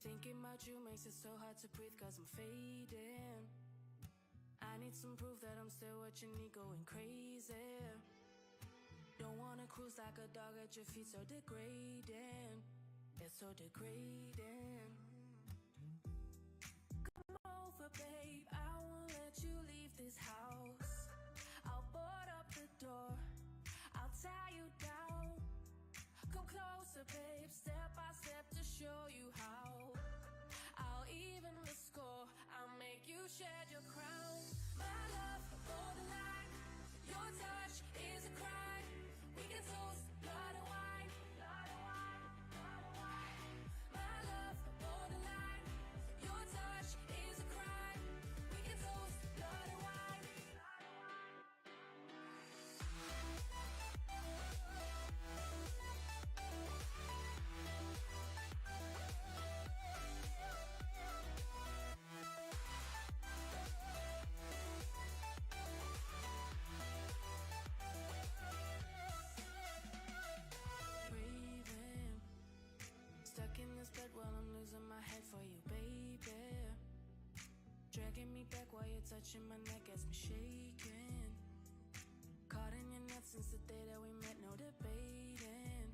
Thinking about you makes it so hard to breathe, cause I'm fading. I need some proof that I'm still what you need, going crazy. Don't wanna cruise like a dog at your feet, so degrading. It's so degrading. Come over, babe, I won't let you leave this house. I'll board up the door, I'll tie you down. Come closer, babe, step by step to show you how. I'll even the score, I'll make you shed your crown. My love, borderline, your touch is a crime. We can toast blood and wine, blood and wine, blood and wine. My love, borderline, your touch is a crime. We can toast blood and wine, blood and wine. Stuck in this bed while I'm losing my head for you, baby. Dragging me back while you're touching my neck, gets me shaking. Caught in your net since the day that we met, no debating.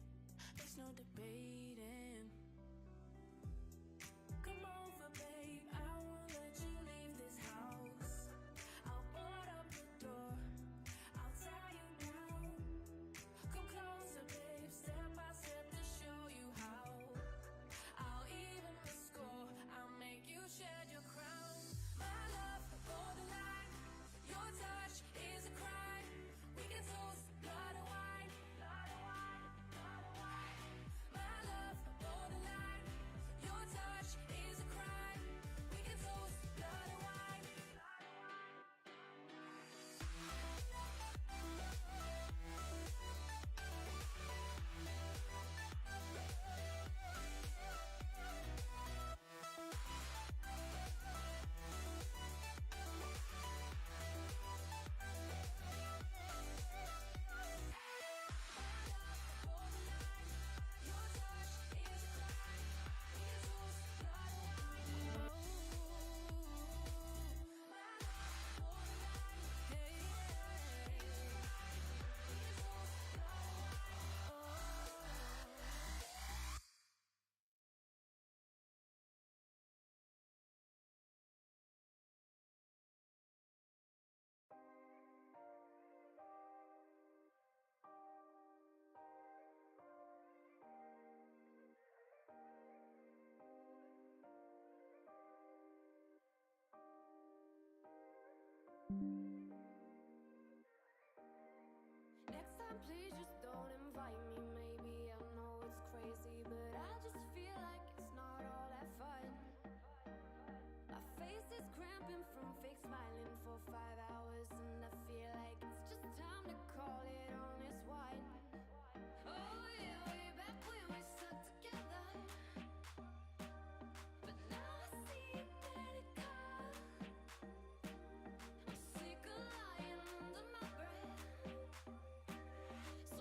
There's no debating. Come over, babe, I won't let you leave this house. I'll board up the door, I'll tie you down. Come closer, babe, step by step to show you how. I'll even the score, I'll make you shed your crown. My love, borderline, your touch is a crime. We can toast blood and wine, blood and wine, blood and wine. My love, borderline, your touch is a crime. We can toast blood and wine, blood and wine. Next time, please just don't invite me. Maybe I know it's crazy, but I just feel like it's not all that fun. My face is cramping from fake smiling for 5 hours, and I feel like it's just time to call it on this one. Oh yeah, way back when we stuck together, but now I see it better call. I'm sick of lying under my breath. So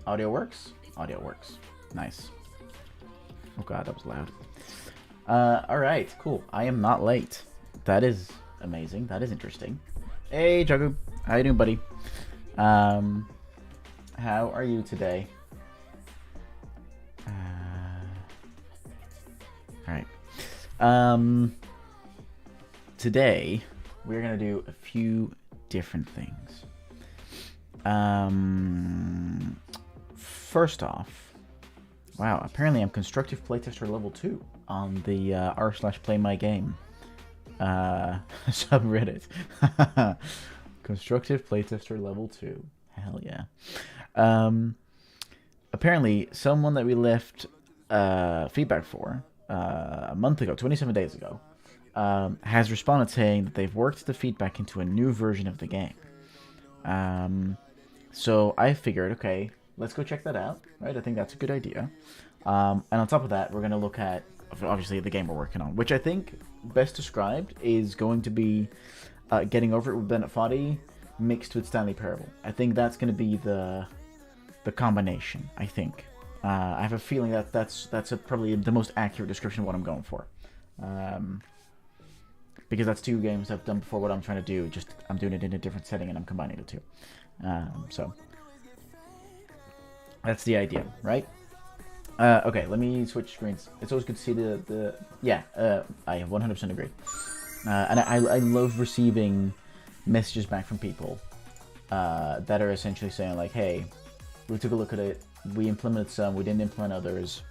Audio works? Audio works. Nice. Oh god, that was loud. Alright, cool. I am not late. That is amazing. That is interesting. Hey, Jagu. How you doing, buddy? How are you today? Alright. Today, we're going to do a few different things. First off, wow, apparently I'm constructive playtester level 2 on the r/playmygame subreddit. Constructive playtester level 2. Hell yeah. Apparently, someone that we left feedback for a month ago, 27 days ago, has responded saying that they've worked the feedback into a new version of the game. So I figured, okay, let's go check that out, right? I think that's a good idea. And on top of that, we're going to look at, obviously, the game we're working on, which I think, best described, is going to be Getting Over It with Bennett Foddy mixed with Stanley Parable. I think that's going to be the combination, I think. I have a feeling that that's probably the most accurate description of what I'm going for. Because that's two games I've done before what I'm trying to do, just I'm doing it in a different setting and I'm combining the two. So that's the idea, right? Okay, let me switch screens. It's always good to see I 100% agree. And I love receiving messages back from people that are essentially saying like, hey, we took a look at it, we implemented some, we didn't implement others,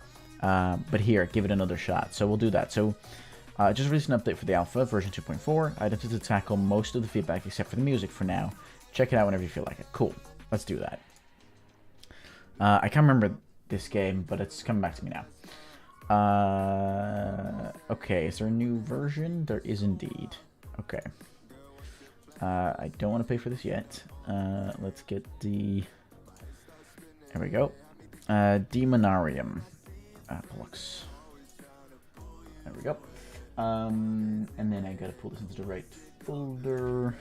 but here, give it another shot. So we'll do that. So just released an update for the alpha, version 2.4. I attempted to tackle most of the feedback except for the music for now. Check it out whenever you feel like it. Cool. Let's do that. I can't remember this game, but it's coming back to me now. Okay, is there a new version? There is indeed. Okay. I don't want to pay for this yet. Let's get the... There we go. Demonarium. Plus. There we go. And then I gotta pull this into the right folder.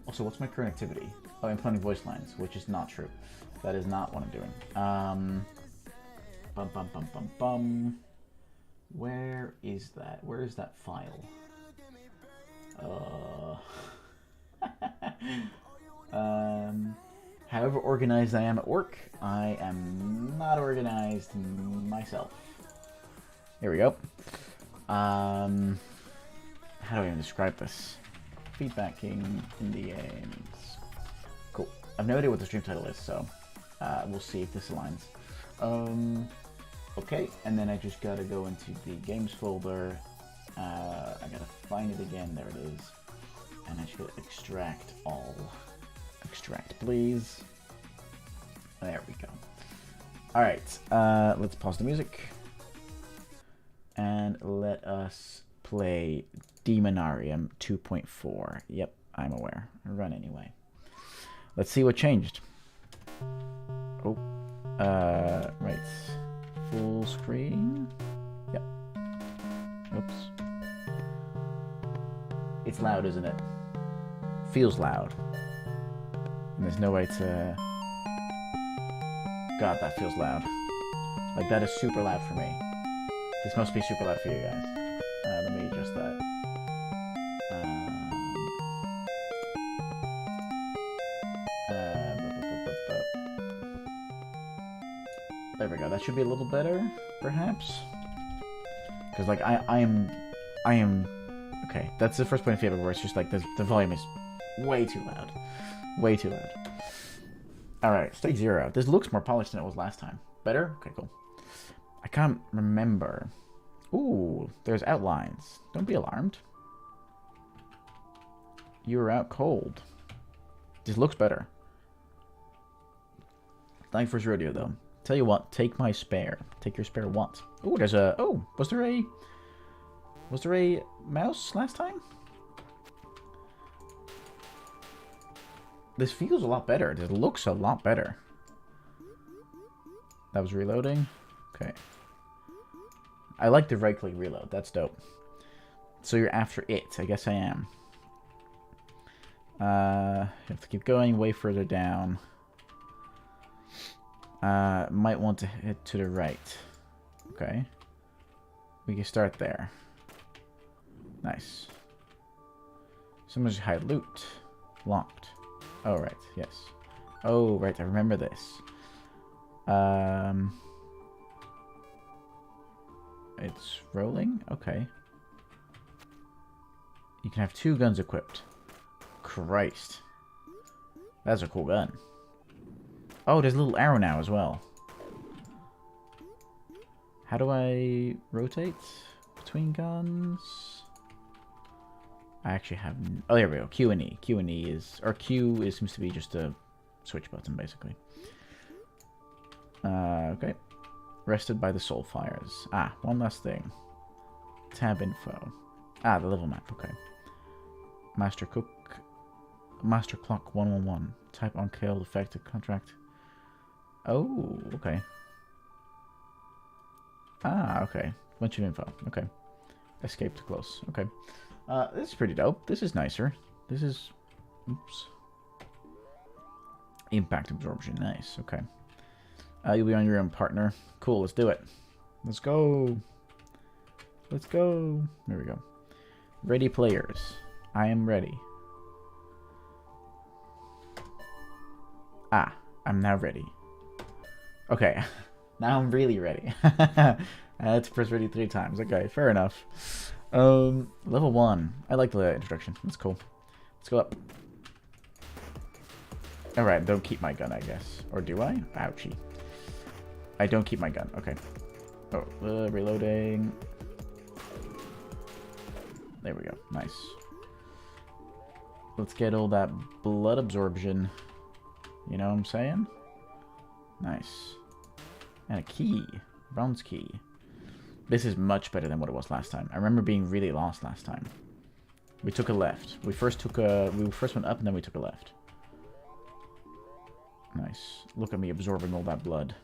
Also, what's my current activity? Oh, I'm playing voice lines, which is not true. That is not what I'm doing. Where is that? Where is that file? However organized I am at work, I am not organized myself. Here we go. How do I even describe this? Feedbacking in the games. Cool. I have no idea what the stream title is, so we'll see if this aligns. Okay, and then I just gotta go into the games folder. I gotta find it again. There it is. And I just gotta extract all. Extract, please. There we go. Alright, let's pause the music. And let us play Demonarium 2.4. Yep, I'm aware. Run anyway. Let's see what changed. Oh, right. Full screen. Yep. Oops. It's loud, isn't it? Feels loud. And there's no way to... God, that feels loud. Like, that is super loud for me. This must be super loud for you guys. Let me adjust that. There we go. That should be a little better, perhaps. Because, like, I am... Okay, that's the first point of feedback where it's just like the volume is way too loud. Way too loud. Alright, stage 0. This looks more polished than it was last time. Better? Okay, cool. I can't remember. Ooh, there's outlines. Don't be alarmed. You were out cold. This looks better. Thank first rodeo, though. Tell you what, take my spare. Take your spare what? Ooh, there's a... Oh, was there a mouse last time? This feels a lot better. This looks a lot better. That was reloading. Okay. I like the right-click reload. That's dope. So you're after it. I guess I am. You have to keep going way further down. Might want to hit to the right. Okay. We can start there. Nice. Someone just hide loot. Locked. Oh, right. Yes. Oh, right. I remember this. It's rolling? Okay. You can have 2 guns equipped. Christ. That's a cool gun. Oh, there's a little arrow now as well. How do I rotate between guns? I actually have... Oh, there we go. Q and E. Q and E is... Or Q is, seems to be just a switch button, basically. Okay. Rested by the soul fires. Ah, one last thing. Tab info. Ah, the level map. Okay. Master Cook. Master Clock 111. Type on kill. Effective contract. Oh, okay. Ah, okay. Bunch of info. Okay. Escape to close. Okay. This is pretty dope. This is nicer. This is... Oops. Impact absorption. Nice. Okay. You'll be on your own, partner. Cool, let's do it. Let's go. Let's go. There we go. Ready, players. I am ready. Ah, I'm now ready. Okay. Now I'm really ready. I had to press ready 3 times. Okay, fair enough. Level 1. I like the introduction. That's cool. Let's go up. Alright, don't keep my gun, I guess. Or do I? Ouchie. I don't keep my gun. Okay. Oh, reloading. There we go. Nice. Let's get all that blood absorption. You know what I'm saying? Nice. And a key. Bronze key. This is much better than what it was last time. I remember being really lost last time. We took a left. We first went up and then we took a left. Nice. Look at me absorbing all that blood.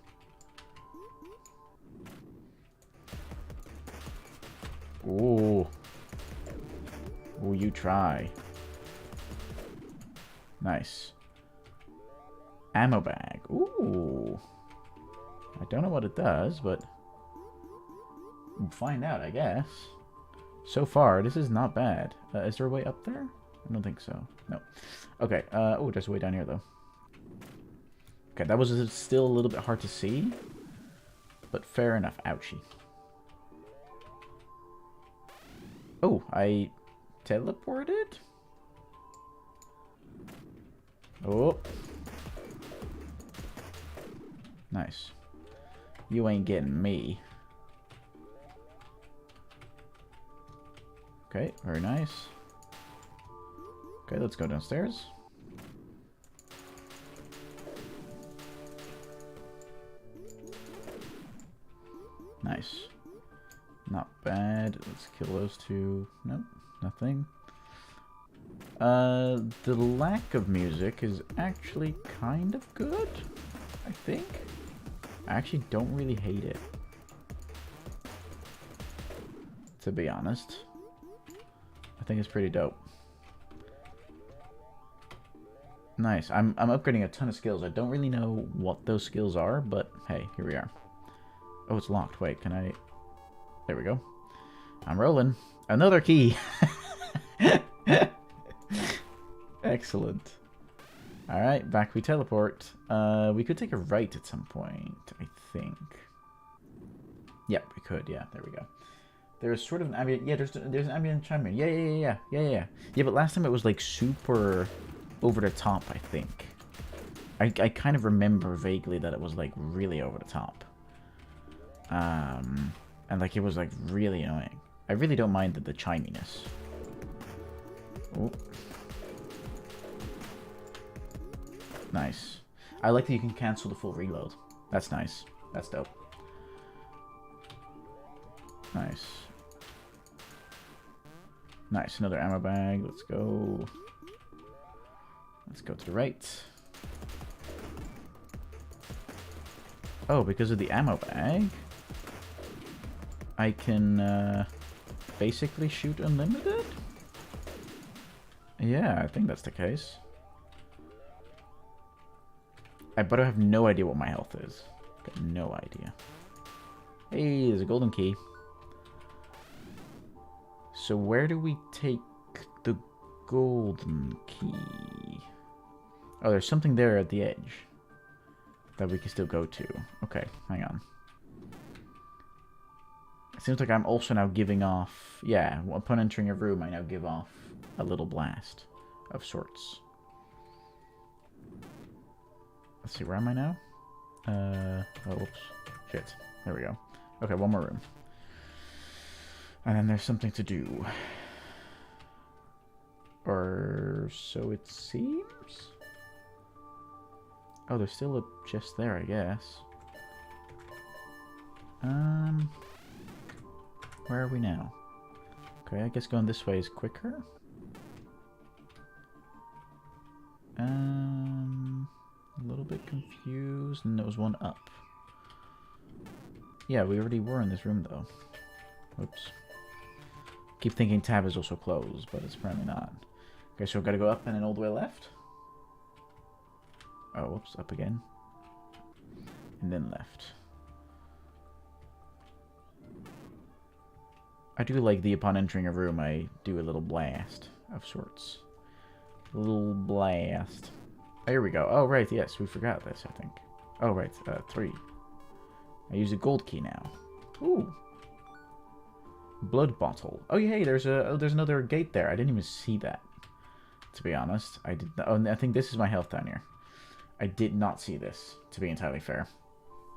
Ooh. Ooh, you try. Nice. Ammo bag. Ooh. I don't know what it does, but we'll find out, I guess. So far, this is not bad. Is there a way up there? I don't think so. No. Okay. Oh, there's a way down here, though. Okay, that was still a little bit hard to see, but fair enough. Ouchie. Oh, I teleported? Oh. Nice. You ain't getting me. Okay, very nice. Okay, let's go downstairs. Nice. Not bad. Let's kill those 2. Nope, nothing. The lack of music is actually kind of good, I think. I actually don't really hate it, to be honest. I think it's pretty dope. Nice. I'm upgrading a ton of skills. I don't really know what those skills are, but hey, here we are. Oh, it's locked. Wait, can I... There we go. I'm rolling. Another key. Excellent. Alright, back we teleport. We could take a right at some point, I think. Yep, we could. Yeah, there we go. There's sort of an ambient... Yeah, there's an ambient chime in. Yeah. Yeah, but last time it was like super over the top, I think. I kind of remember vaguely that it was like really over the top. And like it was like really annoying. I really don't mind the chiminess. Oh. Nice. I like that you can cancel the full reload. That's nice. That's dope. Nice. Nice. Another ammo bag. Let's go. Let's go to the right. Oh, because of the ammo bag, I can basically shoot unlimited? Yeah, I think that's the case. But I have no idea what my health is. Got no idea. Hey, there's a golden key. So where do we take the golden key? Oh, there's something there at the edge that we can still go to. Okay, hang on. It seems like I'm also now giving off... Yeah, upon entering a room, I now give off a little blast of sorts. Let's see, where am I now? Oh, whoops. Shit. There we go. Okay, one more room. And then there's something to do. Or so it seems? Oh, there's still a chest there, I guess. Where are we now? Okay, I guess going this way is quicker. A little bit confused. And there was one up. Yeah, we already were in this room, though. Oops. Keep thinking tab is also closed, but it's apparently not. Okay, so we've got to go up and then all the way left. Oh, whoops, up again. And then left. I do like the upon entering a room, I do a little blast of sorts. A little blast. Oh, here we go. Oh, right, yes, we forgot this, I think. Oh, right, 3. I use a gold key now. Ooh. Blood bottle. Oh, yeah, hey, there's another gate there. I didn't even see that, to be honest. I did. Oh, I think this is my health down here. I did not see this, to be entirely fair.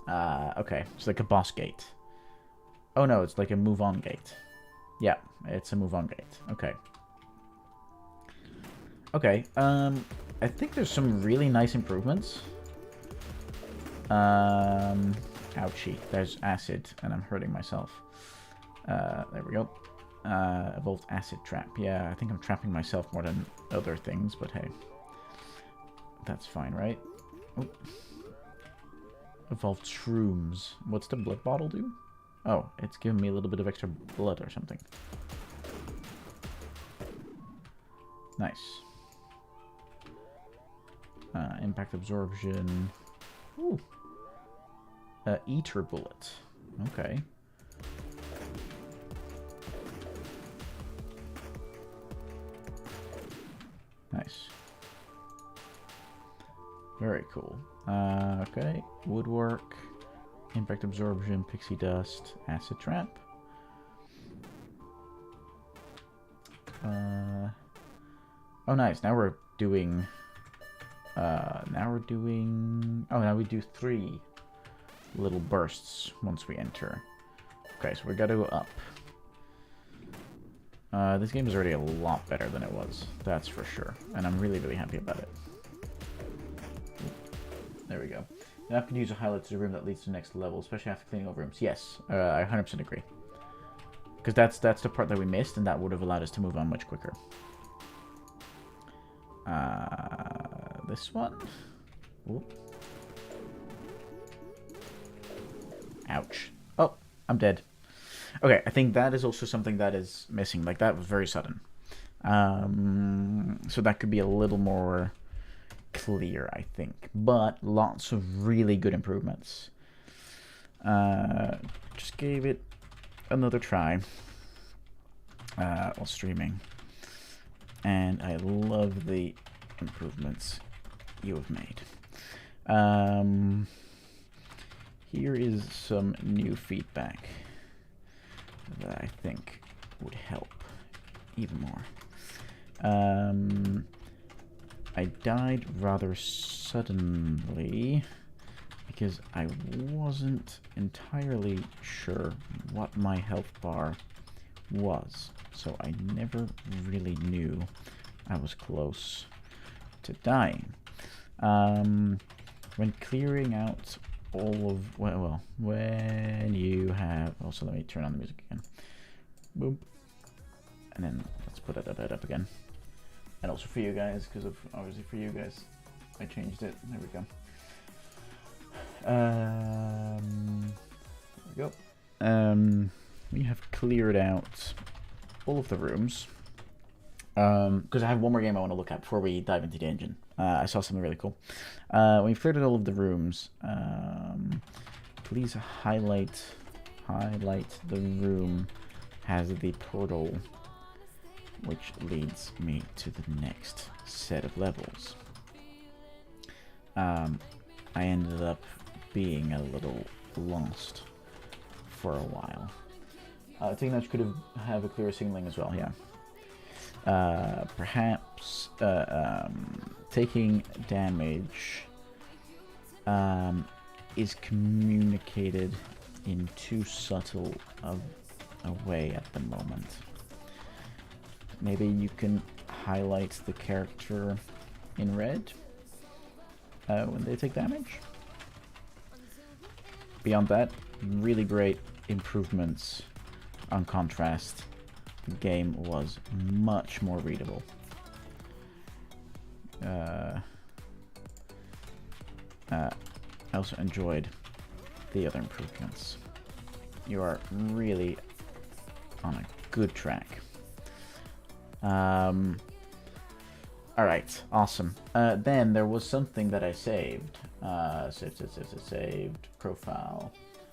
Okay, it's like a boss gate. Oh, no, it's like a move-on gate. Yeah, it's a move-on gate. Okay. Okay, I think there's some really nice improvements. Ouchie, there's acid, and I'm hurting myself. There we go. Evolved acid trap. Yeah, I think I'm trapping myself more than other things, but hey. That's fine, right? Oh. Evolved shrooms. What's the blood bottle do? Oh, it's giving me a little bit of extra blood or something. Nice. Impact absorption. Ooh. Eater bullet. Okay. Nice. Very cool. Okay. Woodwork. Impact absorption. Pixie dust. Acid trap. Oh, nice. Now we're doing... Oh, now we do 3 little bursts once we enter. Okay, so we gotta go up. This game is already a lot better than it was. That's for sure. And I'm really, really happy about it. There we go. Now I can use a highlight to the room that leads to the next level, especially after cleaning over rooms. Yes, I 100% agree. Because that's the part that we missed, and that would have allowed us to move on much quicker. This one? Ooh. Ouch. Oh, I'm dead. Okay, I think that is also something that is missing. Like, that was very sudden. So that could be a little more clear, I think. But lots of really good improvements. Just gave it another try while streaming. And I love the improvements you have made. Here is some new feedback that I think would help even more. I died rather suddenly because I wasn't entirely sure what my health bar was, so I never really knew I was close to dying. When clearing out all of, well, when you have, also let me turn on the music again. Boom. And then let's put it a bit up again. And also for you guys, because of, obviously for you guys, I changed it. There we go. There we go. We have cleared out all of the rooms. Because I have one more game I want to look at before we dive into the engine. I saw something really cool. We've cleared all of the rooms. Please highlight the room has the portal, which leads me to the next set of levels. I ended up being a little lost for a while. I think that could have a clearer signaling as well, yeah. Perhaps taking damage is communicated in too subtle of a way at the moment. Maybe you can highlight the character in red when they take damage. Beyond that, really great improvements on contrast. The game was much more readable. I also enjoyed the other improvements. You are really on a good track. Alright, awesome. Then there was something that I saved. Saved. Profile.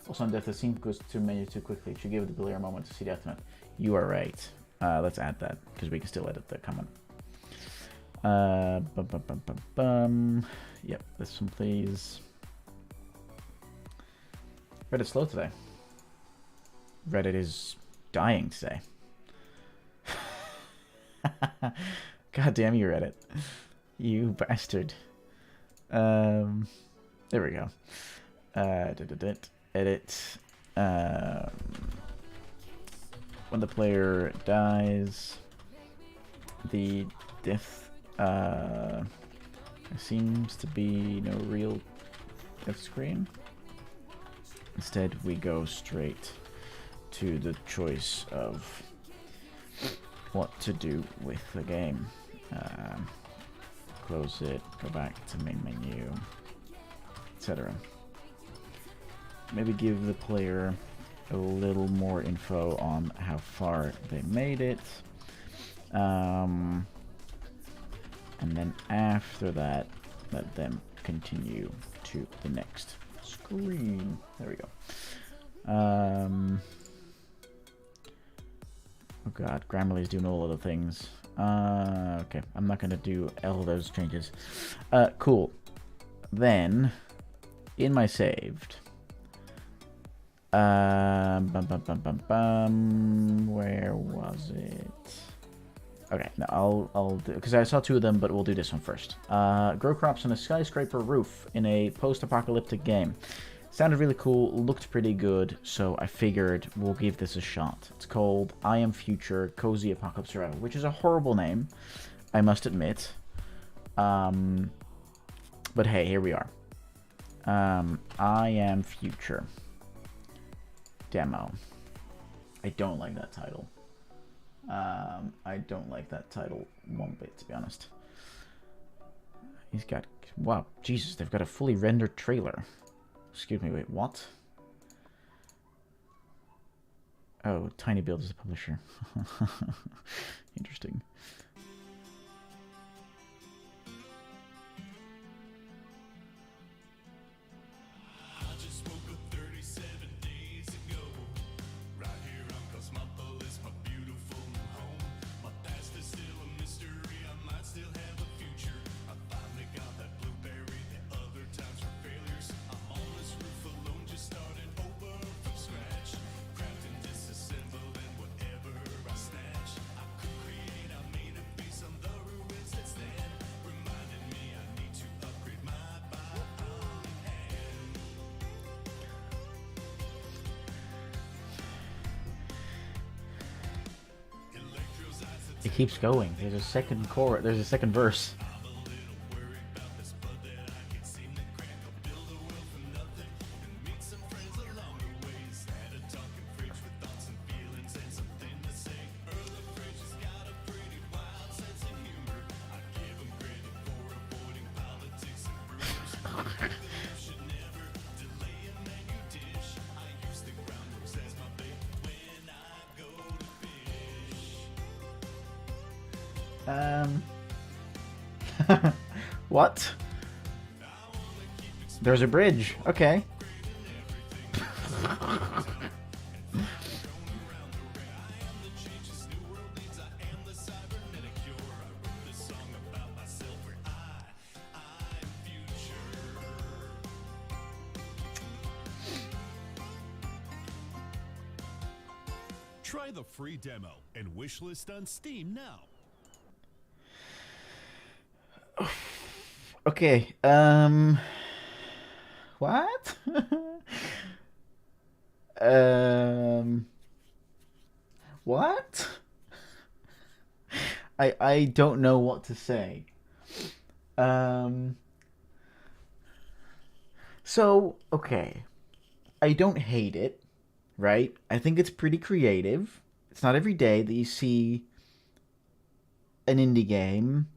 Also on death, the scene goes to menu too quickly. It should give the player a moment to see the estimate. You are right. Let's add that, because we can still edit the comment. Yep, this one please. Reddit's slow today. Reddit is dying today. God damn you, Reddit. You bastard. There we go. Edit. When the player dies, the death there seems to be no real death screen. Instead, we go straight to the choice of what to do with the game. Close it, go back to main menu, etc. Maybe give the player a little more info on how far they made it. And then after that, let them continue to the next screen. There we go. Oh god, Grammarly's doing all of the things. Okay, I'm not gonna do all of those changes. Cool. Then, in my saved, where was it? Okay, no, I'll do, because I saw two of them, but we'll do this one first. Grow crops on a skyscraper roof in a post-apocalyptic game. Sounded really cool, looked pretty good, so I figured we'll give this a shot. It's called I Am Future Cozy Apocalypse Survival, which is a horrible name, I must admit. But hey, here we are. I Am Future demo. I don't like that title. I don't like that title one bit, to be honest. He's got... Wow, Jesus, they've got a fully rendered trailer. Excuse me, wait, what? Oh, Tiny Build is a publisher. Interesting. It keeps going. There's a second chorus. There's a second verse. Um. What? There's a bridge. Okay. Try the free demo and wishlist on Steam now. Okay. What? What? I don't know what to say. So, okay. I don't hate it, right? I think it's pretty creative. It's not every day that you see an indie game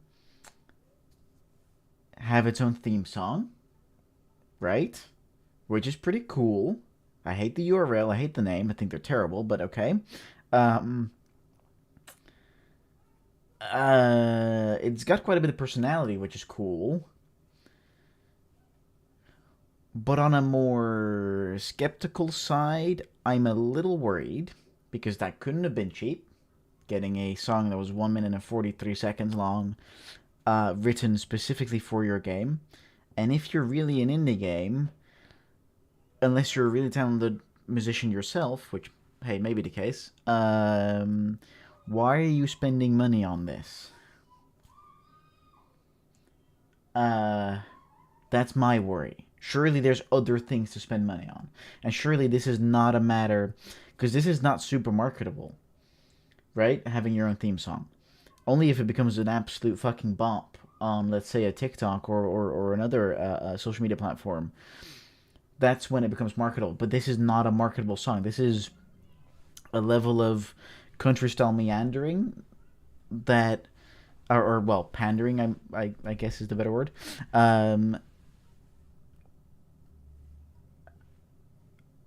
have its own theme song, right? Which is pretty cool. I hate the URL. I hate the name. I think they're terrible, but okay. It's got quite a bit of personality, which is cool. But on a more skeptical side, I'm a little worried because that couldn't have been cheap. Getting a song that was 1 minute and 43 seconds long, written specifically for your game. And if you're really an indie game, unless you're a really talented musician yourself, which, hey, may be the case, why are you spending money on this? That's my worry. Surely there's other things to spend money on. And surely this is not a matter... Because this is not super marketable, right? Having your own theme song. Only if it becomes an absolute fucking bop on, let's say, a TikTok or another social media platform. That's when it becomes marketable. But this is not a marketable song. This is a level of country-style meandering that... Or well, pandering, I guess is the better word.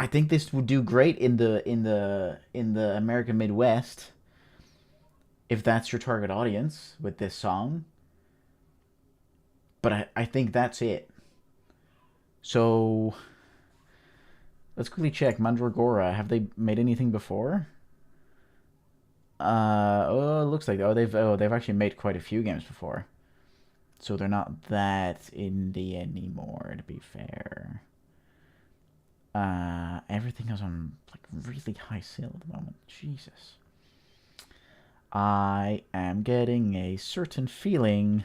I think this would do great in the American Midwest, if that's your target audience with this song. But I think that's it. So let's quickly check. Mandragora, have they made anything before? Oh, it looks like they've actually made quite a few games before. So they're not that indie anymore, to be fair. Everything is on like really high sale at the moment. Jesus. I am getting a certain feeling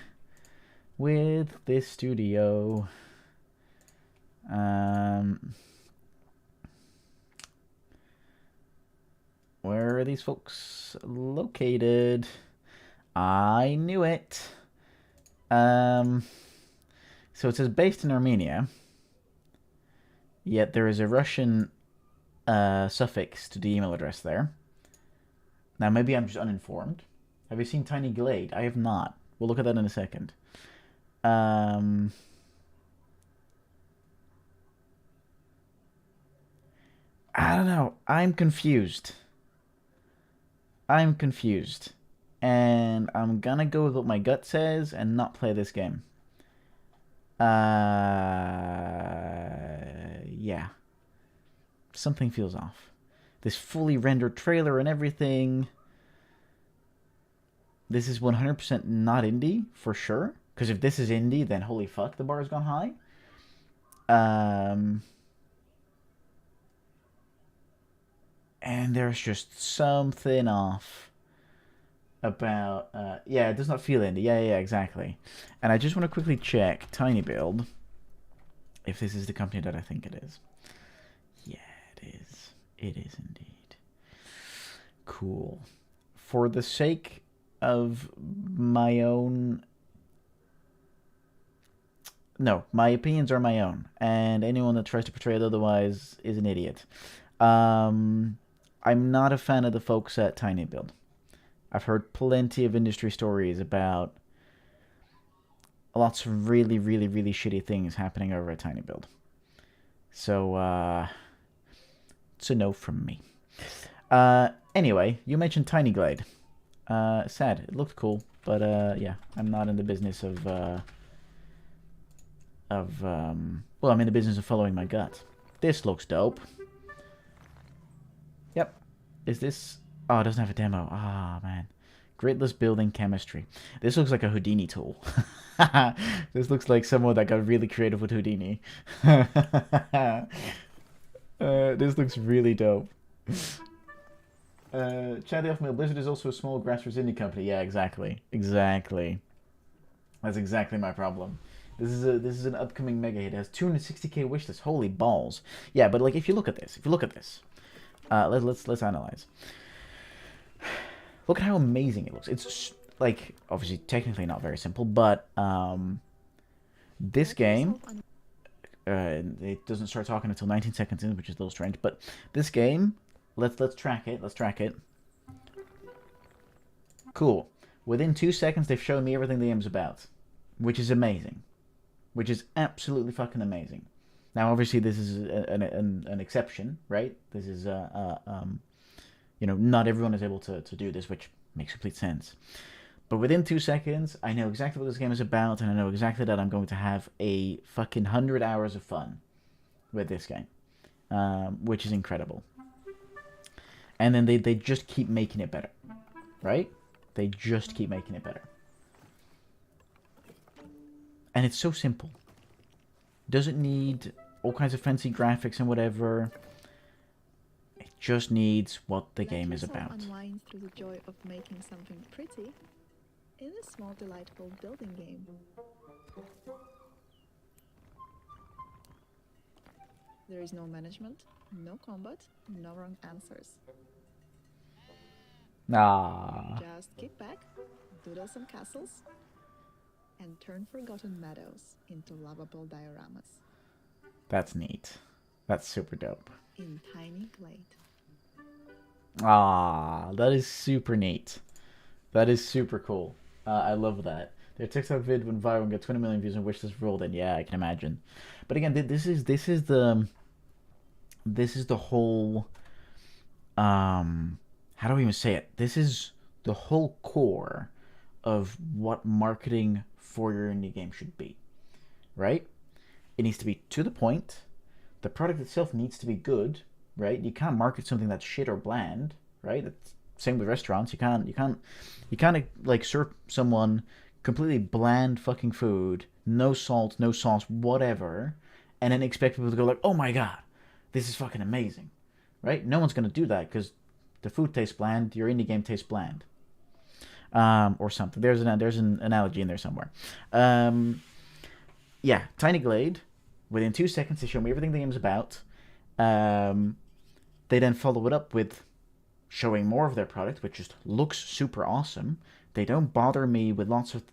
with this studio. Where are these folks located? I knew it. So it says based in Armenia. Yet there is a Russian suffix to the email address there. Now, maybe I'm just uninformed. Have you seen Tiny Glade? I have not. We'll look at that in a second. I don't know. I'm confused. And I'm gonna go with what my gut says and not play this game. Yeah. Something feels off. This fully rendered trailer and everything. This is 100% not indie, for sure. Because if this is indie, then holy fuck, the bar has gone high. And there's just something off about... yeah, it does not feel indie. Yeah, exactly. And I just want to quickly check Tiny Build if this is the company that I think it is. Yeah, it is. It is indeed. Cool. For the sake of my own... No, my opinions are my own. And anyone that tries to portray it otherwise is an idiot. I'm not a fan of the folks at Tiny Build. I've heard plenty of industry stories about lots of really, really, really shitty things happening over at Tiny Build. So, it's a no from me. Anyway, you mentioned Tiny Glade. Sad. It looked cool. But yeah, I'm not in the business of well, I'm in the business of following my gut. This looks dope. Yep. Is this... Oh, it doesn't have a demo. Ah, man. Gritless building chemistry. This looks like a Houdini tool. This looks like someone that got really creative with Houdini. This looks really dope. Chad the Mail, Blizzard is also a small grassroots indie company. Yeah, exactly. Exactly. That's exactly my problem. This is an upcoming mega hit. It has 260k wishlist. Holy balls. Yeah, but like if you look at this, let's analyze. Look at how amazing it looks. It's like obviously technically not very simple, but this game it doesn't start talking until 19 seconds in, which is a little strange. But this game, let's track it. Let's track it. Cool. Within 2 seconds, they've shown me everything the game's about, which is amazing. Which is absolutely fucking amazing. Now, obviously, this is an exception, right? This is you know, not everyone is able to do this, which makes complete sense. But within 2 seconds, I know exactly what this game is about, and I know exactly that I'm going to have a fucking 100 hours of fun with this game, which is incredible. And then they just keep making it better, right? They just keep making it better. And it's so simple. Doesn't need all kinds of fancy graphics and whatever. It just needs what the game is about. Unwind through the joy of making something pretty in a small, delightful building game. There is no management, no combat, no wrong answers. Ah. Just kick back, doodle some castles, and turn forgotten meadows into lovable dioramas. That's neat. That's super dope. In Tiny Glade. Ah, that is super neat. That is super cool. I love that. Their TikTok vid went viral and got 20 million views and wishlist rolled in. Yeah, I can imagine. But again, this is the whole how do we even say it? This is the whole core of what marketing for your indie game should be, right? It needs to be to the point. The product itself needs to be good, right? You can't market something that's shit or bland, right? That's same with restaurants. You can't like serve someone completely bland fucking food, no salt, no sauce, whatever, and then expect people to go like, oh my god, this is fucking amazing, right? No one's gonna do that because the food tastes bland, your indie game tastes bland, or something. There's an analogy in there somewhere. Yeah, Tiny Glade. Within 2 seconds, they show me everything the game's about. They then follow it up with showing more of their product, which just looks super awesome. They don't bother me with lots of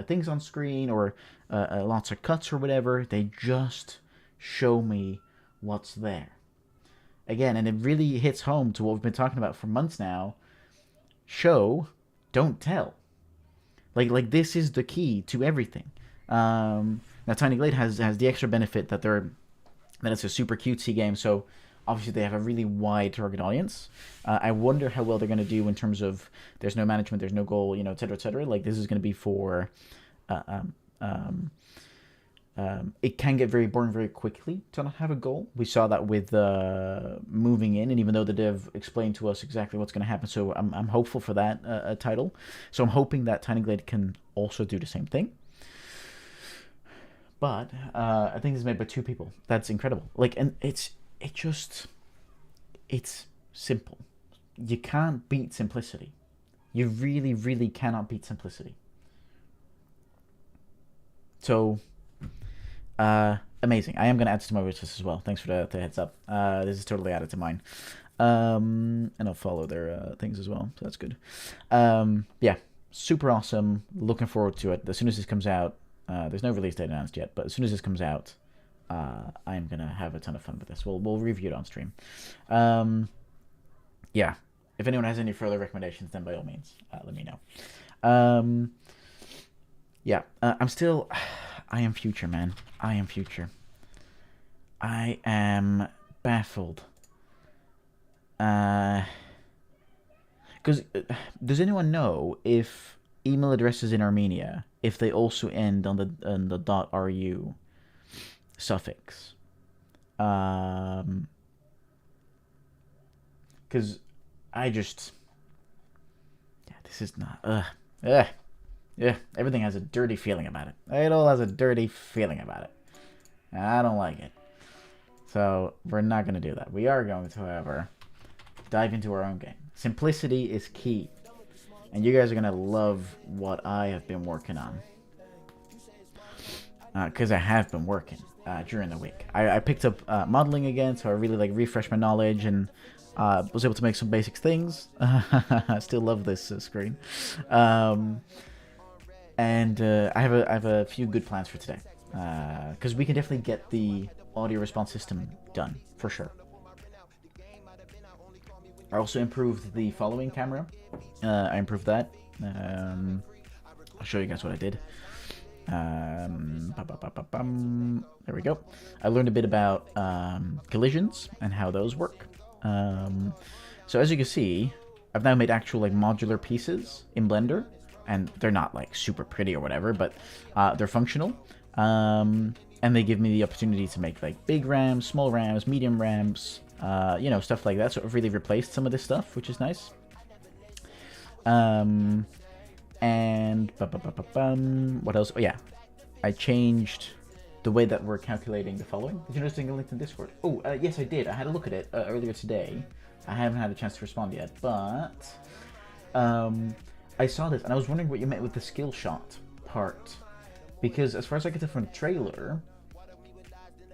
things on screen or lots of cuts or whatever. They just show me what's there. Again, and it really hits home to what we've been talking about for months now. Show, don't tell. Like this is the key to everything. Now, Tiny Glade has the extra benefit that it's a super cutesy game, so obviously they have a really wide target audience. I wonder how well they're going to do in terms of there's no management, there's no goal, you know, etc., etc. Like this is going to be for it can get very boring very quickly to not have a goal. We saw that with moving in, and even though the dev explained to us exactly what's going to happen, so I'm hopeful for that title. So I'm hoping that Tiny Glade can also do the same thing. But I think it's made by 2 people. That's incredible. Like, and it's simple. You can't beat simplicity. You really, really cannot beat simplicity. So, amazing. I am going to add this to my wishlist as well. Thanks for the heads up. This is totally added to mine. And I'll follow their things as well. So that's good. Yeah, super awesome. Looking forward to it. As soon as this comes out, there's no release date announced yet, but as soon as this comes out, I'm going to have a ton of fun with this. We'll review it on stream. Yeah, if anyone has any further recommendations, then by all means, let me know. Yeah, I am future, man. I am future. I am baffled. Because does anyone know if email addresses in Armenia if they also end on the .ru suffix. Because I just... Yeah, this is not... Yeah, everything has a dirty feeling about it. It all has a dirty feeling about it. And I don't like it. So, we're not going to do that. We are going to, however, dive into our own game. Simplicity is key. And you guys are going to love what I have been working on. Because I have been working during the week. I picked up modeling again, so I really refreshed my knowledge and was able to make some basic things. I still love this screen. And I have a few good plans for today. Because we can definitely get the audio response system done, for sure. I also improved the following camera. I improved that. I'll show you guys what I did. There we go. I learned a bit about collisions and how those work. So as you can see, I've now made actual modular pieces in Blender, and they're not super pretty or whatever, but they're functional. And they give me the opportunity to make big RAMs, small RAMs, medium RAMs, stuff like that. So I've really replaced some of this stuff, which is nice. And what else? Oh yeah, I changed the way that we're calculating the following. Did you notice a link in Discord? Oh, yes, I did. I had a look at it earlier today. I haven't had a chance to respond yet, but I saw this and I was wondering what you meant with the skill shot part, because as far as I can tell from the trailer,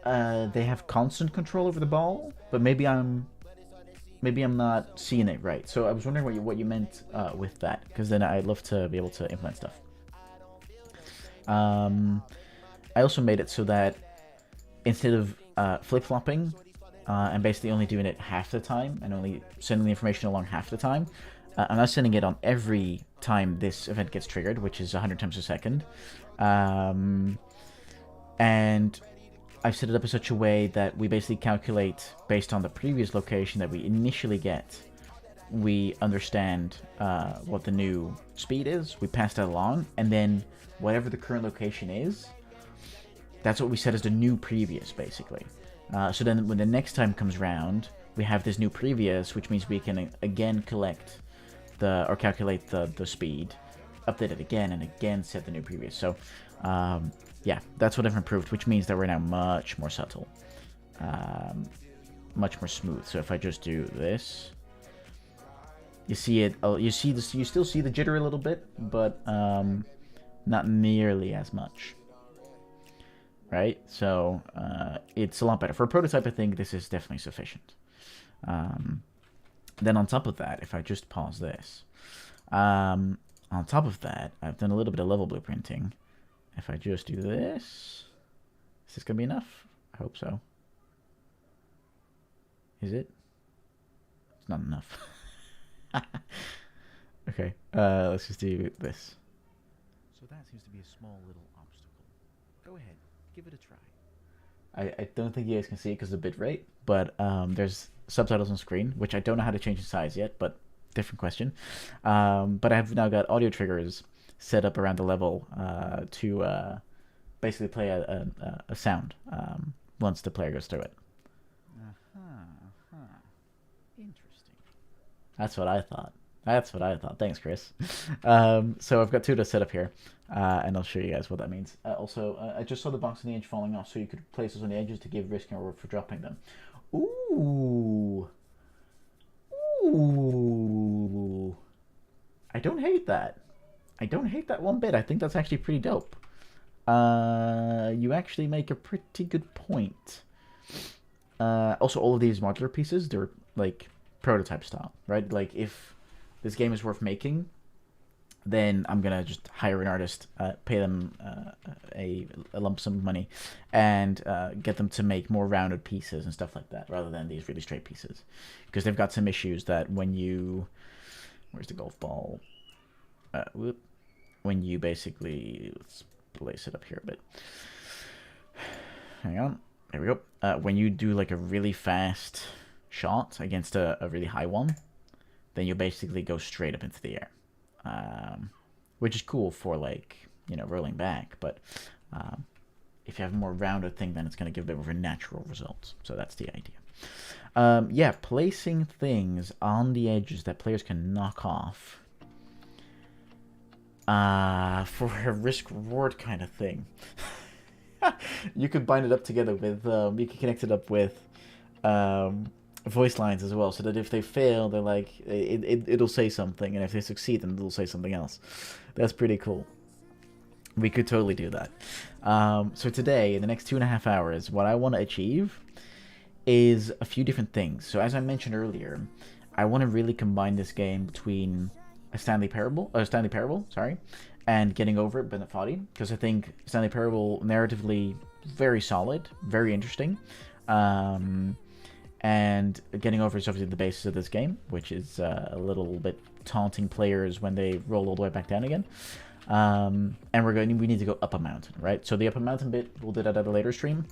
they have constant control over the ball, but maybe I'm not seeing it right. So I was wondering what you meant with that, because then I'd love to be able to implement stuff. I also made it so that instead of flip-flopping and basically only doing it half the time and only sending the information along half the time, I'm not sending it on every time this event gets triggered, which is 100 times a second. And I've set it up in such a way that we basically calculate based on the previous location that we initially get. We understand what the new speed is, we pass that along, and then whatever the current location is, that's what we set as the new previous, basically. So then when the next time comes round, we have this new previous, which means we can again collect or calculate the speed, update it again, and again set the new previous. So yeah, that's what I've improved, which means that we're now much more subtle, much more smooth. So if I just do this, you see it. You still see the jitter a little bit, but not nearly as much. Right? So it's a lot better for a prototype. I think this is definitely sufficient. Then on top of that, if I just pause this, on top of that, I've done a little bit of level blueprinting. If I just do this, is this gonna be enough? I hope so. Is it? It's not enough. Okay, let's just do this. So that seems to be a small little obstacle. Go ahead, give it a try. I don't think you guys can see it because of the bitrate, but there's subtitles on screen, which I don't know how to change the size yet, but different question. But I've now got audio triggers set up around the level to basically play a sound once the player goes through it. Interesting. That's what I thought. Thanks, Chris. So I've got two to set up here, and I'll show you guys what that means. Also, I just saw the box on the edge falling off, so you could place those on the edges to give risk and reward for dropping them. Ooh. I don't hate that. I don't hate that one bit. I think that's actually pretty dope. You actually make a pretty good point. Also, all of these modular pieces, they're prototype style, right? If this game is worth making, then I'm gonna just hire an artist, pay them a lump sum of money, and get them to make more rounded pieces and stuff like that, rather than these really straight pieces, because they've got some issues that when you, where's the golf ball? When you basically, let's place it up here a bit. Hang on, there we go. When you do a really fast shot against a really high one, then you basically go straight up into the air. which is cool for like, rolling back. But if you have a more rounded thing, then it's going to give a bit of a natural result. So that's the idea. Yeah, placing things on the edges that players can knock off for a risk-reward kind of thing. You could bind it up together with, you can connect it up with voice lines as well, so that if they fail, they're like, it'll say something, and if they succeed, then it'll say something else. That's pretty cool. We could totally do that. So today, in the next 2.5 hours, what I want to achieve is a few different things. So as I mentioned earlier, I want to really combine this game between a Stanley Parable, and Getting Over It, Bennett Foddy, because I think Stanley Parable, narratively, very solid, very interesting. And Getting Over is obviously the basis of this game, which is a little bit taunting players when they roll all the way back down again. And we need to go up a mountain, right? So the up a mountain bit, we'll do that at a later stream,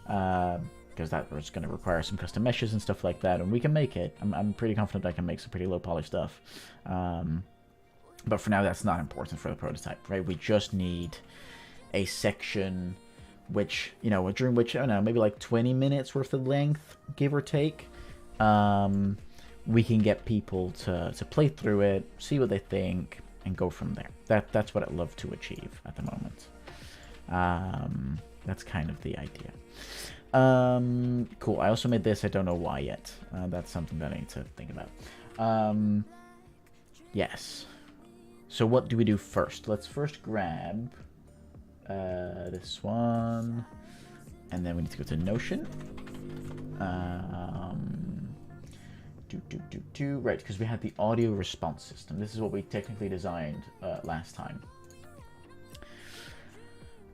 because that was going to require some custom meshes and stuff like that, and we can make it. I'm pretty confident I can make some pretty low poly stuff. But for now, that's not important for the prototype, right? We just need a section which, during which, I don't know, maybe like 20 minutes worth of length, give or take, we can get people to play through it, see what they think, and go from there. That's what I'd love to achieve at the moment. That's kind of the idea. Cool. I also made this. I don't know why yet. That's something that I need to think about. Yes. So what do we do first? Let's first grab this one, and then we need to go to Notion. Right, because we had the audio response system. This is what we technically designed last time.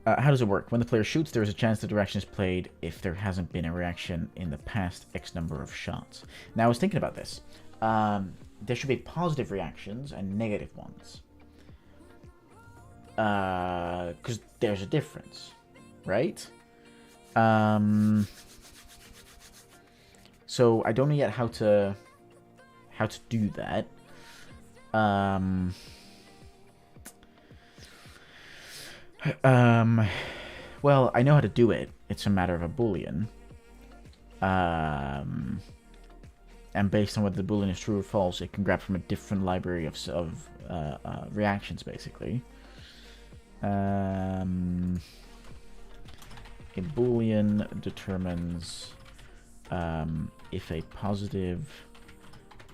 How does it work? When the player shoots, there is a chance that the reaction is played if there hasn't been a reaction in the past X number of shots. Now, I was thinking about this. There should be positive reactions and negative ones. Because there's a difference, right? So I don't know yet how to do that. Well, I know how to do it. It's a matter of a Boolean. And based on whether the Boolean is true or false, it can grab from a different library of reactions, basically. A Boolean determines if a positive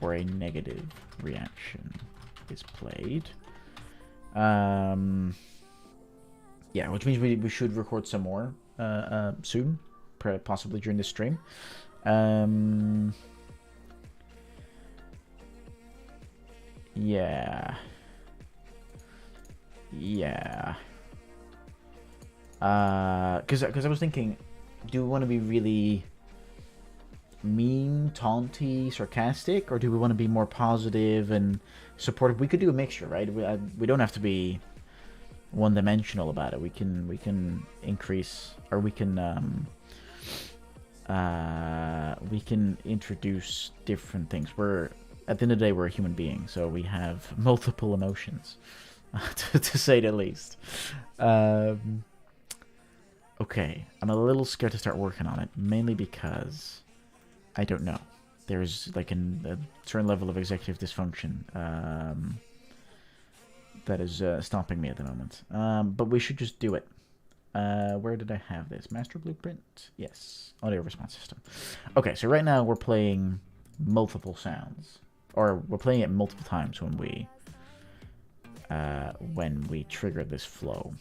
or a negative reaction is played. Yeah, which means we should record some more soon, possibly during this stream. Yeah. Because I was thinking, do we want to be really mean, taunty, sarcastic, or do we want to be more positive and supportive? We could do a mixture, right? We don't have to be one-dimensional about it. We can increase, or we can introduce different things. At the end of the day, we're a human being, so we have multiple emotions, to say the least. Okay, I'm a little scared to start working on it, mainly because I don't know. There's like a certain level of executive dysfunction that is stopping me at the moment. But we should just do it. Where did I have this? Master blueprint? Yes. Audio response system. Okay, so right now we're playing multiple sounds. Or we're playing it multiple times when we trigger this flow.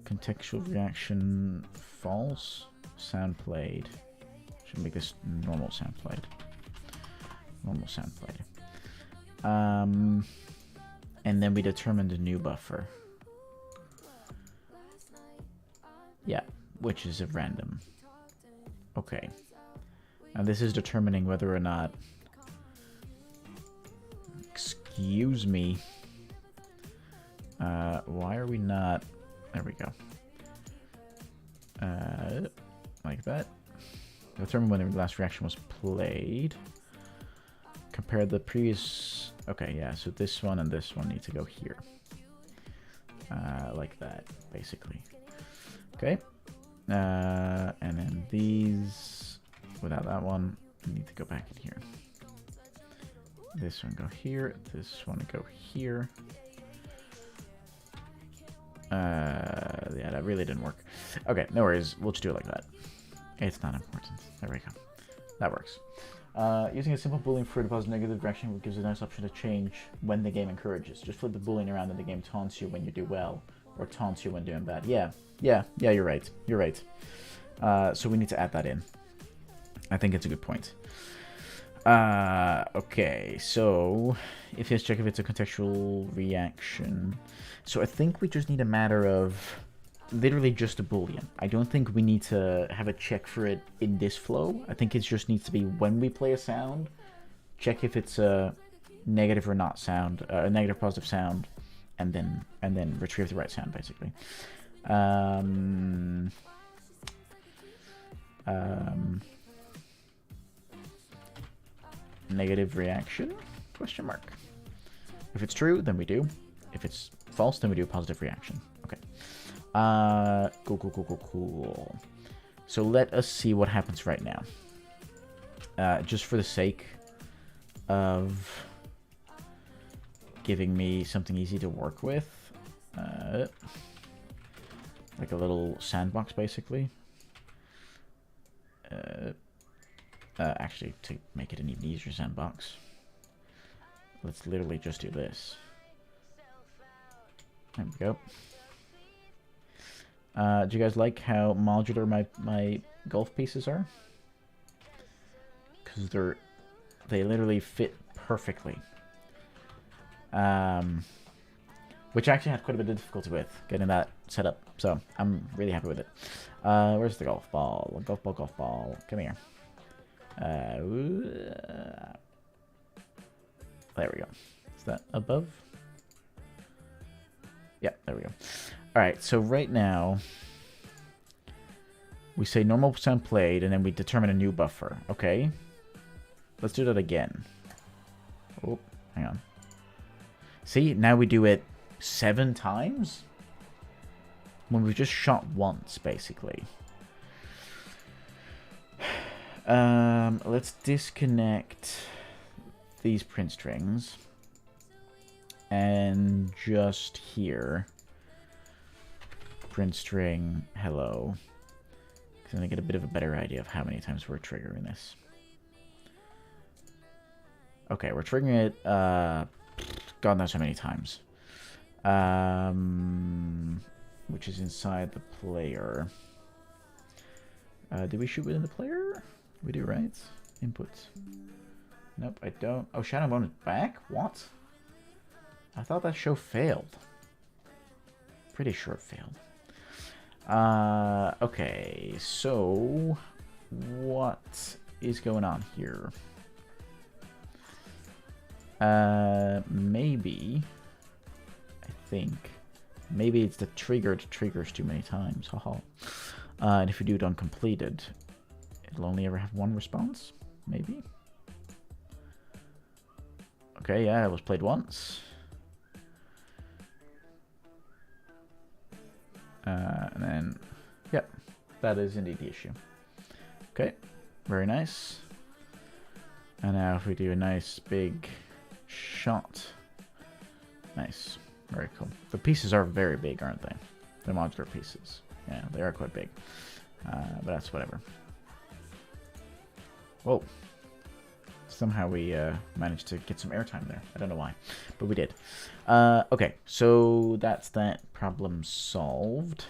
Contextual reaction false. Sound played. Should make this normal sound played. Normal sound played. And then we determined a new buffer. Yeah, which is a random. Okay. And this is determining whether or not... Excuse me. Why are we not... There we go. Like that. Determine when the last reaction was played. compare the previous... Okay, yeah, so this one and this one need to go here. Like that, basically. Okay. And then these, without that one, need to go back in here. This one go here, this one go here. Yeah, that really didn't work. Okay, no worries, we'll just do it like that. It's not important. There we go. That works. Using a simple boolean for the positive negative direction gives a nice option to change when the game encourages. Just flip the boolean around and the game taunts you when you do well, or taunts you when doing bad. Yeah, you're right. You're right. So we need to add that in. I think it's a good point. Okay, so if let's check if it's a contextual reaction. So I think we just need a matter of literally just a boolean. I don't think we need to have a check for it in this flow. I think it just needs to be when we play a sound, check if it's a negative or not sound, a negative positive sound, and then retrieve the right sound basically. Negative reaction? Question mark. If it's true, then we do. If it's false, then we do a positive reaction. Okay. Cool. So let us see what happens right now. Just for the sake of giving me something easy to work with. Like a little sandbox, basically. Actually, to make it an even easier sandbox, let's literally just do this. There we go. Do you guys like how modular my golf pieces are? Because they literally fit perfectly. Which I actually had quite a bit of difficulty with getting that set up, so I'm really happy with it. Where's the golf ball? Golf ball. Come here. There we go. Is that above? Yeah, there we go. Alright, so right now we say normal sound played and then we determine a new buffer. Okay. Let's do that again. Oh, hang on. See, now we do it 7 times? When we've just shot once, basically. Let's disconnect these print strings and just here print string hello, because then I get a bit of a better idea of how many times we're triggering this. Okay, we're triggering it God knows how many times, which is inside the player. Did we shoot within the player? We do, right? Inputs. Nope, I don't. Oh, Shadow Bone is back? What? I thought that show failed. Pretty sure it failed. Okay, so what is going on here? Maybe, I think, maybe it's the triggered triggers too many times. Haha. And if you do it uncompleted, it'll only ever have one response? Maybe? Okay, yeah, it was played once. And then, yep, that is indeed the issue. Okay, very nice. And now if we do a nice big shot. Nice, very cool. The pieces are very big, aren't they? The modular pieces. Yeah, they are quite big. But that's whatever. Whoa. Somehow we managed to get some airtime there. I don't know why, but we did. Okay, so that's that problem solved.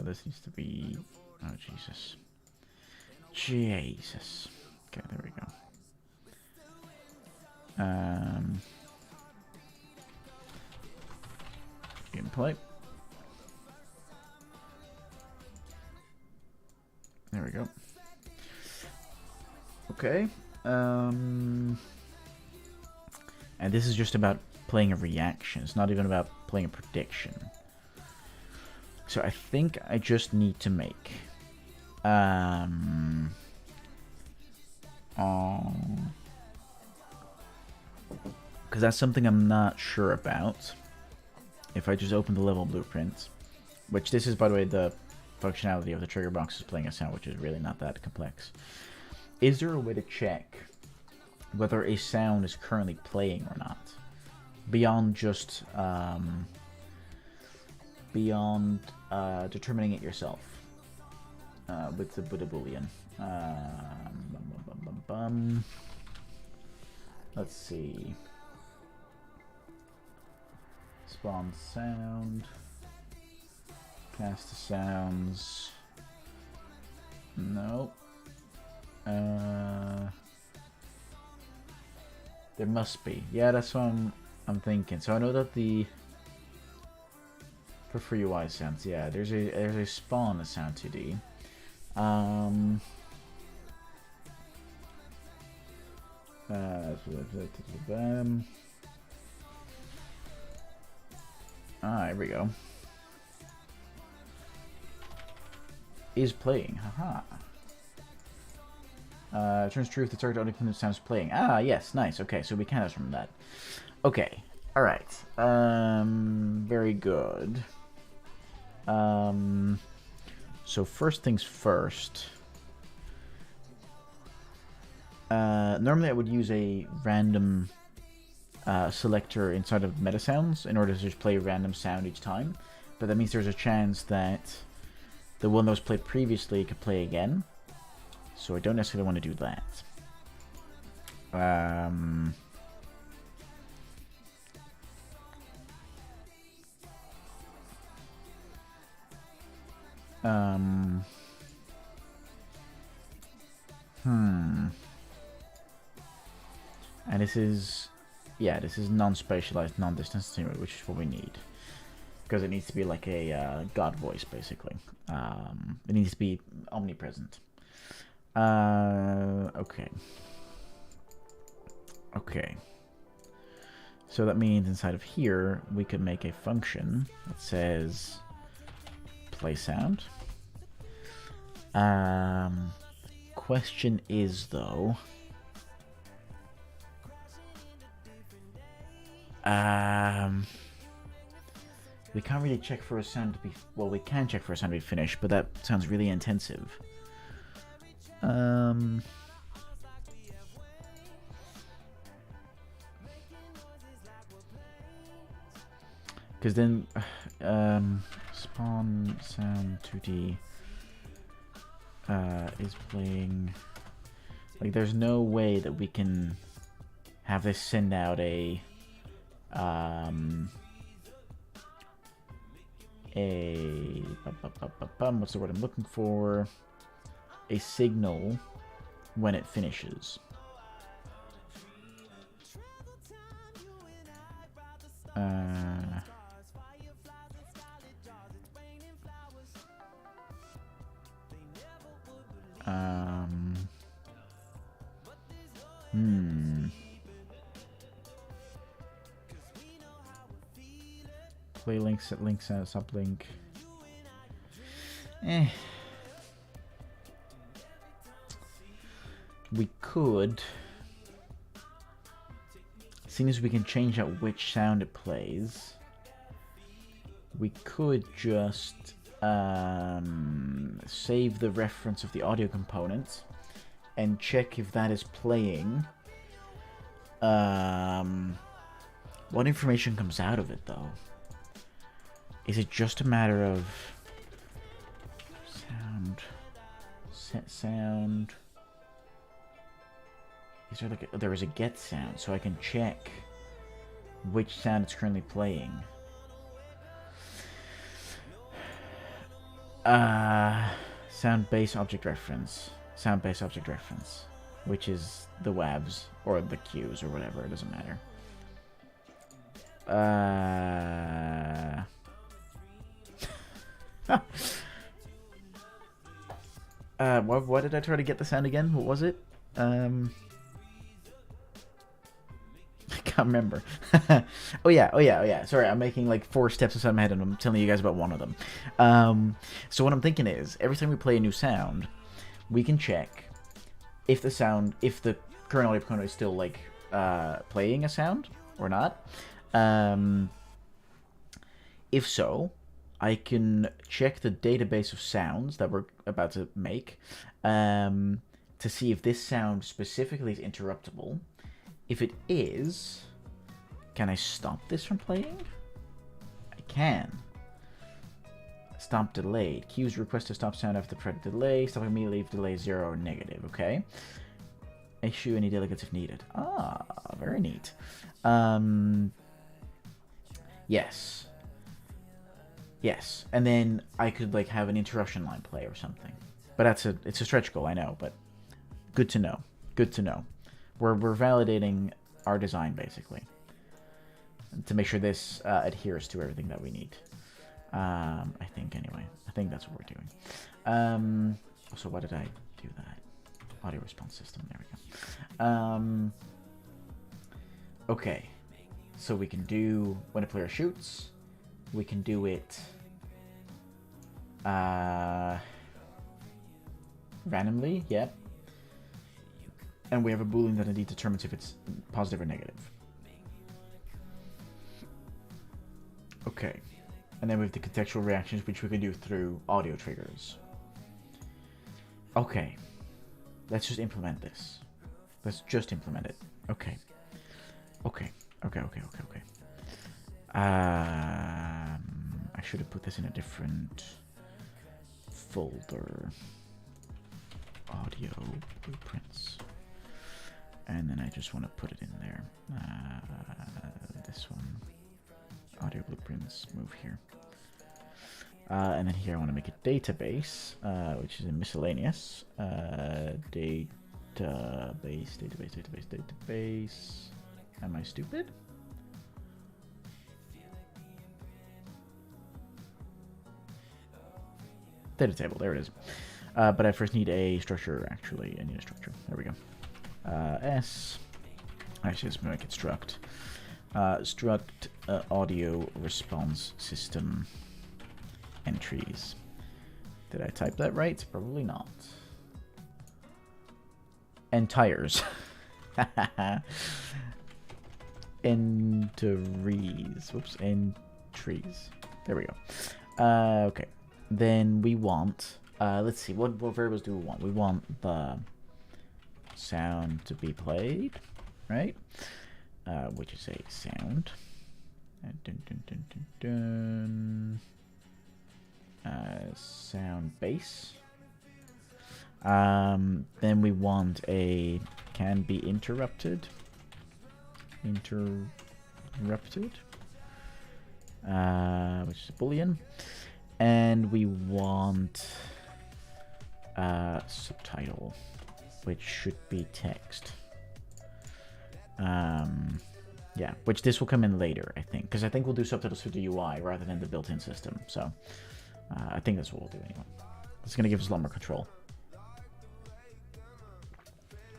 This needs to be... Oh, Jesus. Jesus. Okay, there we go. Gameplay. There we go. Okay. And this is just about playing a reaction. It's not even about playing a prediction. So I think I just need to make because that's something I'm not sure about. If I just open the level blueprint, which this is, by the way, the functionality of the trigger box is playing a sound, which is really not that complex. Is there a way to check whether a sound is currently playing or not, beyond just determining it yourself with a boolean? Let's see. Spawn sound. Cast the sounds. No. There must be. Yeah, that's what I'm thinking. So I know that the for free UI sounds. Yeah, there's a spawn sound 2D. Here we go. Is playing. Haha. Turns true if the target audio content sounds playing. Ah, yes, nice. Okay, so we can have from that. Okay, all right. Very good. So first things first. Normally I would use a random selector inside of meta sounds in order to just play a random sound each time, but that means there's a chance that the one that was played previously could play again, so I don't necessarily want to do that. And this is, yeah, this is non-spatialized, non-distance stimuli, which is what we need. Because it needs to be like a God voice, basically. It needs to be omnipresent. Okay. Okay. So that means inside of here, we could make a function that says play sound. Question is, though, we can't really check for a sound to be, well, we can check for a sound to be finished, but that sounds really intensive. Because then, spawn sound 2D is playing. Like, there's no way that we can have this send out a what's the word I'm looking for? A signal when it finishes. Play links, set links, sublink. We could, seeing as we can change out which sound it plays, we could just save the reference of the audio component and check if that is playing. What information comes out of it, though? Is it just a matter of sound, set sound? Is there like there is a get sound, so I can check which sound it's currently playing. Sound base object reference, which is the WAVs or the Qs or whatever. It doesn't matter. What did I try to get the sound again? What was it? I can't remember. Oh yeah. Sorry, I'm making like 4 steps inside my head and I'm telling you guys about one of them. So what I'm thinking is, every time we play a new sound, we can check if the current audio program is still like playing a sound or not. If so, I can check the database of sounds that we're about to make to see if this sound specifically is interruptible. If it is, can I stop this from playing? I can. Stop delayed. Cues request to stop sound after the delay. Stop immediately if delay is 0 or negative. Okay. Issue any delegates if needed. Ah, very neat. Yes. Yes. And then I could like have an interruption line play or something. But it's a stretch goal, I know, but good to know. Good to know. We're validating our design basically to make sure this adheres to everything that we need. I think anyway. I think that's what we're doing. So why did I do that? Audio response system. There we go. Okay. So we can do when a player shoots. We can do it randomly. Yep. And we have a boolean that indeed determines if it's positive or negative. Okay. And then we have the contextual reactions, which we can do through audio triggers. Okay. Let's just implement this. Let's just implement it. Okay. Okay. I should have put this in a different folder. Audio blueprints. And then I just want to put it in there. This one. Audio blueprints. Move here. And then here I want to make a database, which is in miscellaneous. Database. Am I stupid? Data table, there it is. But I first need a structure, actually. I need a structure. There we go. S. Actually, let's make it struct. Struct audio response system entries. Did I type that right? Probably not. Entires. Entries. Whoops. Entries. There we go. Okay. Then we want... let's see. What variables do we want? We want the sound to be played, right? Which is a sound. Sound base. Then we want a can be interrupted. Interrupted. Which is a boolean. And we want subtitle, which should be text. Yeah, which this will come in later, I think, because I think we'll do subtitles through the UI rather than the built-in system. So I think that's what we'll do anyway. It's going to give us a lot more control.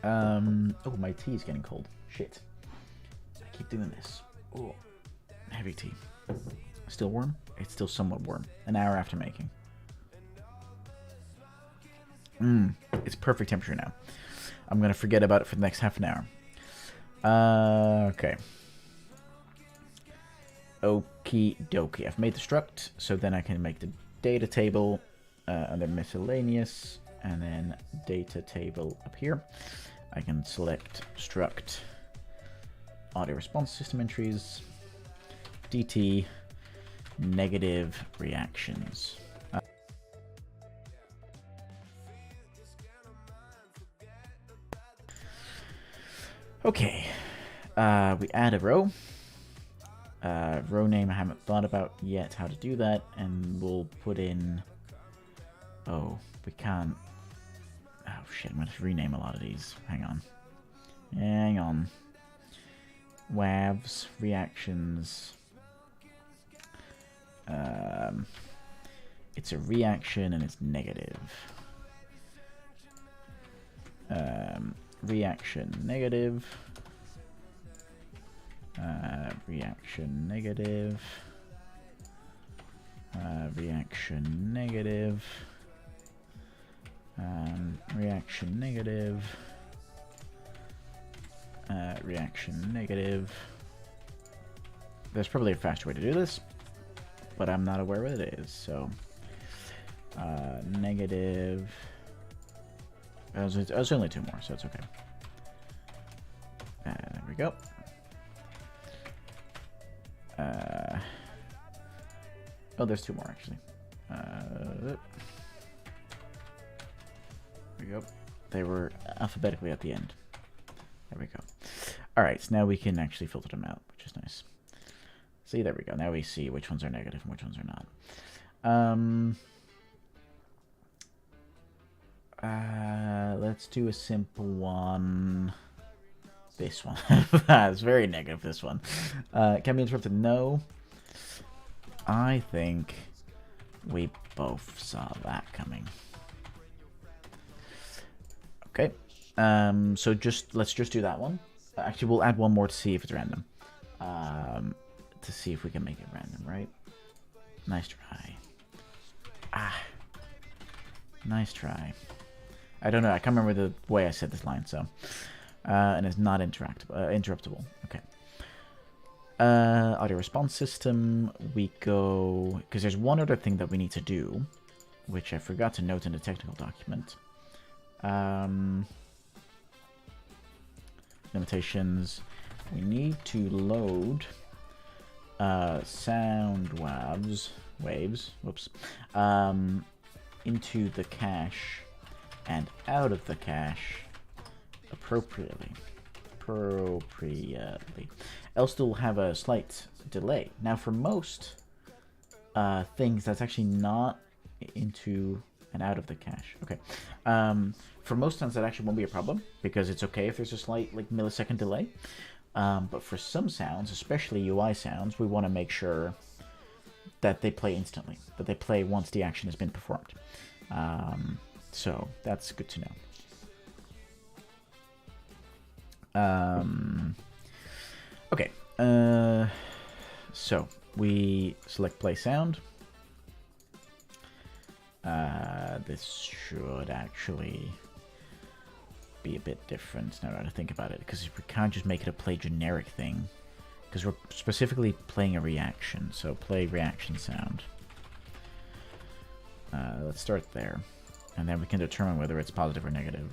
Oh, my tea is getting cold. Shit. I keep doing this. Oh, heavy tea. Still warm? It's still somewhat warm. An hour after making. It's perfect temperature now. I'm going to forget about it for the next half an hour. Okay. Okie dokie. I've made the struct, so then I can make the data table under miscellaneous, and then data table up here. I can select struct audio response system entries, DT, negative reactions. Okay, we add a row. Row name I haven't thought about yet how to do that, and we'll put in... Oh, we can't... Oh shit, I'm going to rename a lot of these. Hang on. Wavs, reactions. It's a reaction and it's negative. Reaction negative. reaction negative, reaction negative, reaction negative, reaction negative. There's probably a faster way to do this, but I'm not aware what it is, so negative. There's only 2 more, so it's okay. There we go. Oh, there's 2 more actually. There we go. They were alphabetically at the end. There we go. Alright, so now we can actually filter them out, which is nice. See, there we go. Now we see which ones are negative and which ones are not. Let's do a simple one. This one. It's very negative, this one. Can be interrupted? No. I think we both saw that coming. Okay. So let's just do that one. Actually, we'll add one more to see if it's random. To see if we can make it random, right? Nice try. Nice try. I don't know. I can't remember the way I said this line, so. And it's not interruptible. Okay. Audio response system. We go... Because there's one other thing that we need to do, which I forgot to note in the technical document. Limitations. We need to load sound waves, whoops, into the cache and out of the cache appropriately. Else they'll have a slight delay. Now for most things, that's actually not into and out of the cache. Okay. For most times that actually won't be a problem, because it's okay if there's a slight like millisecond delay. But for some sounds, especially UI sounds, we want to make sure that they play instantly, that they play once the action has been performed. So that's good to know. Okay, so we select play sound. This should actually be a bit different now that I think about it, because we can't just make it a play generic thing, because we're specifically playing a reaction. So play reaction sound. Let's start there, and then we can determine whether it's positive or negative.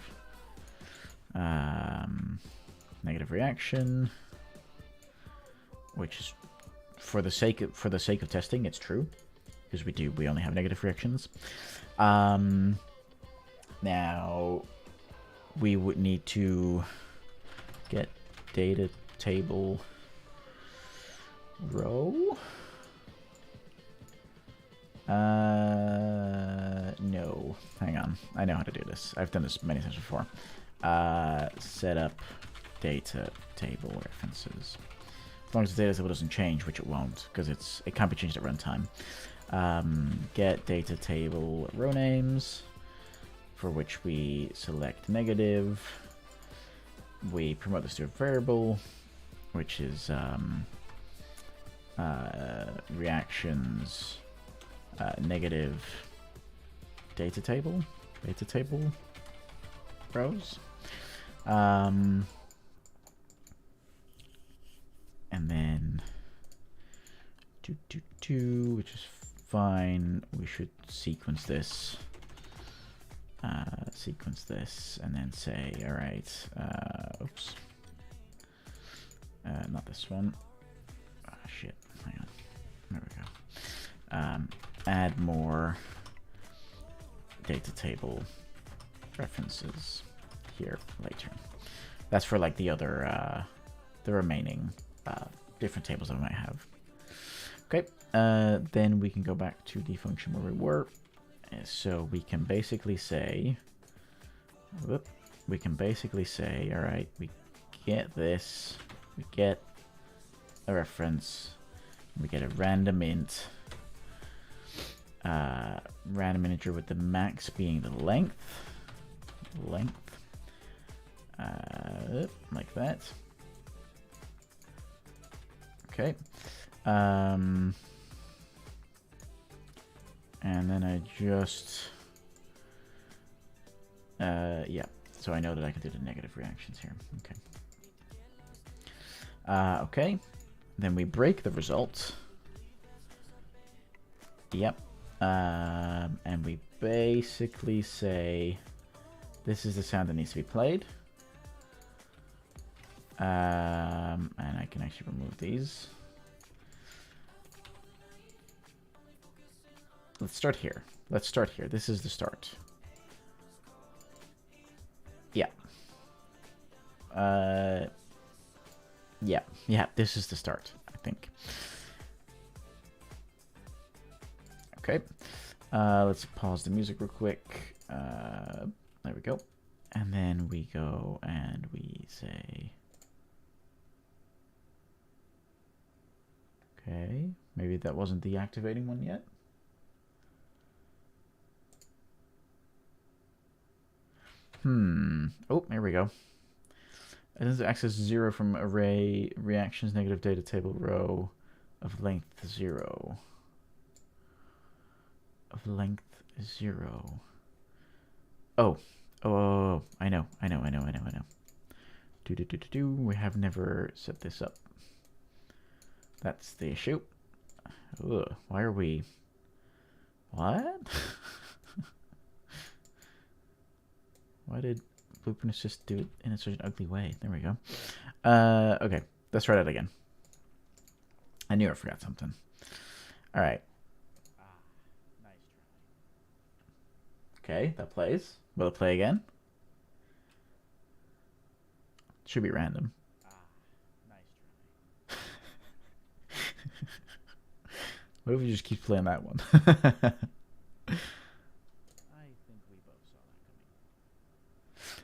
Negative reaction, which is for the sake of testing, it's true, because we only have negative reactions. Now we would need to get data table row. No, hang on. I know how to do this. I've done this many times before. Set up data table references. As long as the data table doesn't change, which it won't, because it can't be changed at runtime. Get data table row names, for which we select negative. We promote this to a variable, which is reactions negative data table rows. And then which is fine. We should sequence this. And then say, all right, oops, not this one. Shit, hang on. There we go. Add more data table references here later. That's for like the other, the remaining different tables that we might have. Okay, then we can go back to the function where we were. So we can basically say, all right, we get this, we get a reference, we get a random int, random integer with the max being the length, like that. Okay. And then I just... yeah. So I know that I can do the negative reactions here. Okay. Okay. Then we break the result. Yep. And we basically say this is the sound that needs to be played. And I can actually remove these. Let's start here. Let's start here. This is the start. Yeah. Yeah, this is the start, I think. Okay. Let's pause the music real quick. There we go. And then we go and we say... Okay, maybe that wasn't the activating one yet. Oh, here we go. It does access 0 from array reactions negative data table row of length 0. Of length 0. Oh, I know. We have never set this up. That's the issue. Ugh, why are we... What? Why did Blueprint Assist do it in such an ugly way? There we go. Okay, let's try that again. I knew I forgot something. All right. Nice try. Okay, that plays. Will it play again? Should be random. Nice try. What if we just keep playing that one?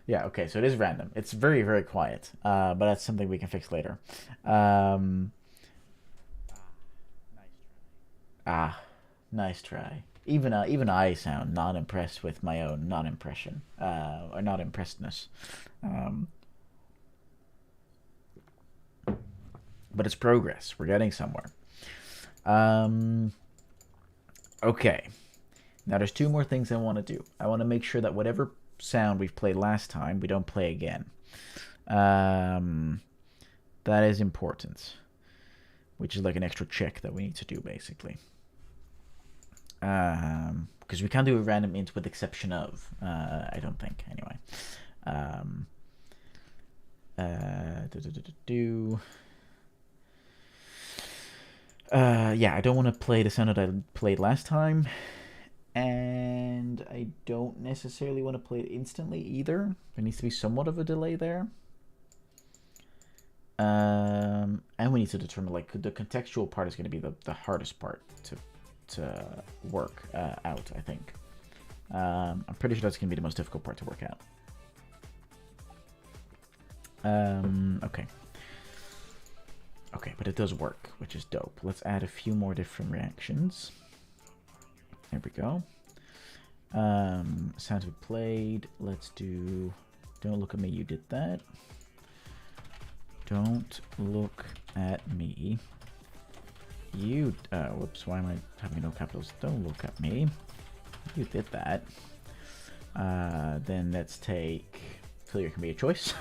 Yeah, okay, so it is random. It's very, very quiet, but that's something we can fix later. Nice try. Even I sound not impressed with my own non-impression, or not impressedness. But it's progress. We're getting somewhere. Okay. Now there's two more things I want to do. I want to make sure that whatever sound we've played last time, we don't play again. That is important. Which is like an extra check that we need to do, basically. Because we can't do a random int with exception of, I don't think, anyway. Yeah, I don't want to play the sound that I played last time. And I don't necessarily want to play it instantly either. There needs to be somewhat of a delay there. And we need to determine, like, the contextual part is going to be the hardest part to work out, I think. I'm pretty sure that's going to be the most difficult part to work out. Okay. Okay, but it does work, which is dope. Let's add a few more different reactions. There we go. Sounds we played. Let's do... Don't look at me, you did that. Don't look at me. You... whoops, why am I having no capitals? Don't look at me. You did that. Then let's take... Failure can be a choice.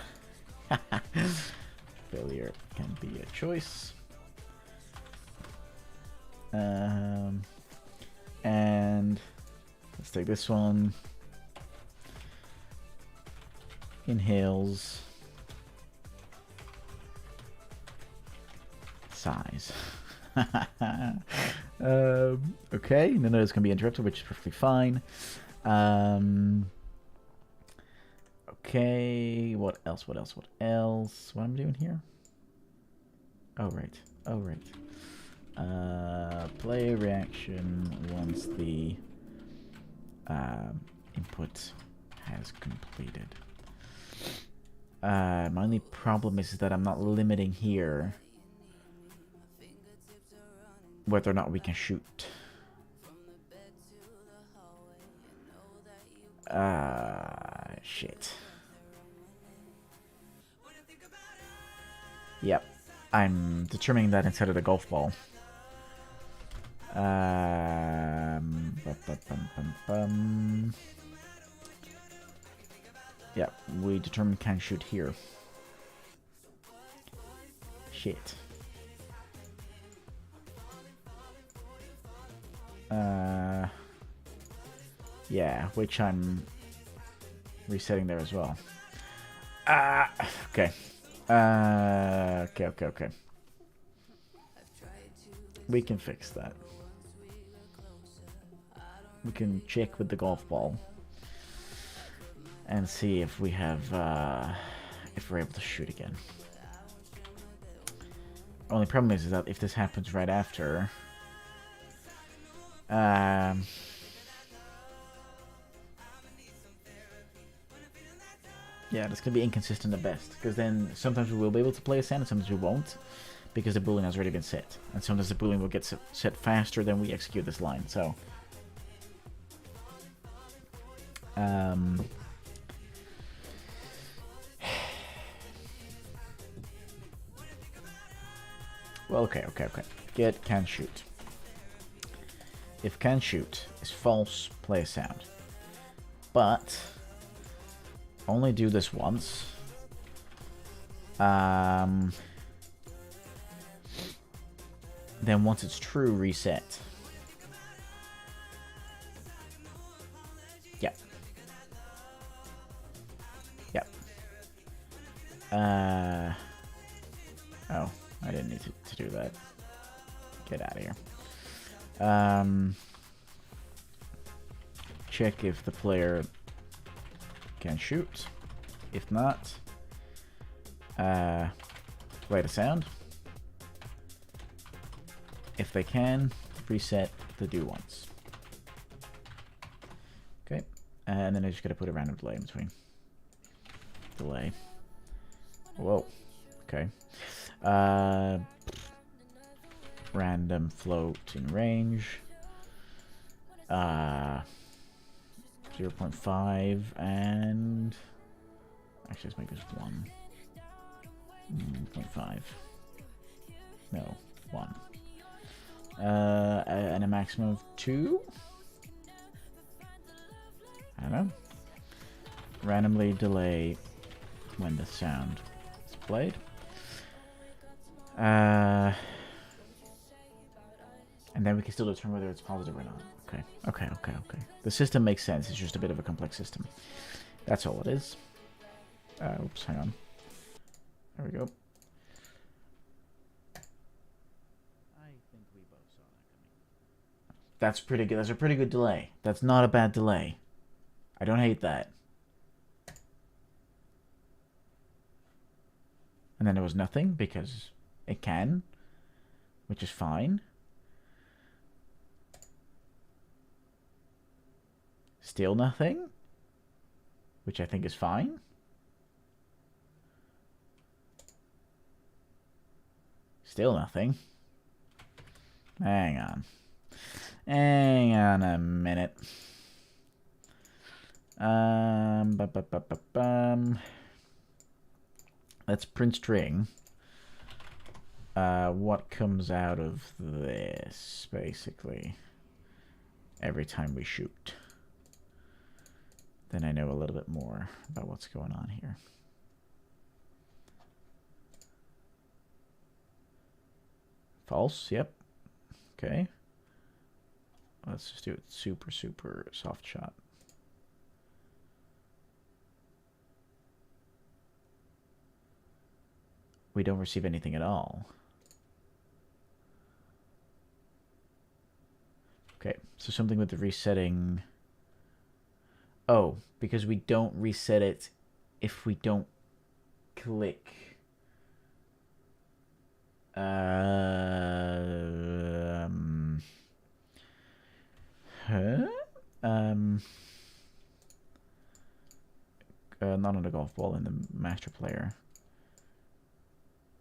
Failure can be a choice. And let's take this one. Inhales. Size. Okay, none of those can be interrupted, which is perfectly fine. Okay, what else? What am I doing here? Oh, right. Play reaction once the input has completed. My only problem is that I'm not limiting here whether or not we can shoot. Shit. Yep. I'm determining that instead of the golf ball. Yeah, we determined can shoot here. Shit. Yeah, which I'm resetting there as well. Okay. Okay. We can fix that. We can check with the golf ball and see if we have, if we're able to shoot again. Only problem is that if this happens right after, yeah, that's gonna be inconsistent at best, because then sometimes we will be able to play a sand and sometimes we won't, because the boolean has already been set, and sometimes the boolean will get set faster than we execute this line. So well, okay. Get can shoot. If can shoot is false, play a sound. But only do this once. Then once it's true, reset. Yep. Oh, I didn't need to do that. Get out of here. Check if the player can shoot. If not, play the sound. If they can, reset the do once. Okay, and then I just gotta put a random delay in between. Delay. Whoa. Okay. Random float in range. 0.5 and actually let's make this 1. 0.5. No, 1. And a maximum of 2. I don't know. Randomly delay when the sound is played. And then we can still determine whether it's positive or not. Okay. The system makes sense. It's just a bit of a complex system. That's all it is. Oops, hang on. There we go. I think we both saw that coming. That's pretty good. That's a pretty good delay. That's not a bad delay. I don't hate that. And then there was nothing because it can, which is fine. Still nothing, which I think is fine. Still nothing. Hang on. Hang on a minute. Let's print string. What comes out of this, basically, every time we shoot. Then I know a little bit more about what's going on here. False, yep. Okay. Let's just do it super soft shot. We don't receive anything at all. Okay, so something with the resetting. Oh, because we don't reset it if we don't click. Not on the golf ball, in the master player.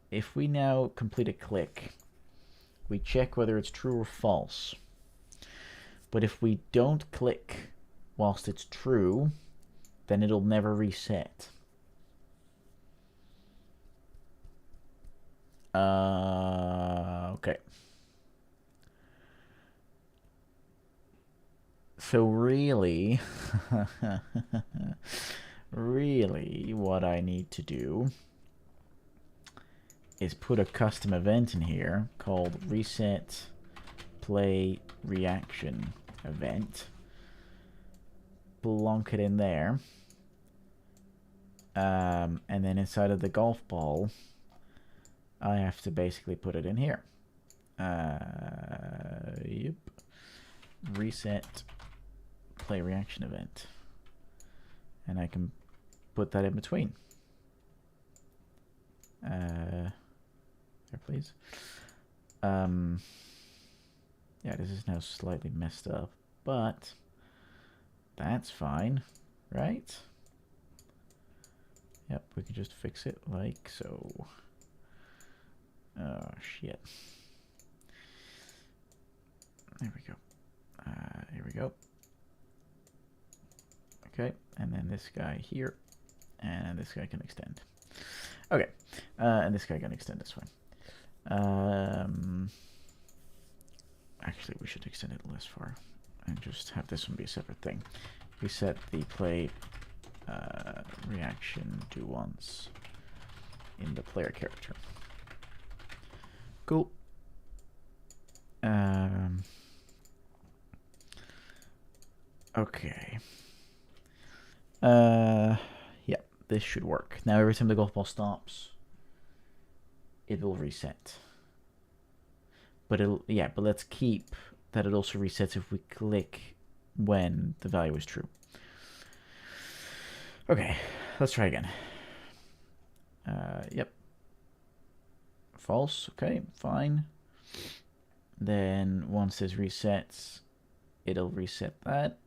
If we now complete a click, we check whether it's true or false. But if we don't click whilst it's true, then it'll never reset. Okay. So really, really what I need to do is put a custom event in here called reset play reaction event. Plonk it in there. And then inside of the golf ball, I have to basically put it in here. Yep. Reset play reaction event. And I can put that in between. There, please. Yeah, this is now slightly messed up, but that's fine, right? Yep, we can just fix it like so. Oh, shit. There we go. Here we go. Okay, and then this guy here, and this guy can extend. Okay, and this guy can extend this way. Actually, we should extend it less far, and just have this one be a separate thing. We set the play reaction do once in the player character. Cool. Okay. Yeah, this should work. Now every time the golf ball stops, it will reset. But it'll, yeah, but let's keep that it also resets if we click when the value is true. Okay, let's try again. Yep. False, okay, fine. Then once this resets, it'll reset that.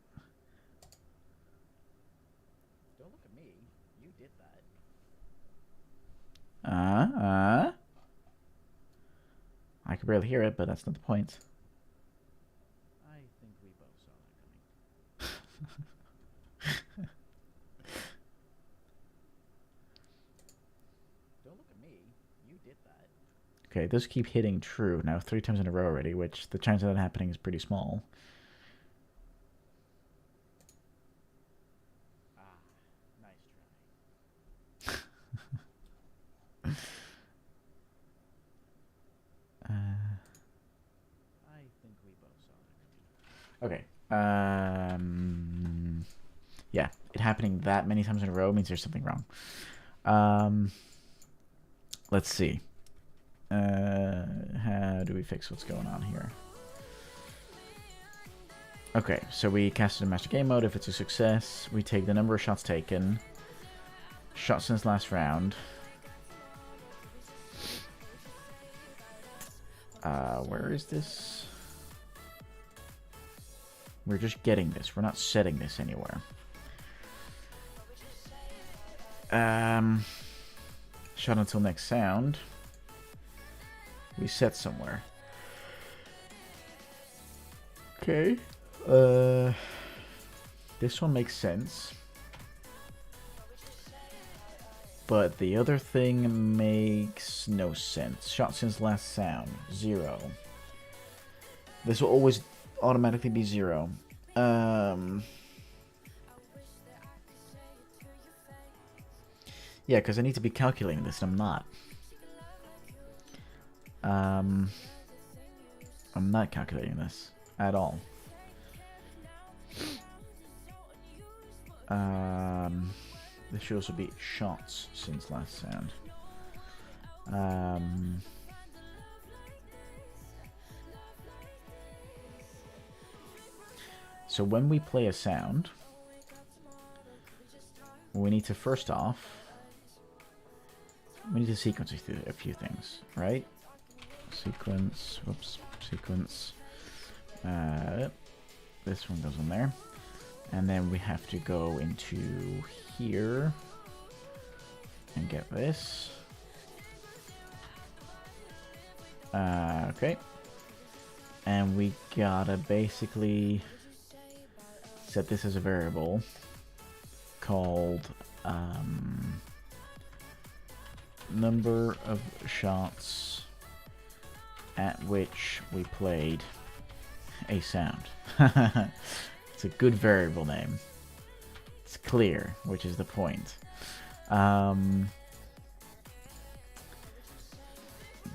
Don't look at me. You did that. I can barely hear it, but that's not the point. I think we both saw that coming. Don't look at me. You did that. Okay, it does keep hitting true now 3 times in a row already, which the chance of that happening is pretty small. Nice try. I think we both saw that. Okay. Yeah, it happening that many times in a row means there's something wrong. Let's see. How do we fix what's going on here? Okay, so we cast it in master game mode. If it's a success, we take the number of shots taken, shots since last round. Where is this? We're just getting this. We're not setting this anywhere. Shot until next sound. We set somewhere. Okay. This one makes sense. But the other thing makes no sense. Shot since last sound. 0. This will always automatically be 0. Yeah, because I need to be calculating this and I'm not. I'm not calculating this at all. This should also be shots since last sound. So when we play a sound, we need to first off, we need to sequence a few things, right? Sequence, whoops, sequence. This one goes in there. And then we have to go into here and get this. Okay. And we gotta basically set this as a variable called number of shots at which we played a sound. It's a good variable name. It's clear, which is the point.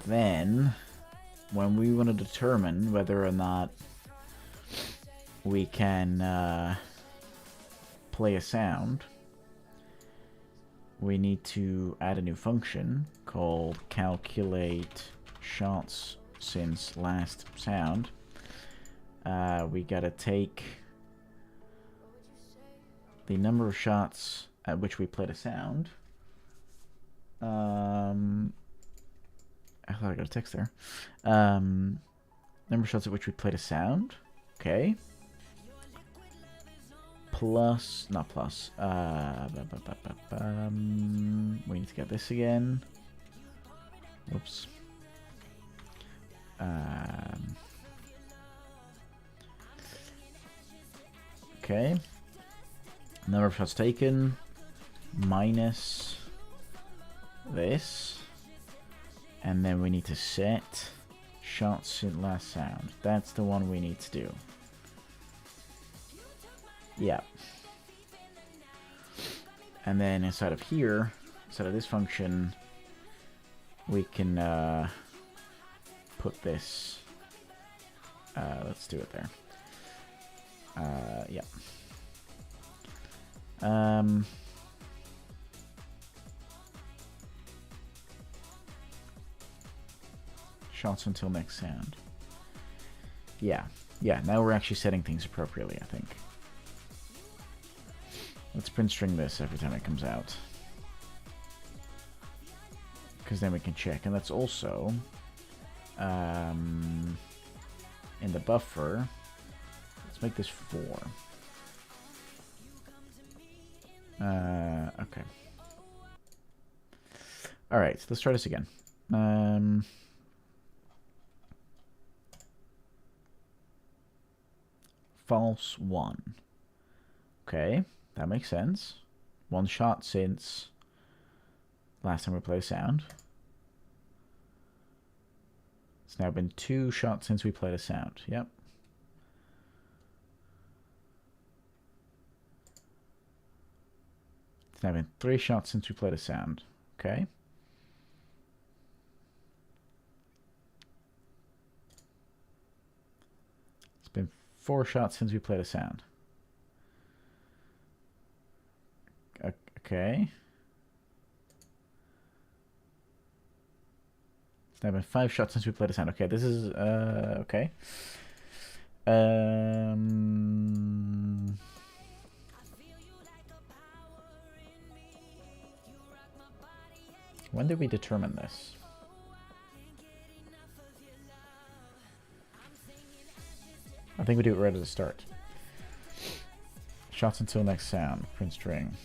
Then, when we want to determine whether or not we can play a sound, we need to add a new function called calculate shots since last sound. We gotta take the number of shots at which we played a sound. I thought I got a text there. Number of shots at which we played a sound. Okay. Plus, not plus. We need to get this again. Whoops. Okay. Number of shots taken minus this. And then we need to set shots in last sound. That's the one we need to do. Yeah. And then inside of here, inside of this function, we can put this. Let's do it there. Yeah. Shots until next sound. Yeah. Yeah, now we're actually setting things appropriately, I think. Let's print string this every time it comes out. Because then we can check. And that's also in the buffer. Let's make this 4. Okay. Alright, so let's try this again. False 1. Okay, that makes sense. 1 shot since last time we played a sound. It's now been 2 shots since we played a sound. Yep. It's now been 3 shots since we played a sound. Okay. It's been 4 shots since we played a sound. Okay. It's now been 5 shots since we played a sound. Okay, this is okay. When did we determine this? I think we do it right at the start. Shots until next sound. Print string.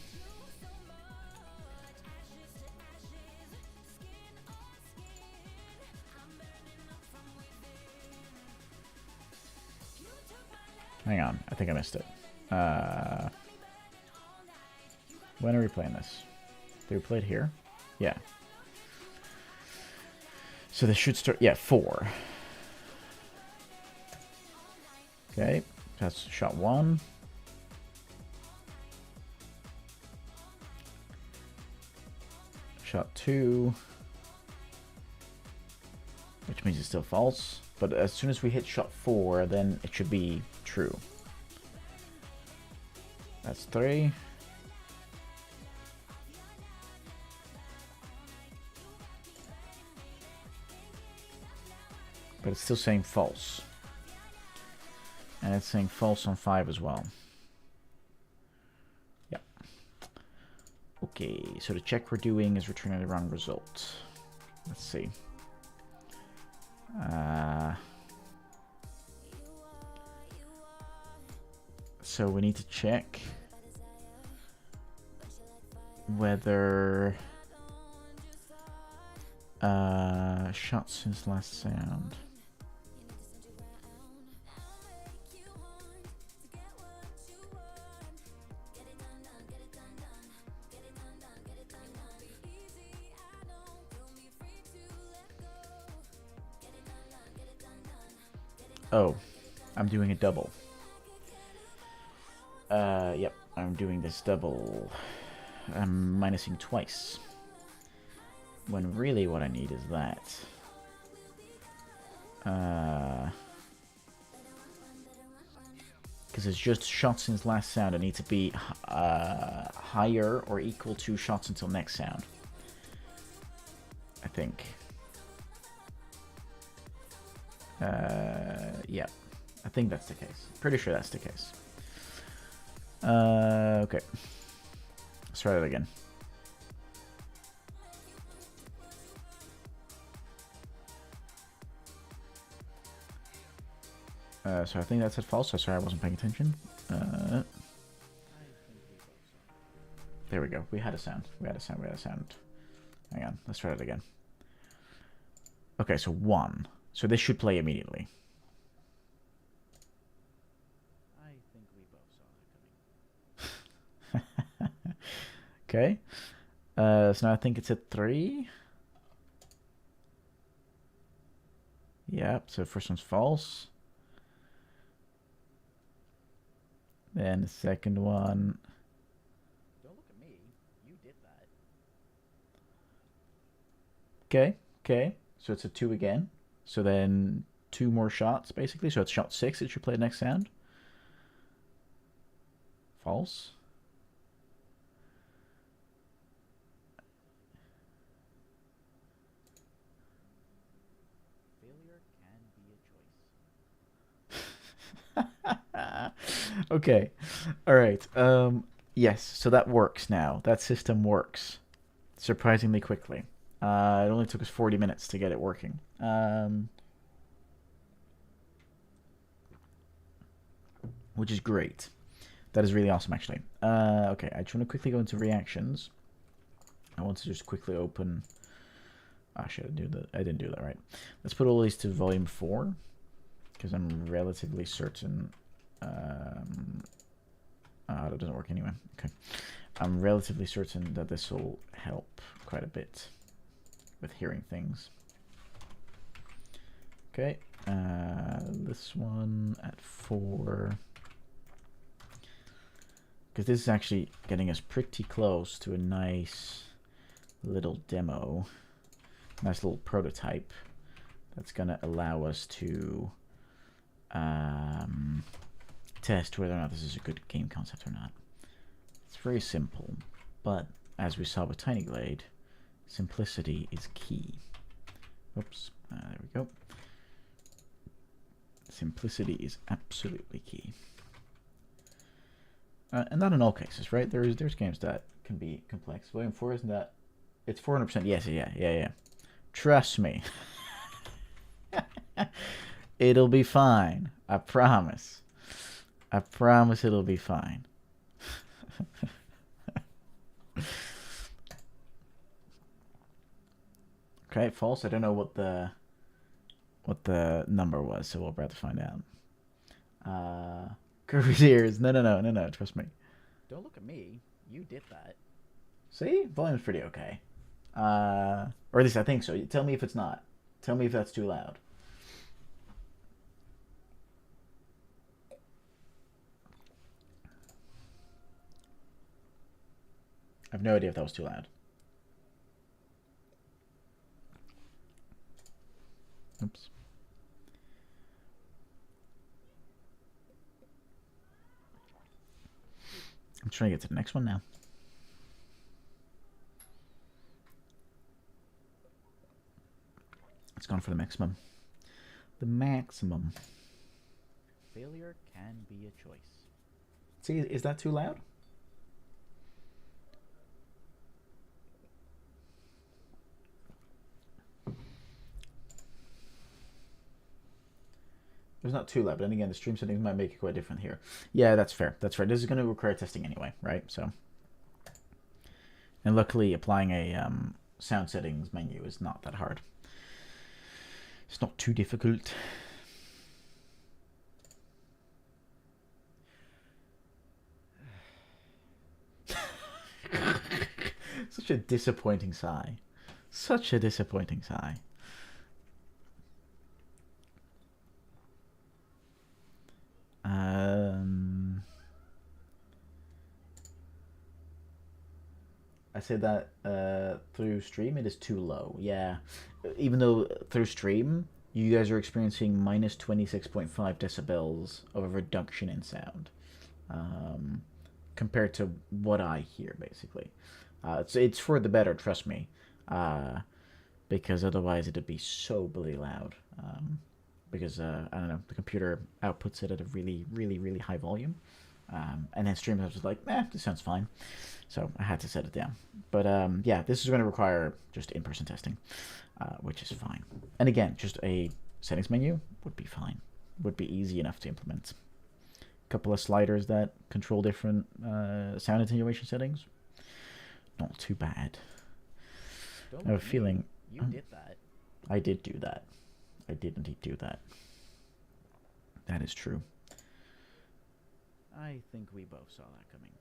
Hang on, I think I missed it. When are we playing this? Did we play it here? Yeah. So this should start, yeah, 4. Okay, that's shot 1. Shot 2. Which means it's still false. But as soon as we hit shot 4, then it should be true. That's 3. But it's still saying false. And it's saying false on 5 as well. Yep. Okay, so the check we're doing is returning the wrong result. Let's see. So we need to check whether shots since last sound. Oh, I'm doing a double. Yep, I'm doing this double. I'm minusing twice. When really what I need is that. Because it's just shots since last sound. I need to be higher or equal to shots until next sound. I think. Yeah. I think that's the case. Pretty sure that's the case. Okay. Let's try that again. So I think that said false. So sorry, I wasn't paying attention. There we go. We had a sound. We had a sound. We had a sound. Hang on. Let's try it again. Okay, so 1. So this should play immediately. I think we both saw that coming. Okay. So now I think it's at 3. Yep. So the first one's false. Then the second one. Don't look at me. You did that. Okay. Okay. So it's a 2 again. So then 2 more shots, basically. So it's shot 6. It should play the next sound. False. Failure can be a choice. Okay. All right. Yes. So that works now. That system works surprisingly quickly. It only took us 40 minutes to get it working. Which is great. That is really awesome, actually. Okay, I just want to quickly go into reactions. I want to just quickly open... Ah, shit, I didn't do that right. Let's put all these to volume 4. Because I'm relatively certain... that doesn't work anyway. Okay. I'm relatively certain that this will help quite a bit with hearing things. Okay, this one at 4. Because this is actually getting us pretty close to a nice little demo. Nice little prototype that's going to allow us to test whether or not this is a good game concept or not. It's very simple, but as we saw with Tiny Glade, simplicity is key. Oops, there we go. Simplicity is absolutely key. And not in all cases, right? There's games that can be complex. Volume 4, isn't that? It's 400%. Yes, yeah. Trust me. It'll be fine. I promise. I promise it'll be fine. Okay, false. I don't know what the number was, so we'll have to find out. Curved ears. No. Trust me. Don't look at me. You did that. See? Volume's pretty okay. Or at least I think so. Tell me if it's not. Tell me if that's too loud. I have no idea if that was too loud. Oops. I'm trying to get to the next one now. It's gone for the maximum. The maximum. Failure can be a choice. See, is that too loud? It's not too loud, but then again, the stream settings might make it quite different here. Yeah, that's fair. That's right. This is going to require testing anyway, right? So, and luckily, applying a sound settings menu is not that hard. It's not too difficult. Such a disappointing sigh. Such a disappointing sigh. I say that through stream it is too low. Yeah, even though through stream you guys are experiencing minus 26.5 decibels of a reduction in sound, compared to what I hear basically. It's for the better, trust me, because otherwise it'd be so bloody loud. Because I don't know, the computer outputs it at a really high volume, and then stream was like, this sounds fine. So I had to set it down. But yeah, this is going to require just in-person testing, which is fine. And again, just a settings menu would be fine. Would be easy enough to implement. A couple of sliders that control different sound attenuation settings. Not too bad. I have a feeling... You did that. I did do that. I did indeed do that. That is true. I think we both saw that coming.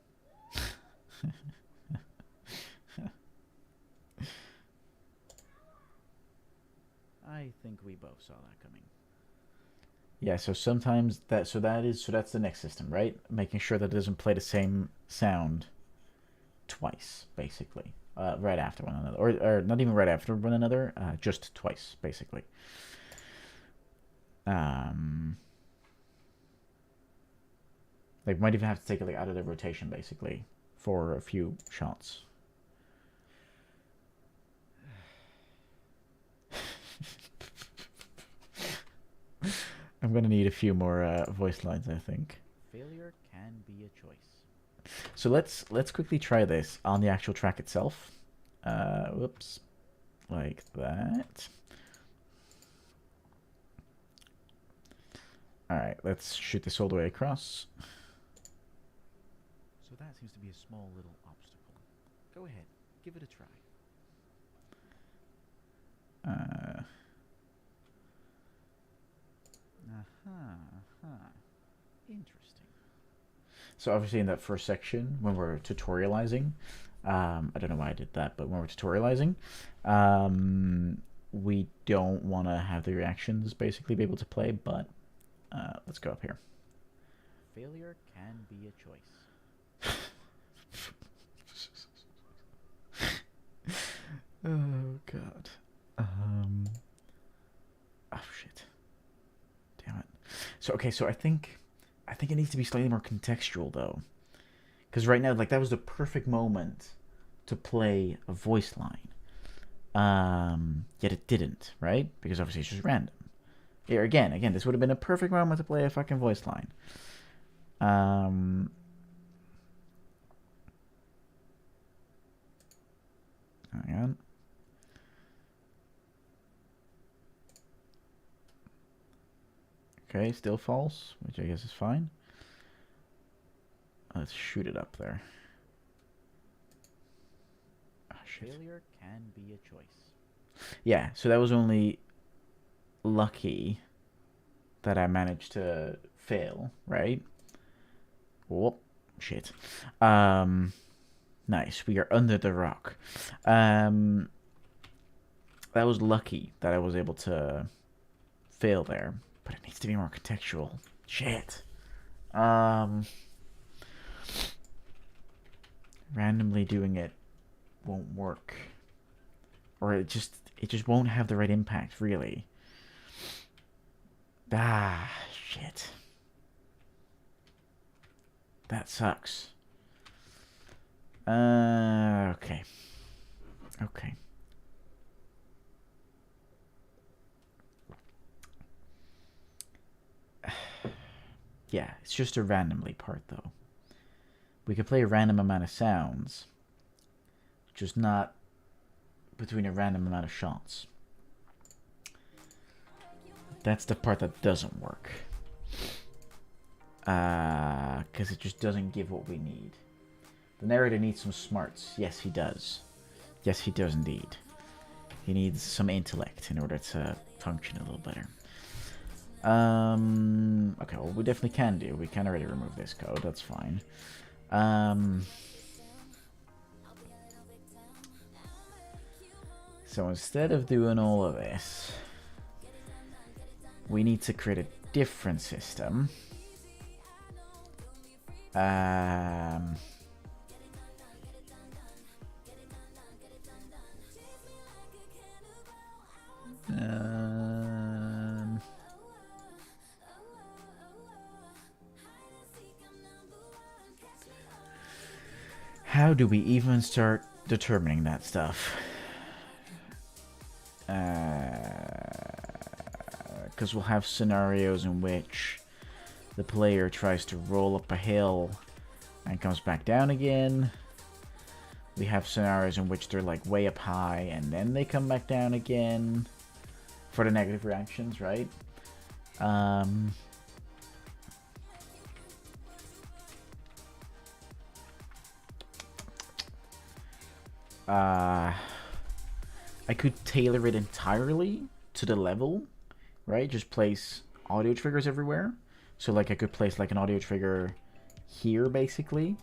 I think we both saw that coming. Yeah, so sometimes that's the next system, right? Making sure that it doesn't play the same sound twice, basically. Right after one another. Or not even right after one another, just twice, basically. Like, might even have to take it like out of the rotation, basically, for a few shots. I'm gonna need a few more voice lines, I think. Failure can be a choice. So let's quickly try this on the actual track itself. Whoops, like that. All right, let's shoot this all the way across. So that seems to be a small little obstacle. Go ahead, give it a try. Interesting. So obviously in that first section, when we're tutorializing, I don't know why I did that, but when we're tutorializing, we don't want to have the reactions basically be able to play, but let's go up here. Failure can be a choice. Oh god. Oh shit. Damn it. So okay, so I think it needs to be slightly more contextual though, because right now, like, that was the perfect moment to play a voice line. Yet it didn't, right? Because obviously it's just random. Here again, this would have been a perfect moment to play a fucking voice line. Hang on. Okay, still false, which I guess is fine. Let's shoot it up there. Oh, shit. Failure can be a choice. Yeah, so that was only lucky that I managed to fail, right? Whoop, shit. Nice, we are under the rock. That was lucky that I was able to fail there, but it needs to be more contextual. Shit. Randomly doing it won't work, or it just won't have the right impact, really. Ah, shit. That sucks. Okay. Okay. Yeah, it's just a randomly part, though. We could play a random amount of sounds, just not between a random amount of shots. That's the part that doesn't work. Because it just doesn't give what we need. The narrator needs some smarts. Yes, he does. Yes, he does indeed. He needs some intellect in order to function a little better. Okay, well, we definitely can do. We can already remove this code. That's fine. So instead of doing all of this, we need to create a different system. How do we even start determining that stuff? Because we'll have scenarios in which the player tries to roll up a hill and comes back down again. We have scenarios in which they're like way up high and then they come back down again for the negative reactions, right? I could tailor it entirely to the level, right? Just place audio triggers everywhere. So like I could place like an audio trigger here basically.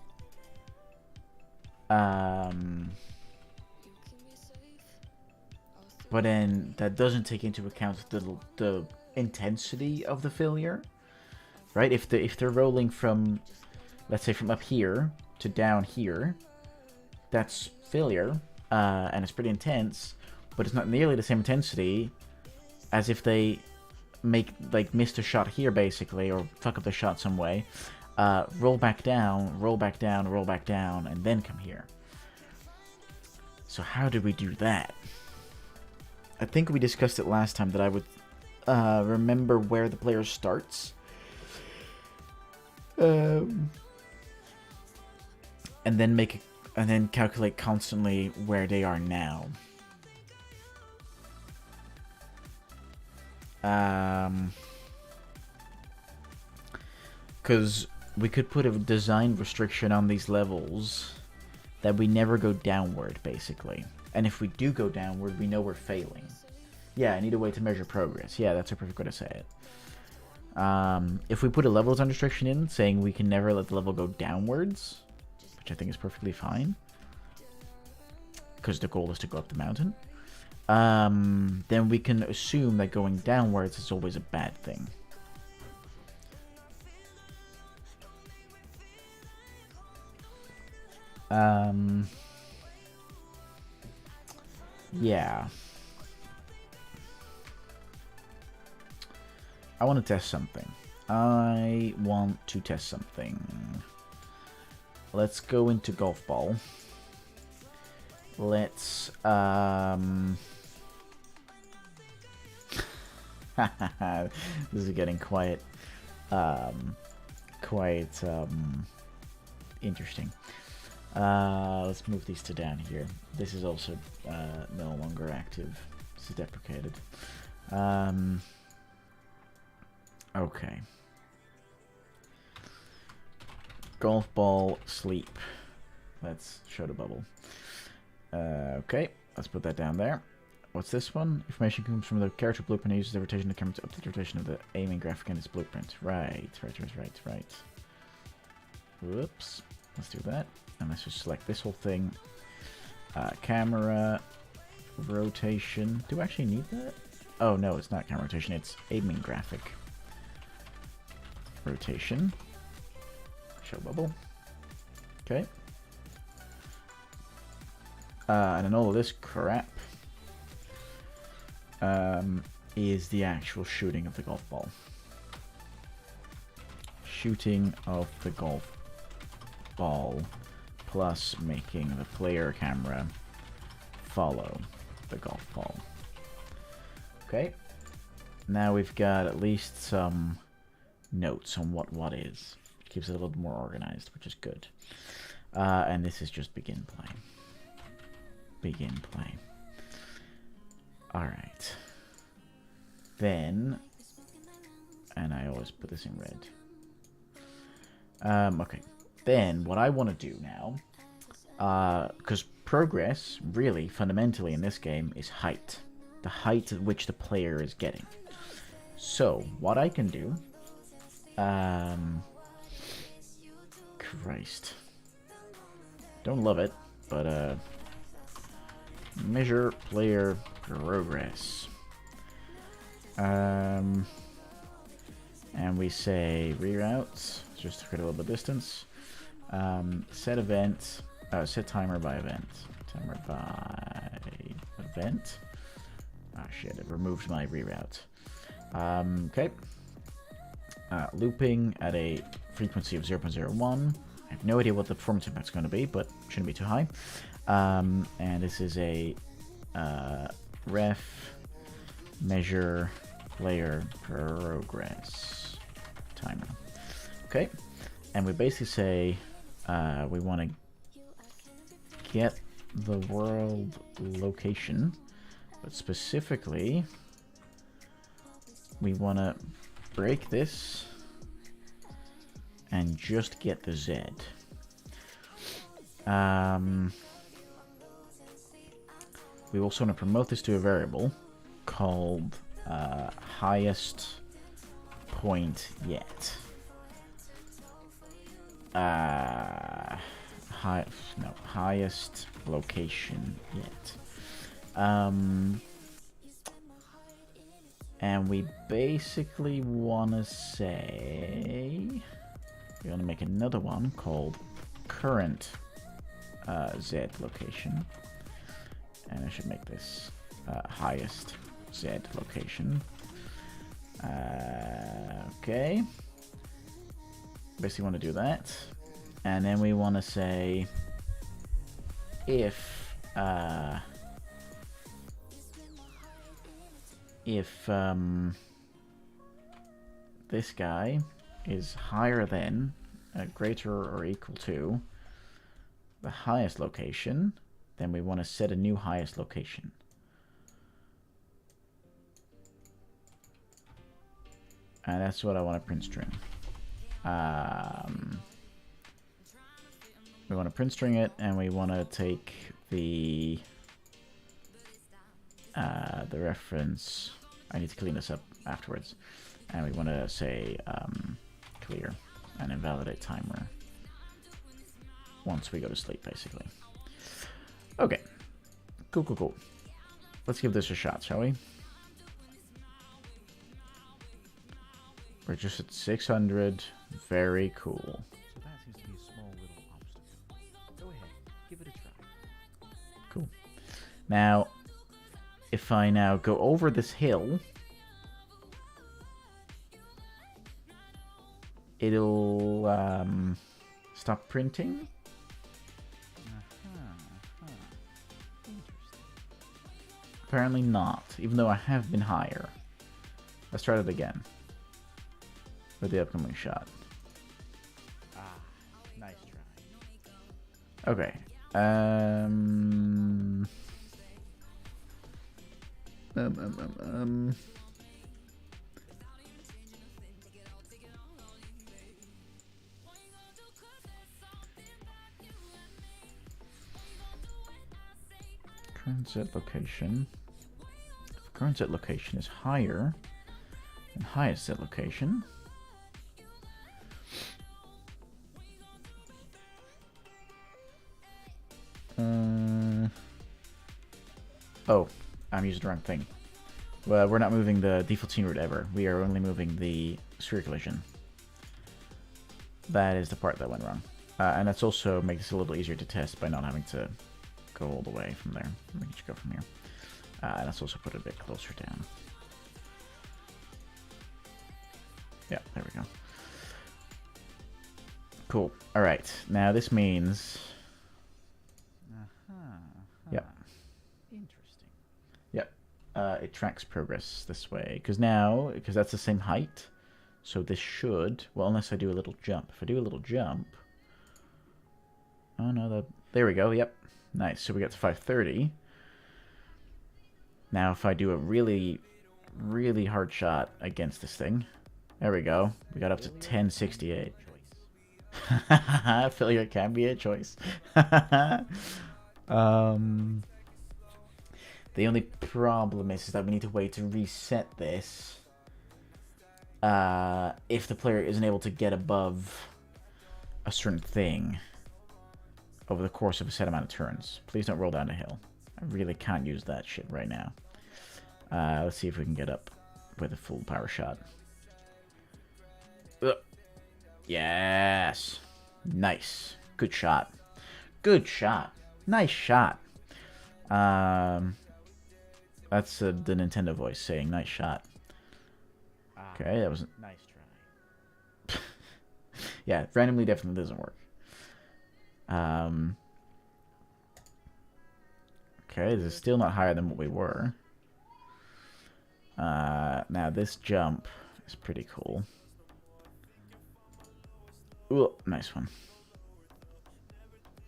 But then that doesn't take into account the intensity of the failure, right? If they're rolling from, let's say, from up here to down here, that's failure, and it's pretty intense, but it's not nearly the same intensity as if they missed a shot here basically, or fuck up the shot some way, roll back down, roll back down, roll back down, and then come here. So how did we do that? I think we discussed it last time that I would remember where the player starts. And then calculate constantly where they are now. Because we could put a design restriction on these levels that we never go downward, basically. And if we do go downward, we know we're failing. Yeah, I need a way to measure progress. Yeah, that's a perfect way to say it. If we put a level design restriction in, saying we can never let the level go downwards, which I think is perfectly fine, because the goal is to go up the mountain, then we can assume that going downwards is always a bad thing. Yeah. I want to test something. Let's go into golf ball. Let's this is getting quite interesting. Let's move these to down here. This is also no longer active. This is deprecated. Okay. Golf ball sleep. Let's show the bubble. Okay, let's put that down there. What's this one? Information comes from the character blueprint. Uses the rotation of the camera to update the rotation of the aiming graphic in its blueprint. Right. Whoops. Let's do that. And let's just select this whole thing. Camera rotation. Do I actually need that? Oh, no, it's not camera rotation. It's aiming graphic. Rotation. Show bubble. Okay. And then all of this crap is the actual shooting of the golf ball. Shooting of the golf ball plus making the player camera follow the golf ball. Okay. Now we've got at least some notes on what is. Keeps it a little more organized, which is good. And this is just begin play. Begin play. Alright. Then, and I always put this in red. Okay. Then, what I want to do now, because progress, really, fundamentally in this game, is height. The height at which the player is getting. So, what I can do, Christ. Don't love it, but, measure player progress. And we say reroutes, just to create a little bit of distance. Set event, set timer by event. Timer by event. Ah, shit, it removed my reroute. Okay. Looping at a frequency of 0.01. I have no idea what the performance impact is going to be, but shouldn't be too high. And this is a ref measure player progress timer. Okay. And we basically say we want to get the world location, but specifically we want to break this and just get the Z. We also want to promote this to a variable called highest point yet. Highest location yet. And we basically want to say we want to make another one called current Z location, and I should make this highest Z location. Okay. Basically want to do that, and then we want to say if this guy is higher than, greater or equal to the highest location, then we want to set a new highest location. And that's what I want to print string. We want to print string it, and we want to take the reference. I need to clean this up afterwards, and we want to say clear and invalidate timer once we go to sleep, basically. Okay, cool. Let's give this a shot, shall we? We're just at 600. Very cool. So that seems to be a small little obstacle. Go ahead, give it a try. Cool. Now, if I now go over this hill, it'll stop printing. Interesting. Apparently not, even though I have been higher. Let's try it again with the upcoming shot. Ah, nice try. Okay. Current Z location. If current Z location is higher than highest Z location, oh, I'm using the wrong thing. Well, we're not moving the default scene route ever. We are only moving the sphere collision. That is the part that went wrong. And that's also makes it a little easier to test by not having to go all the way from there. We can just go from here. And let's also put it a bit closer down. Yeah, there we go. Cool. All right. Now this means... Yep. Interesting. Yep. It tracks progress this way. Because that's the same height. So this should... Well, unless I do a little jump. If I do a little jump... Oh, no. There we go. Yep. Nice. So we got to 530. Now, if I do a really, really hard shot against this thing... There we go. We got up to 1068. Failure can be a choice. The only problem is that we need to wait to reset this if the player isn't able to get above a certain thing over the course of a set amount of turns. Please don't roll down the hill. I really can't use that shit right now. Let's see if we can get up with a full power shot. Yes. Nice. Good shot. Good shot. Nice shot. That's the Nintendo voice saying, nice shot. Okay, that was... Nice try. Yeah, randomly definitely doesn't work. Okay, this is still not higher than what we were. Now this jump is pretty cool. Ooh, nice one.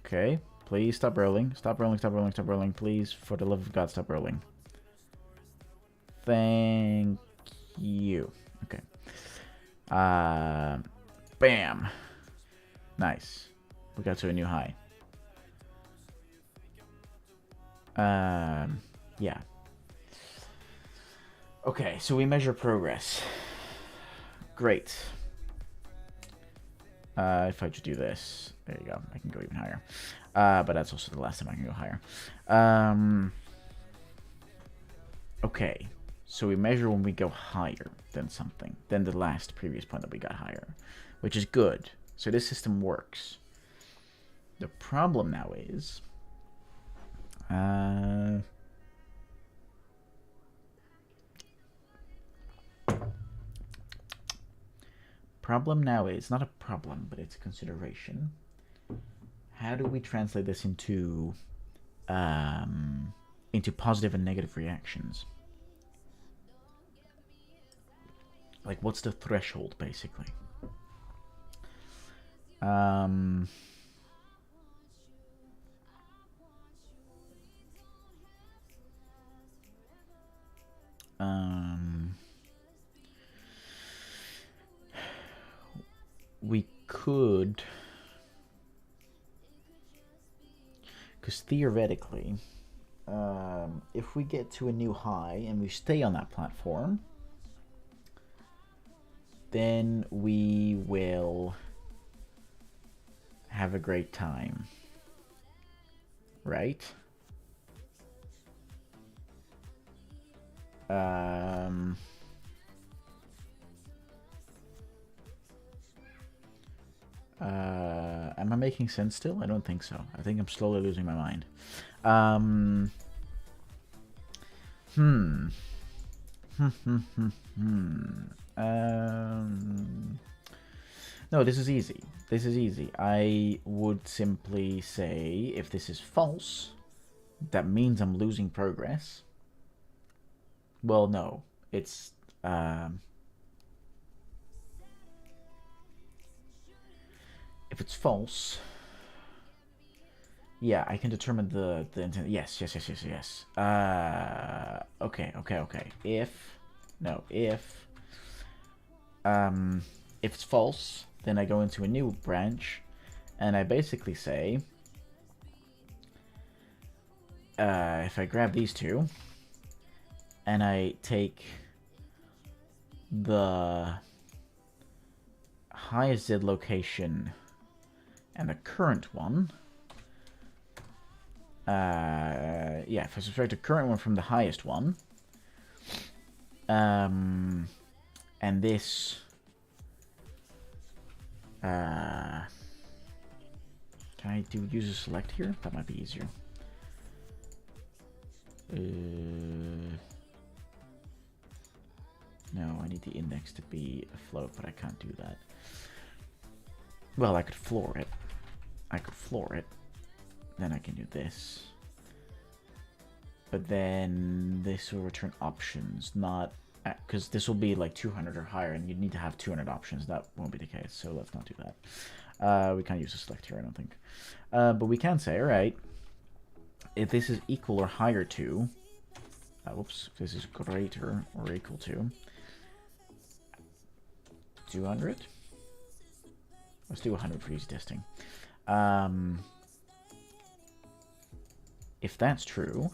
Okay, please stop rolling. Stop rolling, stop rolling, stop rolling. Please, for the love of God, stop rolling. Thank you. Okay. Bam. Nice. We got to a new high. Yeah. Okay, so we measure progress. Great. If I just do this, there you go. I can go even higher. But that's also the last time I can go higher. Okay, so we measure when we go higher than something, than the last previous point that we got higher, which is good. So this system works. The problem now is, problem now is not a problem, but it's a consideration. How do we translate this into positive and negative reactions? Like, what's the threshold, basically? We could, because theoretically, if we get to a new high and we stay on that platform, then we will have a great time, right? Am I making sense still? I don't think so. I think I'm slowly losing my mind. No, this is easy. This is easy. I would simply say, if this is false, that means I'm losing progress. Well, no. It's... if it's false... Yeah, I can determine the intent. Yes. Okay. If it's false, then I go into a new branch, and I basically say, if I grab these two, and I take the highest Z location and the current one, if I subtract the current one from the highest one, and this, can I use a select here? That might be easier. No, I need the index to be a float, but I can't do that. Well, I could floor it. Then I can do this. But then this will return options, not... because this will be like 200 or higher, and you need to have 200 options. That won't be the case, so let's not do that. We can't use a select here, I don't think. But we can say, alright, if this is equal or higher to... whoops, if this is greater or equal to 200. Let's do 100 for easy testing. If that's true,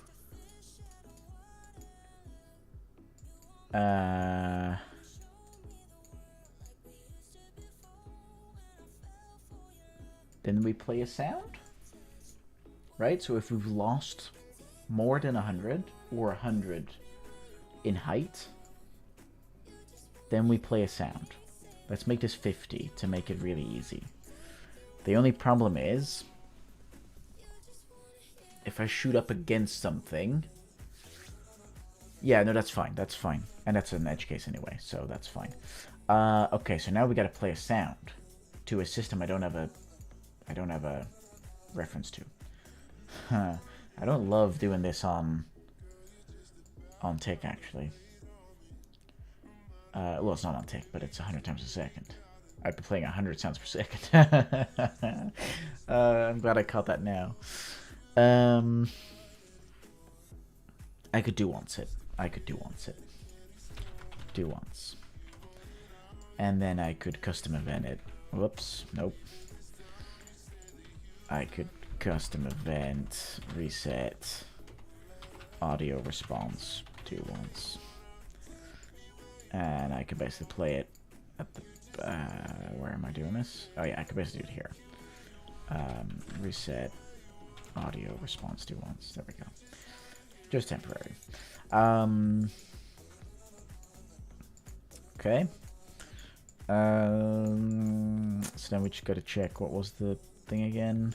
then we play a sound, right? So if we've lost more than 100 or 100 in height, then we play a sound. Let's make this 50 to make it really easy. The only problem is, if I shoot up against something, Yeah, no, that's fine. That's fine. And that's an edge case anyway, so that's fine. Okay, so now we gotta play a sound to a system I don't have a reference to. I don't love doing this on tick, actually. Well, it's not on tick, but it's 100 times a second. I'd be playing 100 sounds per second. I'm glad I caught that now. I could do once it. I could do once it. Do once. And then I could custom event it. Whoops, nope. I could custom event, reset, audio response, do once. And I could basically play it at the, where am I doing this? Oh yeah, I could basically do it here. Reset, audio response, do once, there we go. Just temporary. Okay. So now we just got to check what was the thing again.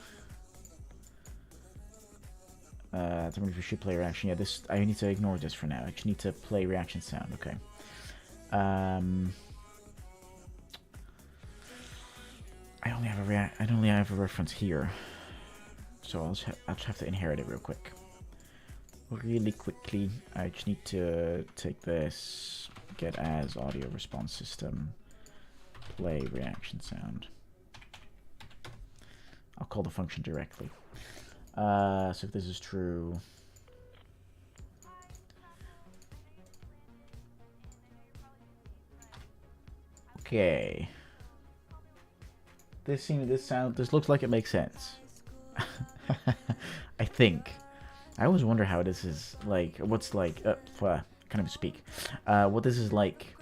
I don't know if we should play reaction. Yeah, this I need to ignore this for now. I just need to play reaction sound. Okay. I only have a reference here, so I'll just have to inherit it real quick. Really quickly, I just need to take this, get as audio response system, play reaction sound. I'll call the function directly. So if this is true, okay. This looks like it makes sense. I think. I always wonder how this is like. What's like? Can't even speak. What this is like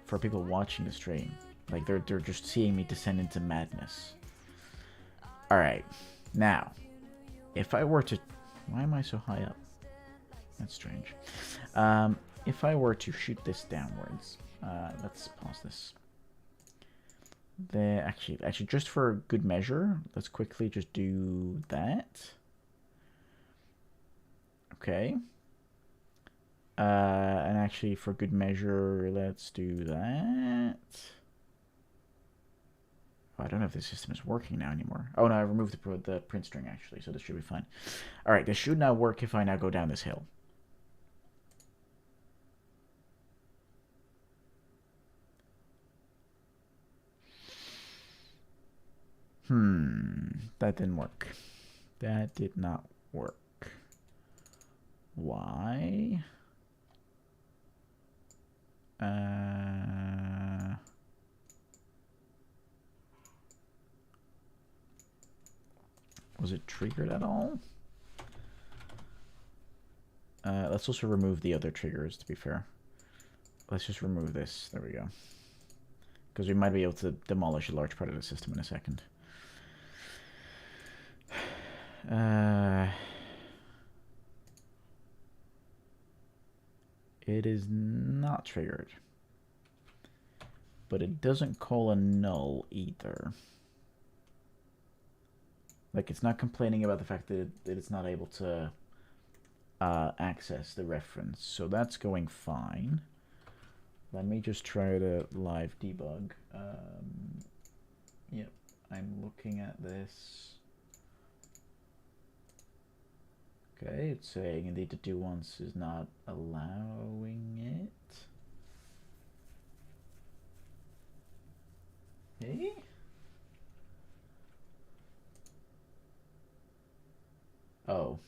for people watching the stream. Like they're just seeing me descend into madness. All right, now, if I were to, why am I so high up? That's strange. If I were to shoot this downwards, let's pause this. Actually, just for good measure, let's quickly just do that. Okay. And actually, for good measure, let's do that. Oh, I don't know if the system is working now anymore. Oh no, I removed the print string actually, so this should be fine. All right, this should now work if I now go down this hill. That didn't work. That did not work. Why? Was it triggered at all? Let's also remove the other triggers, to be fair. Let's just remove this. There we go. Because we might be able to demolish a large part of the system in a second. It is not triggered. But it doesn't call a null either. Like, it's not complaining about the fact that it's not able to access the reference. So that's going fine. Let me just try to live debug. Yep, I'm looking at this. Okay, it's saying indeed the do once is not allowing it. Hey? Oh.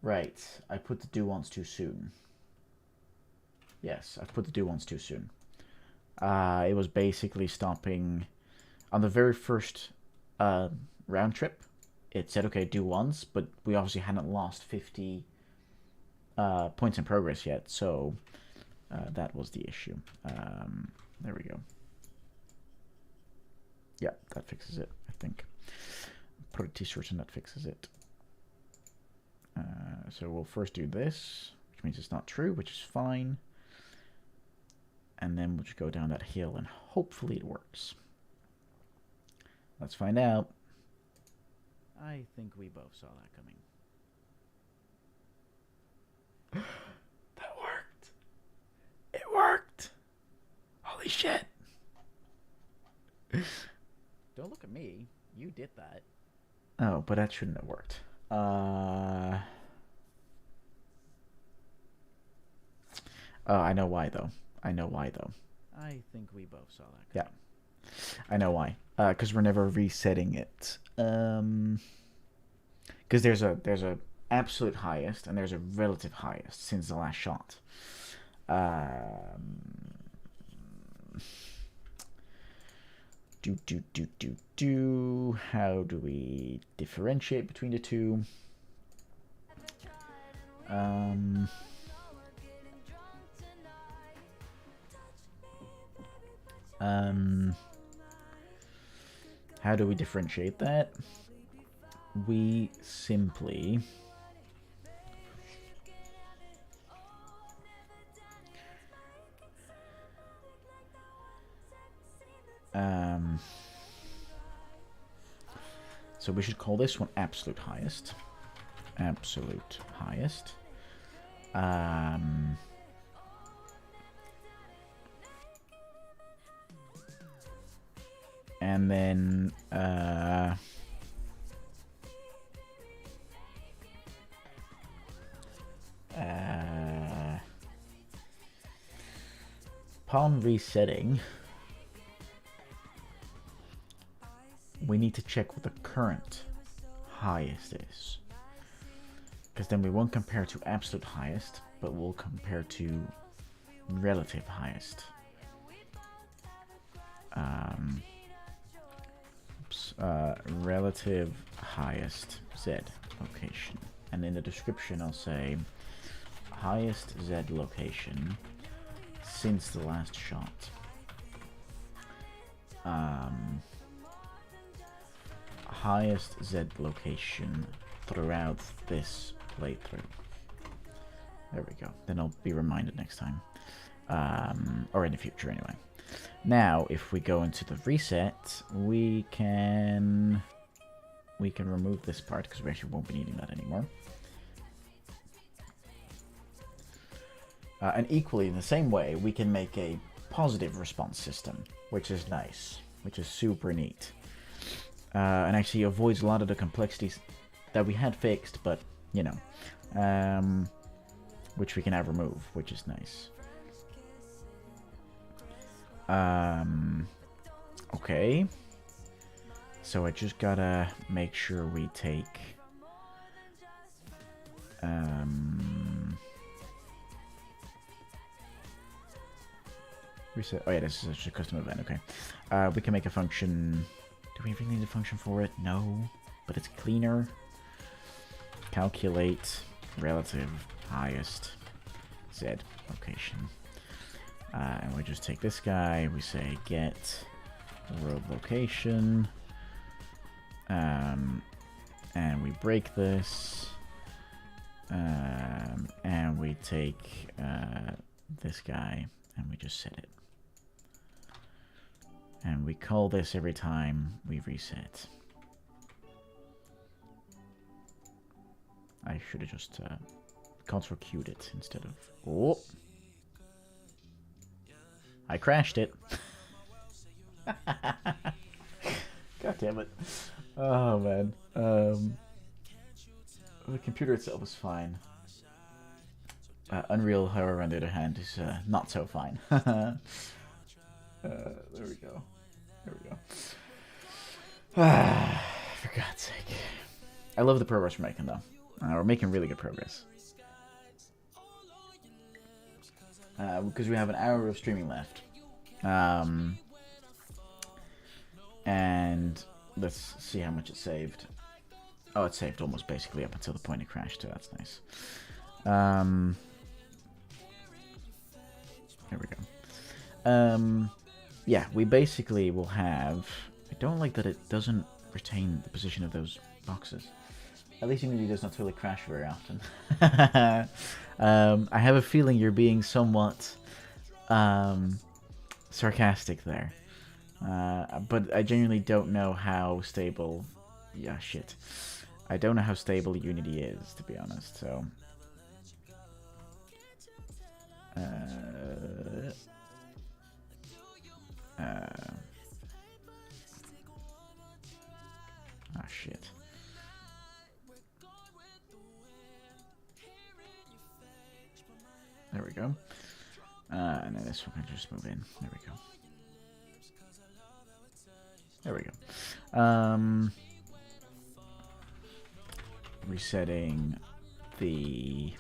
Right, I put the do once too soon. Yes, I put the do once too soon. It was basically stopping on the very first round trip. It said, okay, do once, but we obviously hadn't lost 50 points in progress yet, so that was the issue. There we go. Yeah, that fixes it, I think. I'm pretty certain that fixes it. So we'll first do this, which means it's not true, which is fine. And then we'll just go down that hill, and hopefully it works. Let's find out. I think we both saw that That worked. It worked. Holy shit. Don't look at me. You did that. Oh, but that shouldn't have worked. Oh, I know why though. I I think we both saw that. Yeah. I know why. Because we're never resetting it. Because there's a absolute highest and there's a relative highest since the last shot. How do we differentiate between the two? How do we differentiate that? We simply so we should call this one absolute highest. Absolute highest. And then upon resetting, we need to check what the current highest is, because then we won't compare to absolute highest, but we'll compare to relative highest. Relative highest Z location, and in the description I'll say highest Z location since the last shot. Highest Z location throughout this playthrough. There we go. Then I'll be reminded next time, or in the future anyway. Now, if we go into the reset, we can remove this part because we actually won't be needing that anymore. And equally, in the same way, we can make a positive response system, which is nice, which is super neat, and actually avoids a lot of the complexities that we had fixed, but you know, which we can now remove, which is nice. Okay. So I just gotta make sure we take reset. Oh yeah, this is just a custom event. Okay. We can make a function. Do we really need a function for it? No, but it's cleaner. Calculate relative highest Z location. And we just take this guy, we say get road location, and we break this, and we take this guy and we just set it. And we call this every time we reset. I should have just control queued it instead of... Oh! I crashed it. God damn it. Oh, man. The computer itself is fine. Unreal, however, on the other hand, is not so fine. There we go. There we go. For God's sake. I love the progress we're making, though. We're making really good progress. Because we have an hour of streaming left. And let's see how much it saved. Oh, it saved almost basically up until the point it crashed, so that's nice. There we go. Yeah, we basically will have... I don't like that it doesn't retain the position of those boxes. At least Unity does not totally crash very often. I have a feeling you're being somewhat sarcastic there. But I genuinely don't know how stable... Yeah, shit. I don't know how stable Unity is, to be honest, so... Shit. There we go. And then this one can just move in. There we go. There we go. Resetting the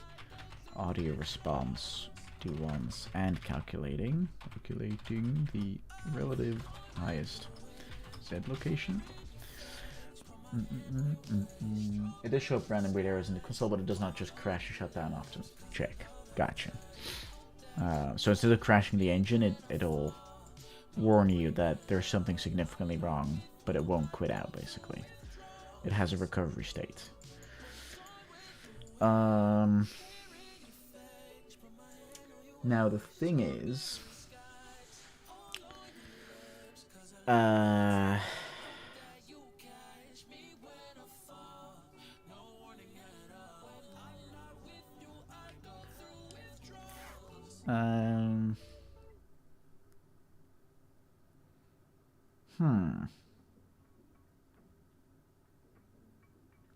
audio response to ones and calculating the relative highest Z location. It does show up random weird errors in the console, but it does not just crash or shut down often. Check. Gotcha. So instead of crashing the engine, it'll warn you that there's something significantly wrong, but it won't quit out, basically. It has a recovery state. Now the thing is,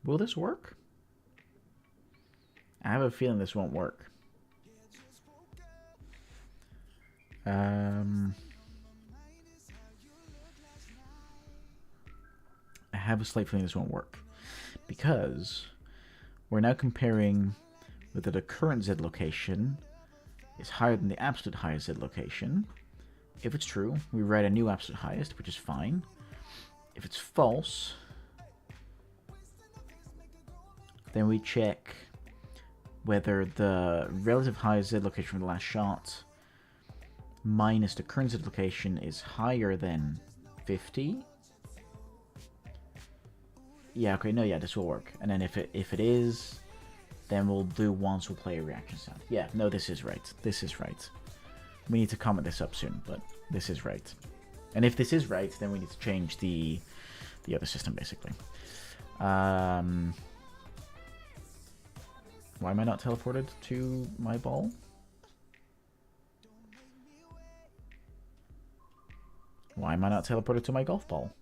will this work? I have a feeling this won't work. I have a slight feeling this won't work because we're now comparing whether the current Z location is higher than the absolute highest Z location. If it's true, we write a new absolute highest, which is fine. If it's false, then we check whether the relative highest Z location from the last shot minus the current Z location is higher than 50. Yeah, okay, no, yeah, this will work. And then if it is, then we'll do once we'll play a reaction sound. Yeah, no, this is right. This is right. We need to comment this up soon, but this is right. And if this is right, then we need to change the other system, basically. Why am I not teleported to my ball? Why am I not teleported to my golf ball?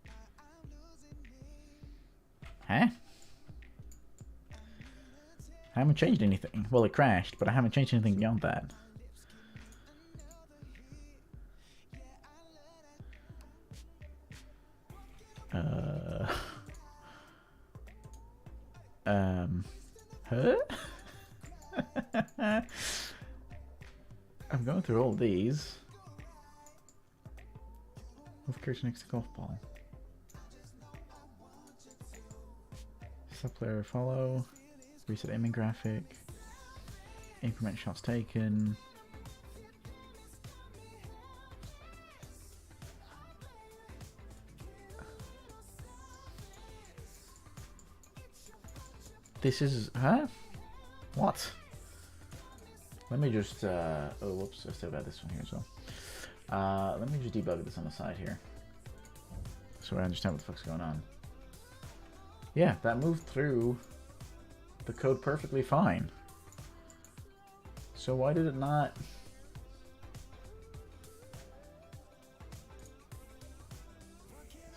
Huh? I haven't changed anything. Well, it crashed, but I haven't changed anything beyond that. Huh? I'm going through all these. Move character next to golf ball. Sub player follow. Reset aiming graphic. Increment shots taken. This is... Huh? What? Let me just... oh, whoops. I still got this one here as well. Let me just debug this on the side here. So I understand what the fuck's going on. Yeah, that moved through the code perfectly fine. So why did it not...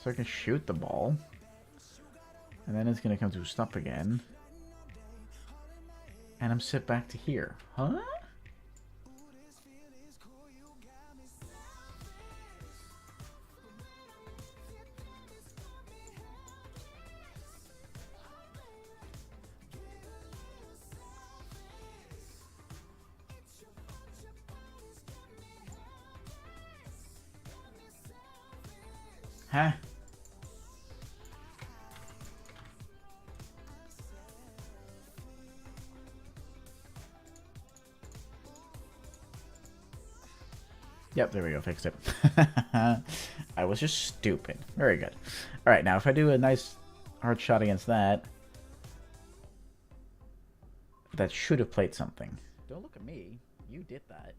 So I can shoot the ball. And then it's going to come to a stop again. And I'm set back to here. Huh? Huh? Yep, there we go, fixed it. I was just stupid. Very good. Alright, now if I do a nice hard shot against that, that should have played something. Don't look at me. You did that.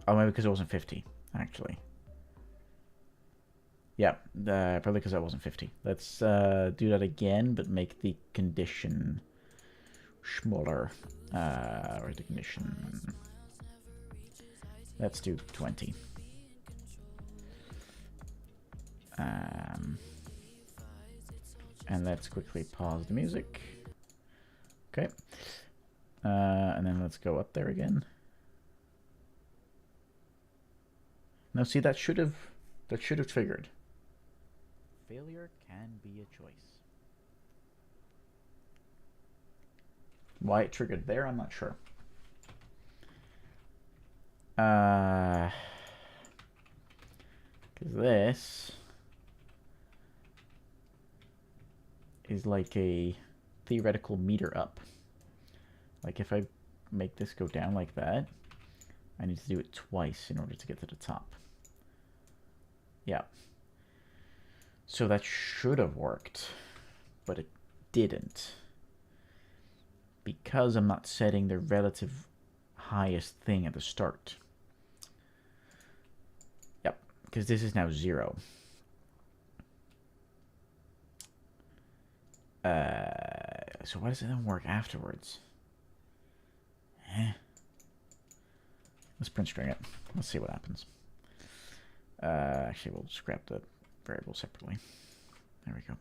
Oh, maybe because it wasn't 50, actually. Yeah, probably because I wasn't 50. Let's do that again, but make the condition smaller. Or the condition... Let's do 20. And let's quickly pause the music. Okay. And then let's go up there again. Now see, that should have triggered. Failure can be a choice. Why it triggered there, I'm not sure. Because this is like a theoretical meter up. Like if I make this go down like that, I need to do it twice in order to get to the top. Yeah. So that should have worked, but it didn't. Because I'm not setting the relative highest thing at the start. Yep, because this is now 0. So why does it then work afterwards? Let's print string it. Let's see what happens. Actually, we'll scrap the variable separately. There we go.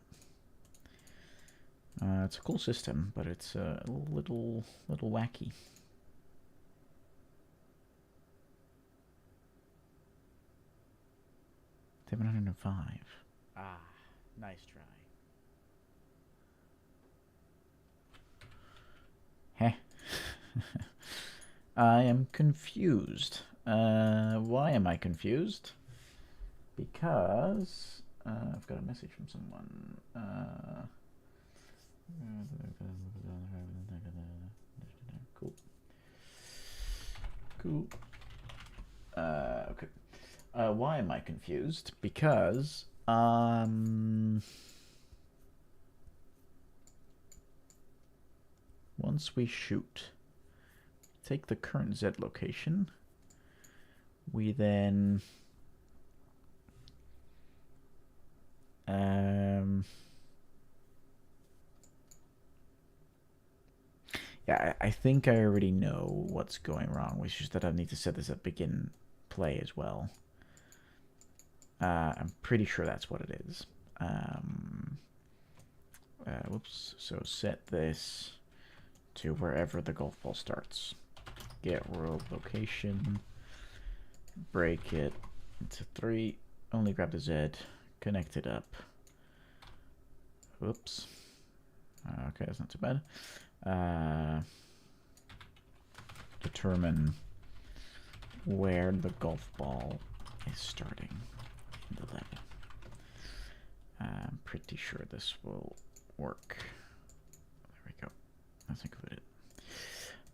It's a cool system, but it's a little wacky. $705. Ah, nice try. Heh. I am confused. Why am I confused? Because I've got a message from someone. Cool. Cool. Okay. Why am I confused? Because once we shoot, take the current Z location, we then yeah, I think I already know what's going wrong, which is that I need to set this at begin play as well. I'm pretty sure that's what it is. Whoops. So set this to wherever the golf ball starts. Get world location. Break it into 3. Only grab the Z. Connect it up. Whoops. Okay, that's not too bad. Determine where the golf ball is starting in the level. I'm pretty sure this will work. There we go. Let's include it.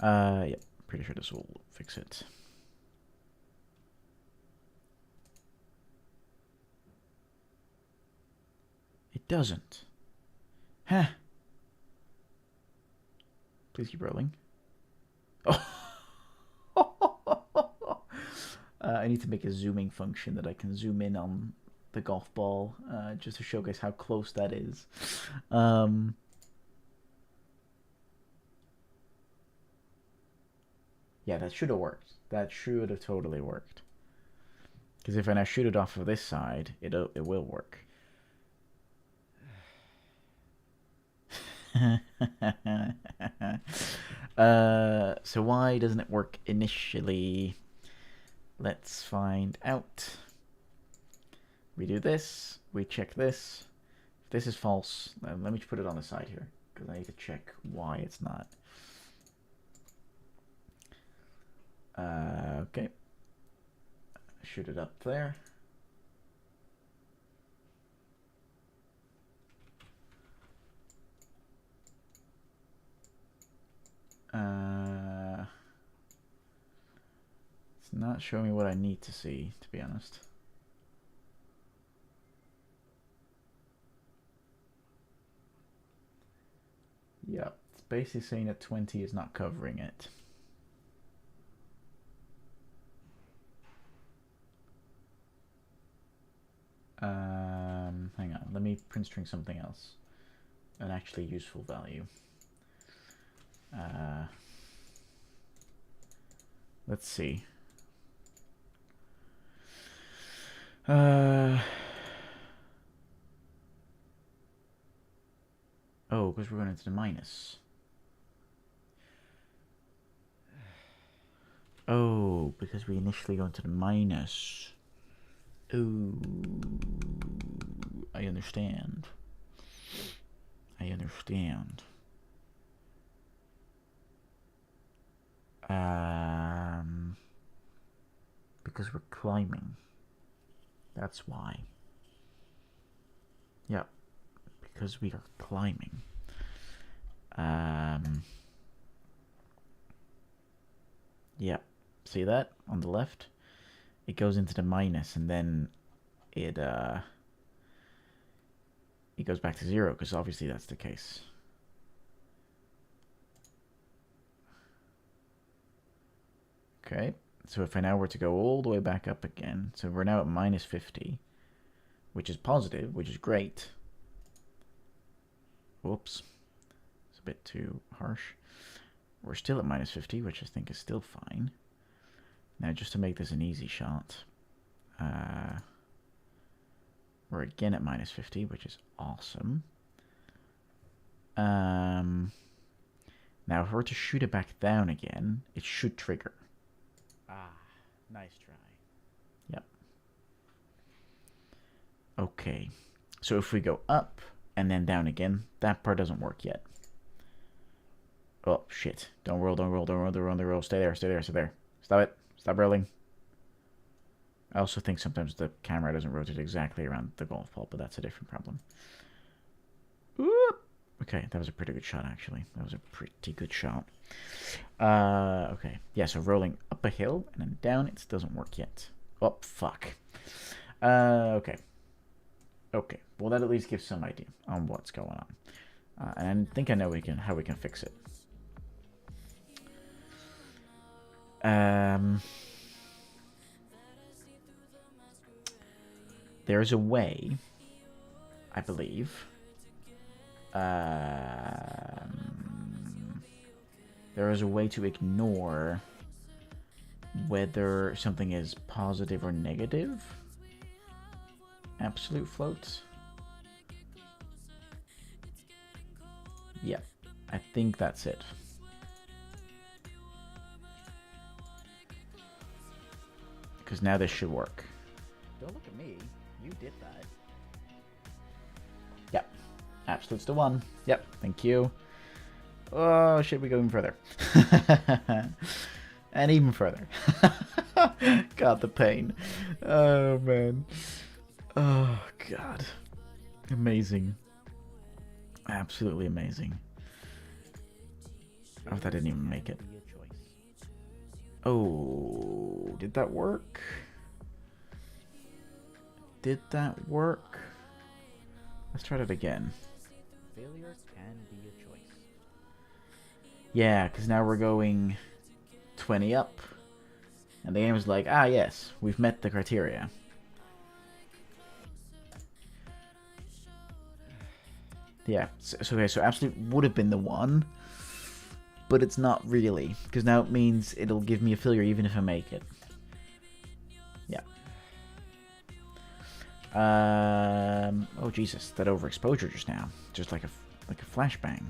Yep, pretty sure this will fix it. It doesn't. Huh. Please keep rolling. Oh. I need to make a zooming function that I can zoom in on the golf ball, just to showcase how close that is. Yeah, that should have worked. That should have totally worked. Because if I now shoot it off of this side, it will work. So why doesn't it work initially? Let's find out. We do this, we check this. If this is false, let me put it on the side here, because I need to check why it's not. Okay. Shoot it up there. It's not showing me what I need to see, to be honest. Yep, it's basically saying that 20 is not covering it. Hang on, let me print string something else. An actually useful value. Let's see. Oh, because we're going into the minus. Oh, because we initially go into the minus. Oh, I understand. I understand. Because we're climbing. That's why. Yep. Because we are climbing. Yep. See that on the left? It goes into the minus, and then it goes back to 0, because obviously that's the case. Okay, so if I now were to go all the way back up again, so we're now at minus 50, which is positive, which is great. Whoops, it's a bit too harsh. We're still at minus 50, which I think is still fine. Now, just to make this an easy shot, we're again at minus 50, which is awesome. Now, if we were to shoot it back down again, it should trigger. Ah, nice try. Yep. Okay. So if we go up and then down again, that part doesn't work yet. Oh, shit. Don't roll, don't roll, don't roll, don't roll, don't roll. Stay there, stay there, stay there. Stop it. Stop rolling. I also think sometimes the camera doesn't rotate exactly around the golf ball, but that's a different problem. Whoop. Okay, that was a pretty good shot, actually. That was a pretty good shot. Okay. Yeah, so rolling up a hill and then down, it doesn't work yet. Oh, fuck. Okay. Okay. Well, that at least gives some idea on what's going on. And I think I know how we can fix it. There's a way, I believe. There is a way to ignore whether something is positive or negative. Absolute floats. Yeah, I think that's it. Because now this should work. Don't look at me. You did that. Yep. Absolute's the one. Yep. Thank you. Oh, shit, we go even further. And even further. God, the pain. Oh, man. Oh, God. Amazing. Absolutely amazing. Oh, that didn't even make it. Oh, did that work? Did that work? Let's try that again. Failure can be a choice. Yeah, because now we're going 20 up. And the game is like, ah, yes, we've met the criteria. Yeah, so okay, so Absolute would have been the one. But it's not really, because now it means it'll give me a failure even if I make it. Yeah. Oh Jesus, that overexposure just now, just like a flashbang.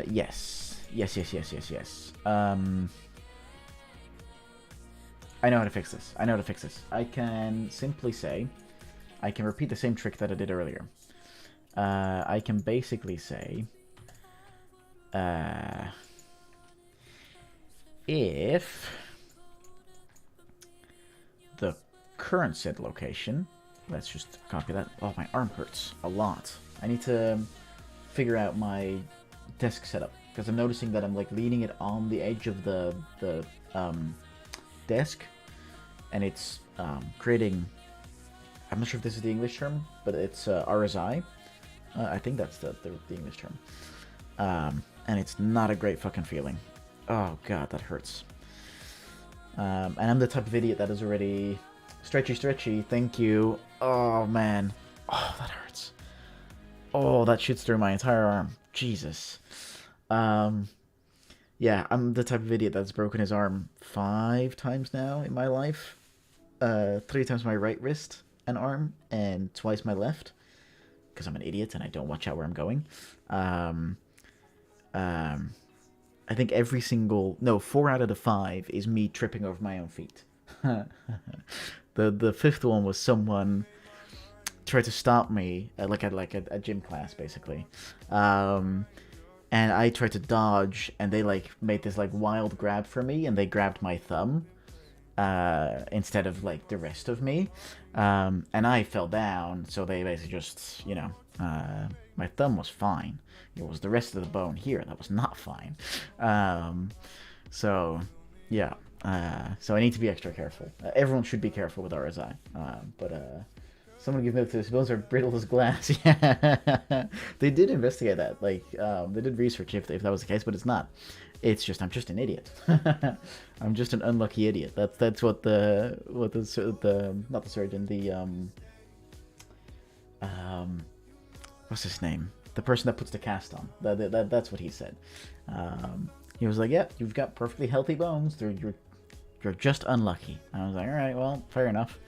Yes. I know how to fix this. I can simply say, I can repeat the same trick that I did earlier. I can basically say, if the current set location, let's just copy that. Oh, my arm hurts a lot. I need to figure out my desk setup, because I'm noticing that I'm like leaning it on the edge of the desk, and it's creating, I'm not sure if this is the English term, but it's RSI. I think that's the English term. And it's not a great fucking feeling. Oh god, that hurts. And I'm the type of idiot that is already... Stretchy, thank you. Oh, man. Oh, that hurts. Oh, that shoots through my entire arm. Jesus. Yeah, I'm the type of idiot that's broken his arm 5 times now in my life. 3 times my right wrist and arm, and twice my left. Because I'm an idiot and I don't watch out where I'm going. I think every single... No, 4 out of the 5 is me tripping over my own feet. The fifth one was someone tried to stop me at a gym class, basically. And I tried to dodge, and they like made this like wild grab for me, and they grabbed my thumb instead of like the rest of me. And I fell down, so they basically just, you know, my thumb was fine. It was the rest of the bone here that was not fine. So yeah. So I need to be extra careful. Everyone should be careful with RSI. But someone give milk to this. Bones are brittle as glass. Yeah, they did investigate that. Like they did research if that was the case, but it's not. It's just I'm just an idiot. I'm just an unlucky idiot. That's what the not the surgeon, what's his name? The person that puts the cast on. That's what he said. He was like, "Yeah, you've got perfectly healthy bones. You're just unlucky." And I was like, "All right, well, fair enough."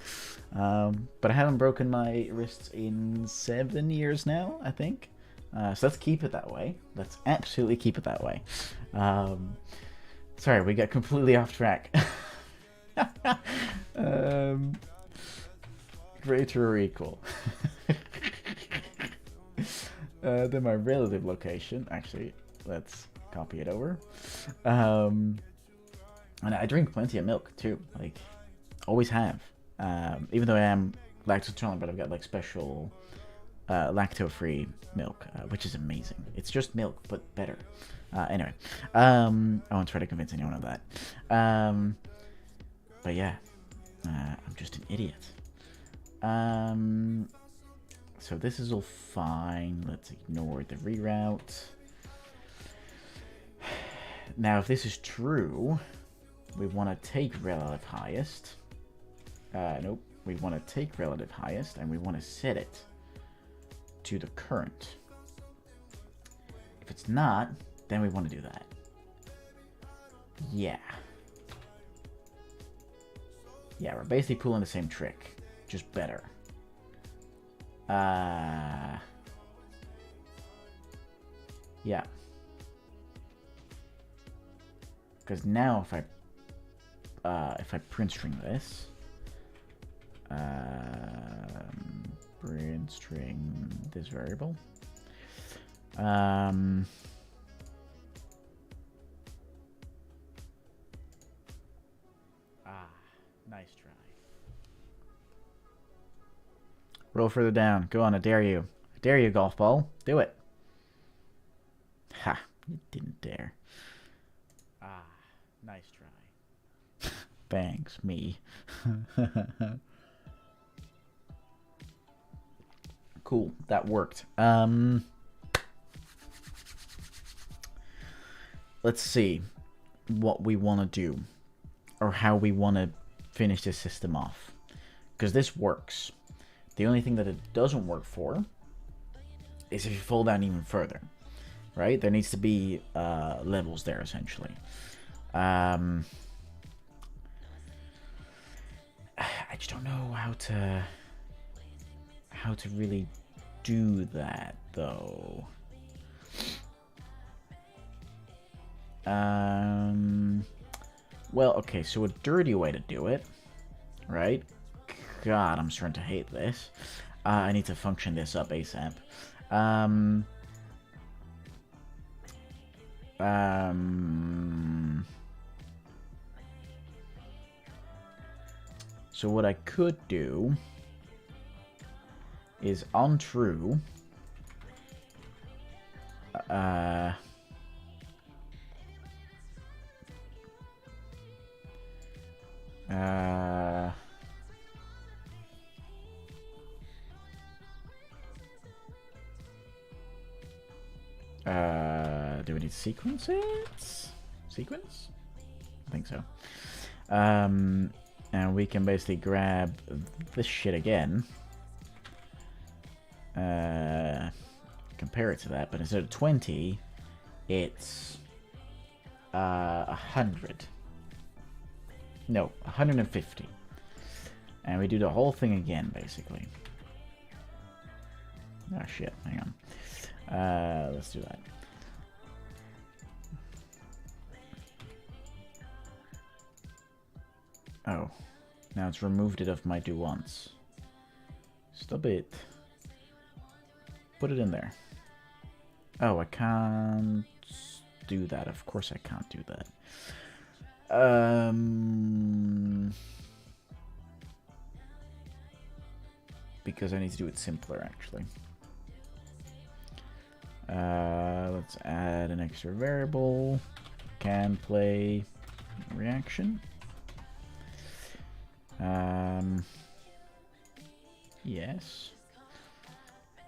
But I haven't broken my wrists in 7 years now, I think. So let's keep it that way. Let's absolutely keep it that way. Sorry, we got completely off track. Greater or equal. Then my relative location. Actually, let's copy it over. And I drink plenty of milk too. Like, always have. Even though I am lactose intolerant, but I've got like special lacto-free milk, which is amazing. It's just milk, but better. Anyway, I won't try to convince anyone of that. But yeah, I'm just an idiot. So this is all fine. Let's ignore the reroute. Now, if this is true, we want to take relative highest. Nope. We want to take relative highest, and we want to set it to the current. If it's not, then we want to do that. Yeah. Yeah, we're basically pulling the same trick, just better. Yeah. Because now if I print string this, print string this variable, nice try. Roll further down. Go on, I dare you. I dare you, golf ball. Do it. Ha, you didn't dare. Nice try. Thanks, me. Cool, that worked. Let's see what we want to do, or how we want to finish this system off. Because this works. The only thing that it doesn't work for is if you fall down even further, right? There needs to be levels there, essentially. I just don't know how to really do that, though. Well, okay, so a dirty way to do it, right? God, I'm starting to hate this. I need to function this up ASAP. So what I could do is on true, do we need sequences? Sequence? I think so. And we can basically grab this shit again. Compare it to that, but instead of 20, it's 100. No, 150. And we do the whole thing again, basically. Oh shit, hang on. Let's do that. Oh, now it's removed it of my do once. Stop it. Put it in there. Oh, I can't do that. Of course I can't do that. Because I need to do it simpler, actually. Let's add an extra variable. Can play reaction. Yes.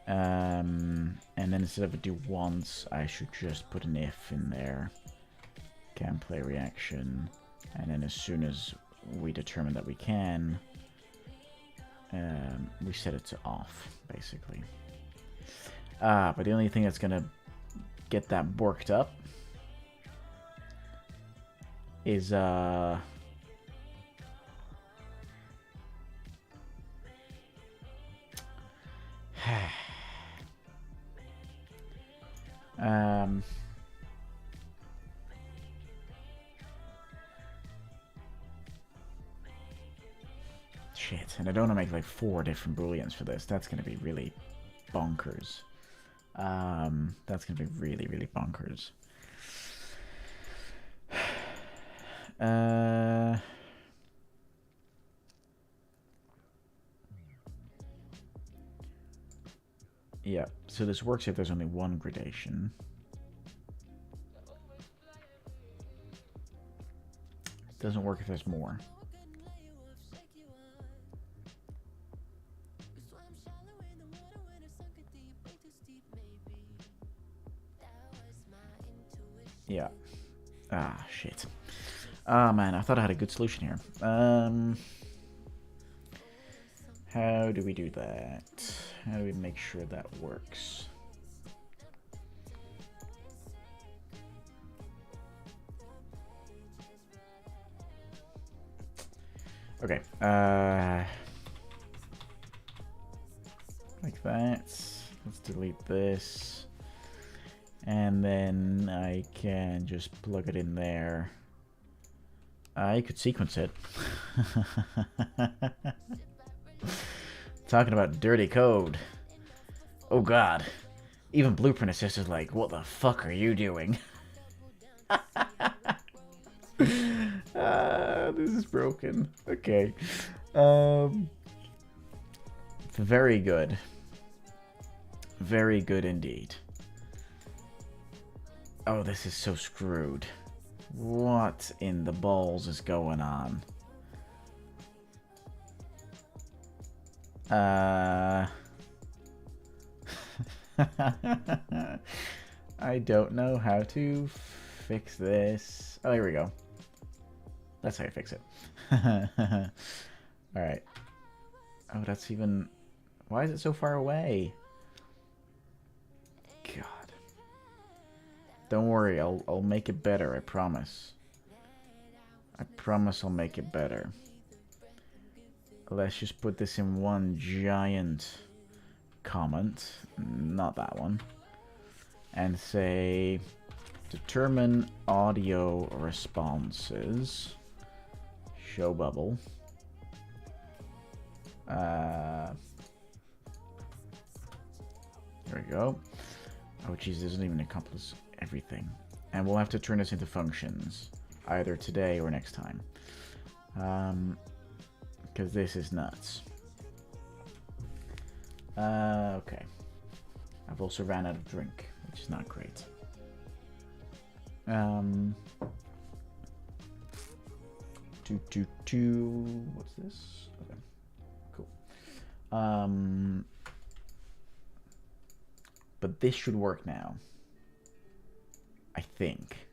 And then instead of a do once, I should just put an if in there. Can play reaction. And then as soon as we determine that we can, we set it to off, basically. But the only thing that's gonna get that borked up is shit, and I don't want to make like 4 different booleans for this. That's gonna be really bonkers. That's gonna be really, really bonkers. Yeah, so this works if there's only one gradation. Doesn't work if there's more. Yeah. Ah, shit. Ah, man, I thought I had a good solution here. How do we do that? How do we make sure that works? Okay, like that. Let's delete this. And then I can just plug it in there. I could sequence it. Talking about dirty code. Oh god. Even Blueprint Assist is like, what the fuck are you doing? This is broken. Okay. Very good. Very good indeed. Oh, this is so screwed. What in the balls is going on? I don't know how to fix this. Oh, here we go. That's how you fix it. Alright. Oh, that's even... Why is it so far away? God. Don't worry, I'll make it better, I promise. I promise I'll make it better. Let's just put this in one giant comment, not that one, and say determine audio responses, show bubble. There we go. Oh jeez, this doesn't even accomplish everything. And we'll have to turn this into functions, either today or next time. Because this is nuts. Okay. I've also ran out of drink, which is not great. What's this? Okay. Cool. But this should work now. I think.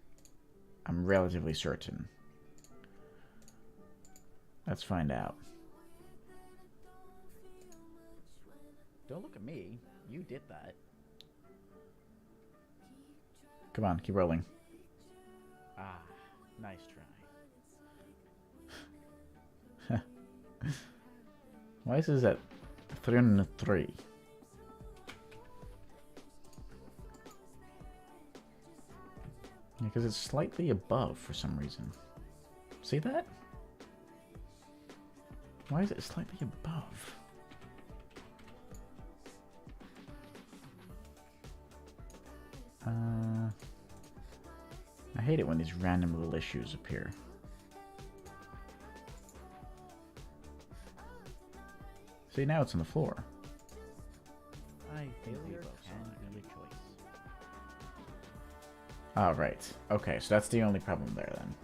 I'm relatively certain. Let's find out. Don't look at me. You did that. Come on, keep rolling. Ah, nice try. Why is this at 303? Yeah, because it's slightly above for some reason. See that? Why is it slightly above? I hate it when these random little issues appear. See, now it's on the floor. Failure can be a choice. Oh, right. Okay, so that's the only problem there then.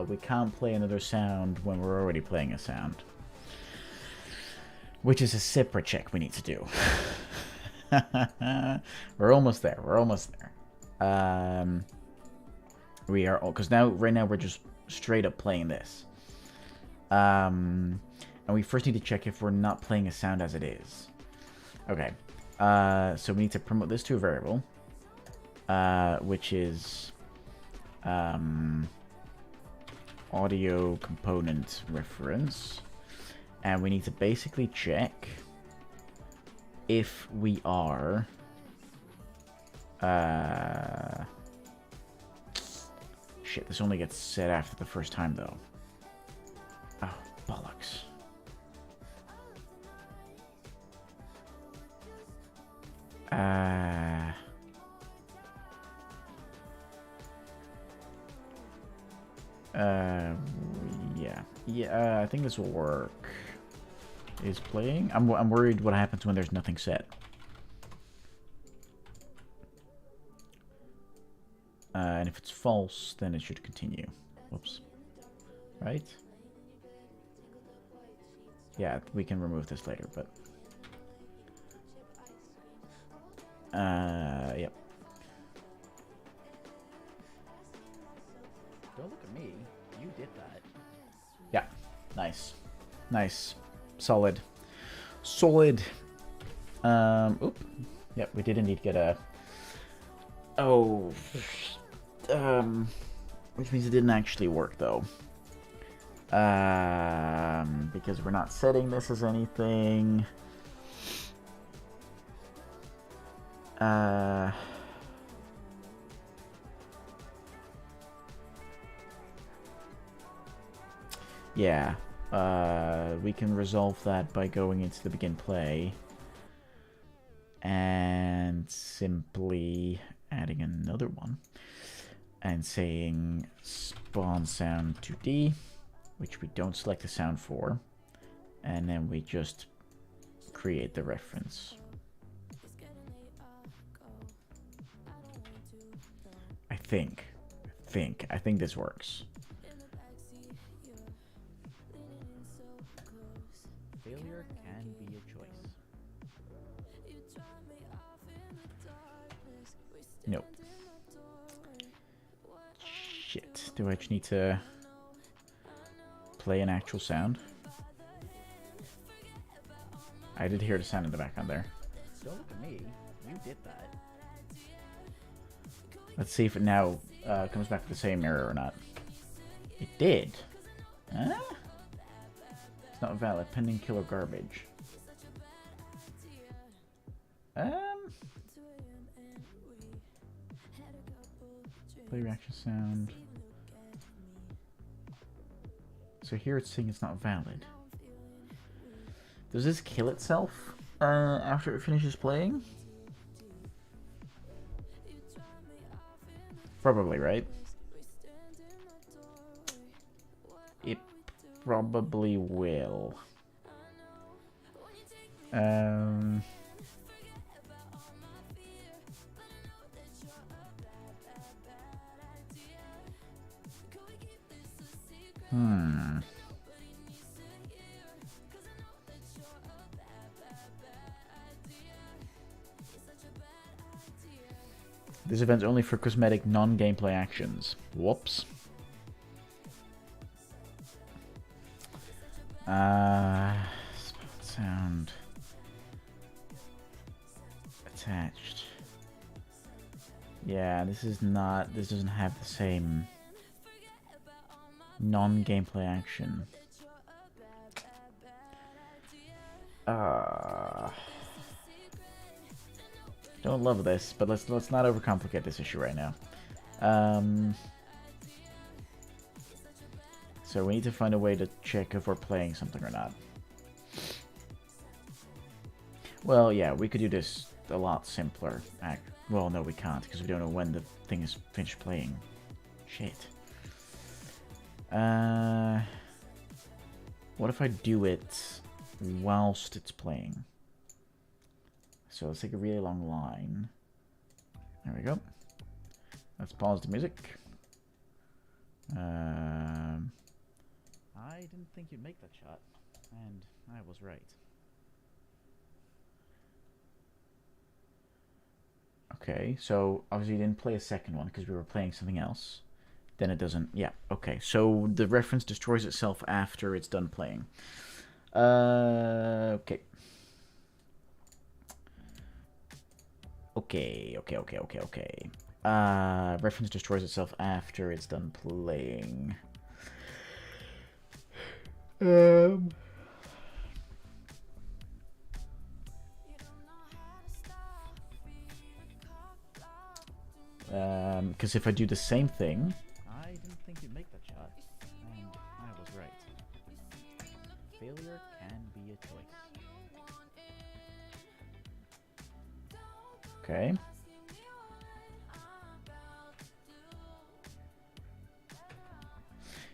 We can't play another sound when we're already playing a sound. Which is a separate check we need to do. We're almost there. We're almost there. We are all... Because right now, we're just straight up playing this. And we first need to check if we're not playing a sound as it is. Okay. So we need to promote this to a variable. Which is... audio component reference. And we need to basically check if we are... Shit, this only gets set after the first time, though. Oh, bollocks. Yeah, I think this will work. Is playing? I'm worried what happens when there's nothing set. And if it's false, then it should continue. Whoops. Right? Yeah, we can remove this later, but... yep. Don't look at me. You did that. Yeah. Nice. Nice. Solid. Solid. Oop. Yep, we did indeed get a... Oh. Which means it didn't actually work, though. Because we're not setting this as anything. Yeah. We can resolve that by going into the begin play. And simply adding another one. And saying spawn sound 2D, which we don't select a sound for, and then we just create the reference. I think this works. Failure can be a choice. Nope. Shit. Do I just need to play an actual sound? I did hear the sound in the background there. Don't look at me. You did that. Let's see if it now comes back to the same error or not. It did. Huh? It's not valid. Pending killer garbage. Play reaction sound. So here it's saying it's not valid. Does this kill itself after it finishes playing? Probably, right? It probably will. This event's only for cosmetic non-gameplay actions. Whoops. Sound attached. Yeah, this doesn't have the same non-gameplay action. Don't love this, but let's not overcomplicate this issue right now. So we need to find a way to check if we're playing something or not. Well, yeah, we could do this a lot simpler. Well, no, we can't, because we don't know when the thing is finished playing. Shit. What if I do it whilst it's playing? So let's take a really long line. There we go. Let's pause the music. I didn't think you'd make that shot, and I was right. Okay, so obviously you didn't play a second one because we were playing something else. Then it doesn't... Yeah, okay. So the reference destroys itself after it's done playing. Okay. Okay. Reference destroys itself after it's done playing. Because if I do the same thing... I didn't think you'd make that shot, and I was right. Failure can be a choice. Okay.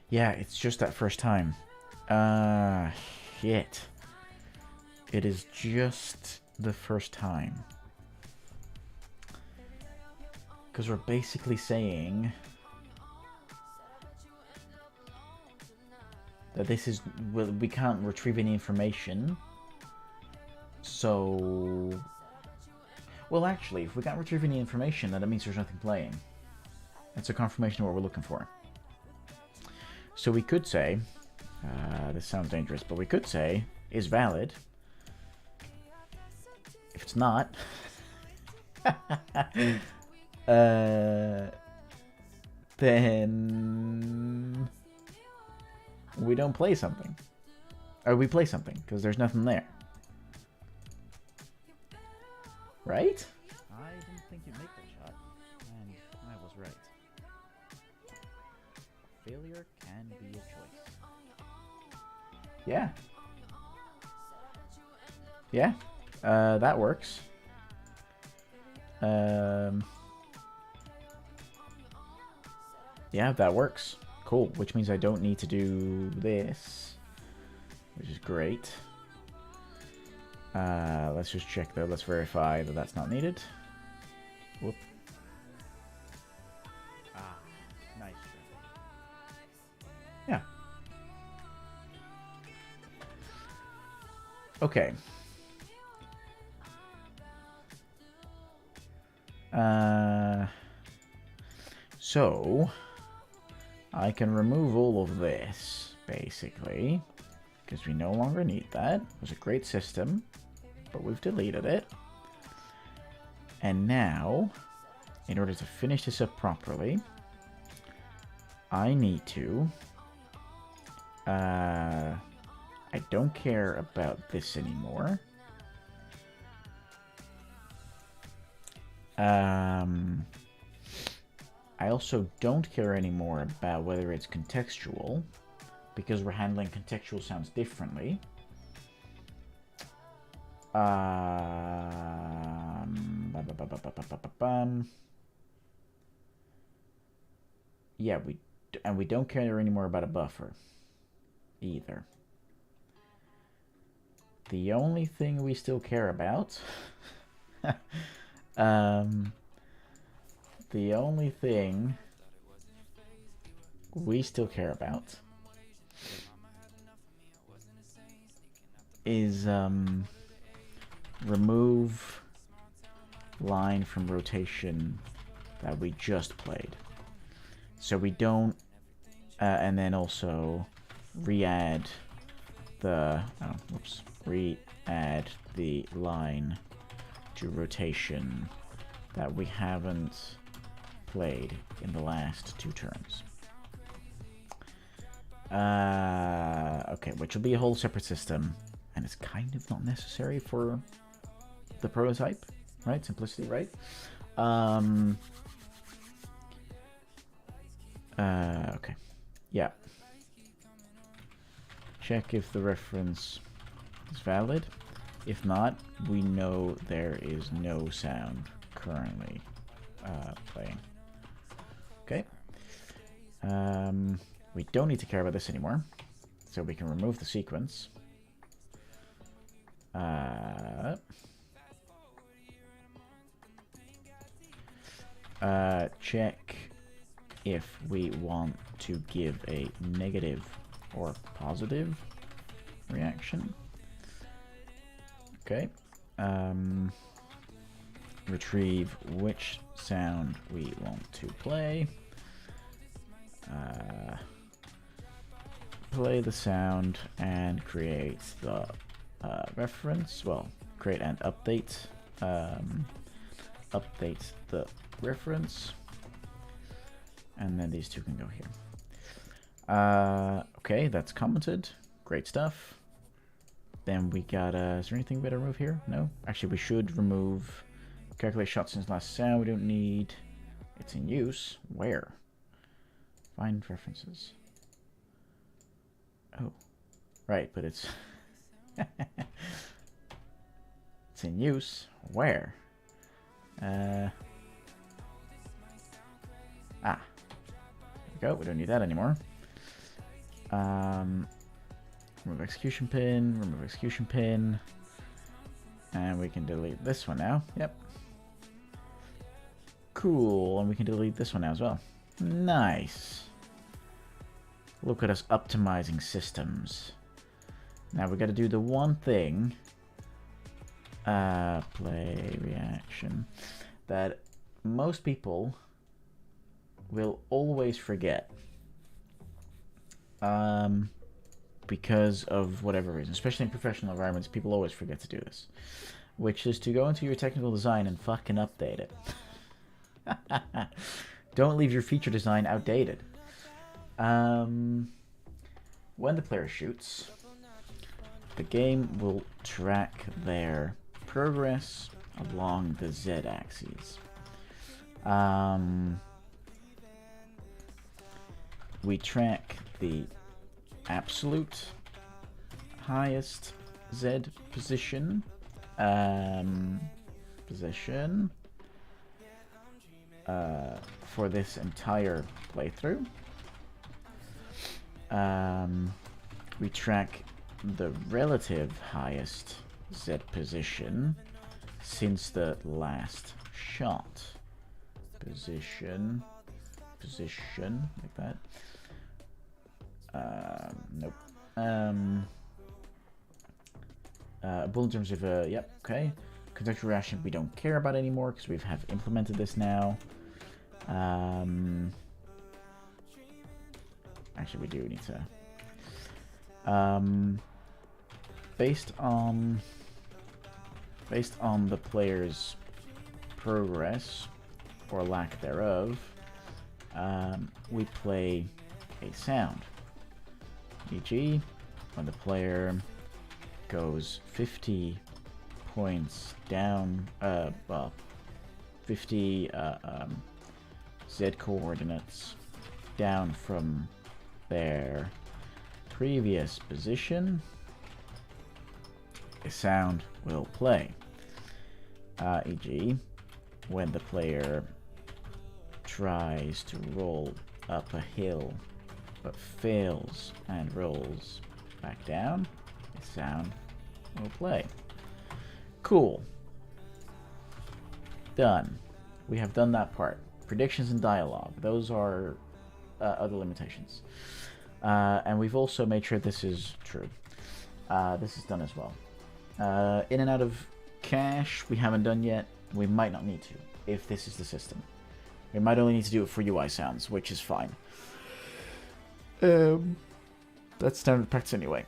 Yeah, it's just that first time. Shit. It is just the first time. Because we're basically saying that this is... Well, we can't retrieve any information. So... Well, actually, if we can't retrieve any information, then that means there's nothing playing. That's a confirmation of what we're looking for. So we could say... this sounds dangerous, but we could say is valid. If it's not... then we don't play something. Or we play something, because there's nothing there. Right? I didn't think you'd make that shot, and I was right. Failure can be a choice. Yeah. Yeah. That works. Yeah, that works. Cool, which means I don't need to do this, which is great. Let's just check though. Let's verify that that's not needed. Whoop. Ah, nice. Yeah. Okay. So I can remove all of this, basically, because we no longer need that. It was a great system, but we've deleted it. And now, in order to finish this up properly, I need to... I don't care about this anymore. I also don't care anymore about whether it's contextual, because we're handling contextual sounds differently. Yeah, we don't care anymore about a buffer either. The only thing we still care about the only thing we still care about is remove line from rotation that we just played. So we don't and then also re-add the re-add the line to rotation that we haven't played in the last 2 turns. Okay, which will be a whole separate system, and it's kind of not necessary for the prototype, right? Simplicity, right? Okay, yeah. Check if the reference is valid. If not, we know there is no sound currently playing. Okay. We don't need to care about this anymore, so we can remove the sequence. Check if we want to give a negative or positive reaction. Okay. Retrieve which sound we want to play. Play the sound and create the reference. Well, create and update. Update the reference. And then these 2 can go here. Okay, that's commented. Great stuff. Then we got, is there anything we better remove here? No? Actually, we should remove calculate shot since last sound. We don't need, it's in use. Where? Find references. Oh, right, but it's, it's in use. Where? There we go. We don't need that anymore. Remove execution pin, and we can delete this one now. Yep. Cool, and we can delete this one now as well. Nice. Look at us optimizing systems. Now we got to do the one thing, play reaction, that most people will always forget. Because of whatever reason, especially in professional environments, people always forget to do this, which is to go into your technical design and fucking update it. Don't leave your feature design outdated. When the player shoots, the game will track their progress along the z-axis. We track the absolute highest Z position for this entire playthrough. We track the relative highest Z position since the last shot. Position like that. Nope. Bullet in terms of, yep, okay. Contextual reaction we don't care about anymore because we have implemented this now. Actually, we do need to. Based on the player's progress or lack thereof, we play a sound. E.g., when the player goes 50 points down, 50 Z coordinates down from their previous position, a sound will play. E.g., when the player tries to roll up a hill but fails and rolls back down, a sound will play. Cool. Done. We have done that part. Predictions and dialogue. Those are other limitations. And we've also made sure this is true. This is done as well. In and out of cache, we haven't done yet. We might not need to, if this is the system. We might only need to do it for UI sounds, which is fine. That's standard practice anyway.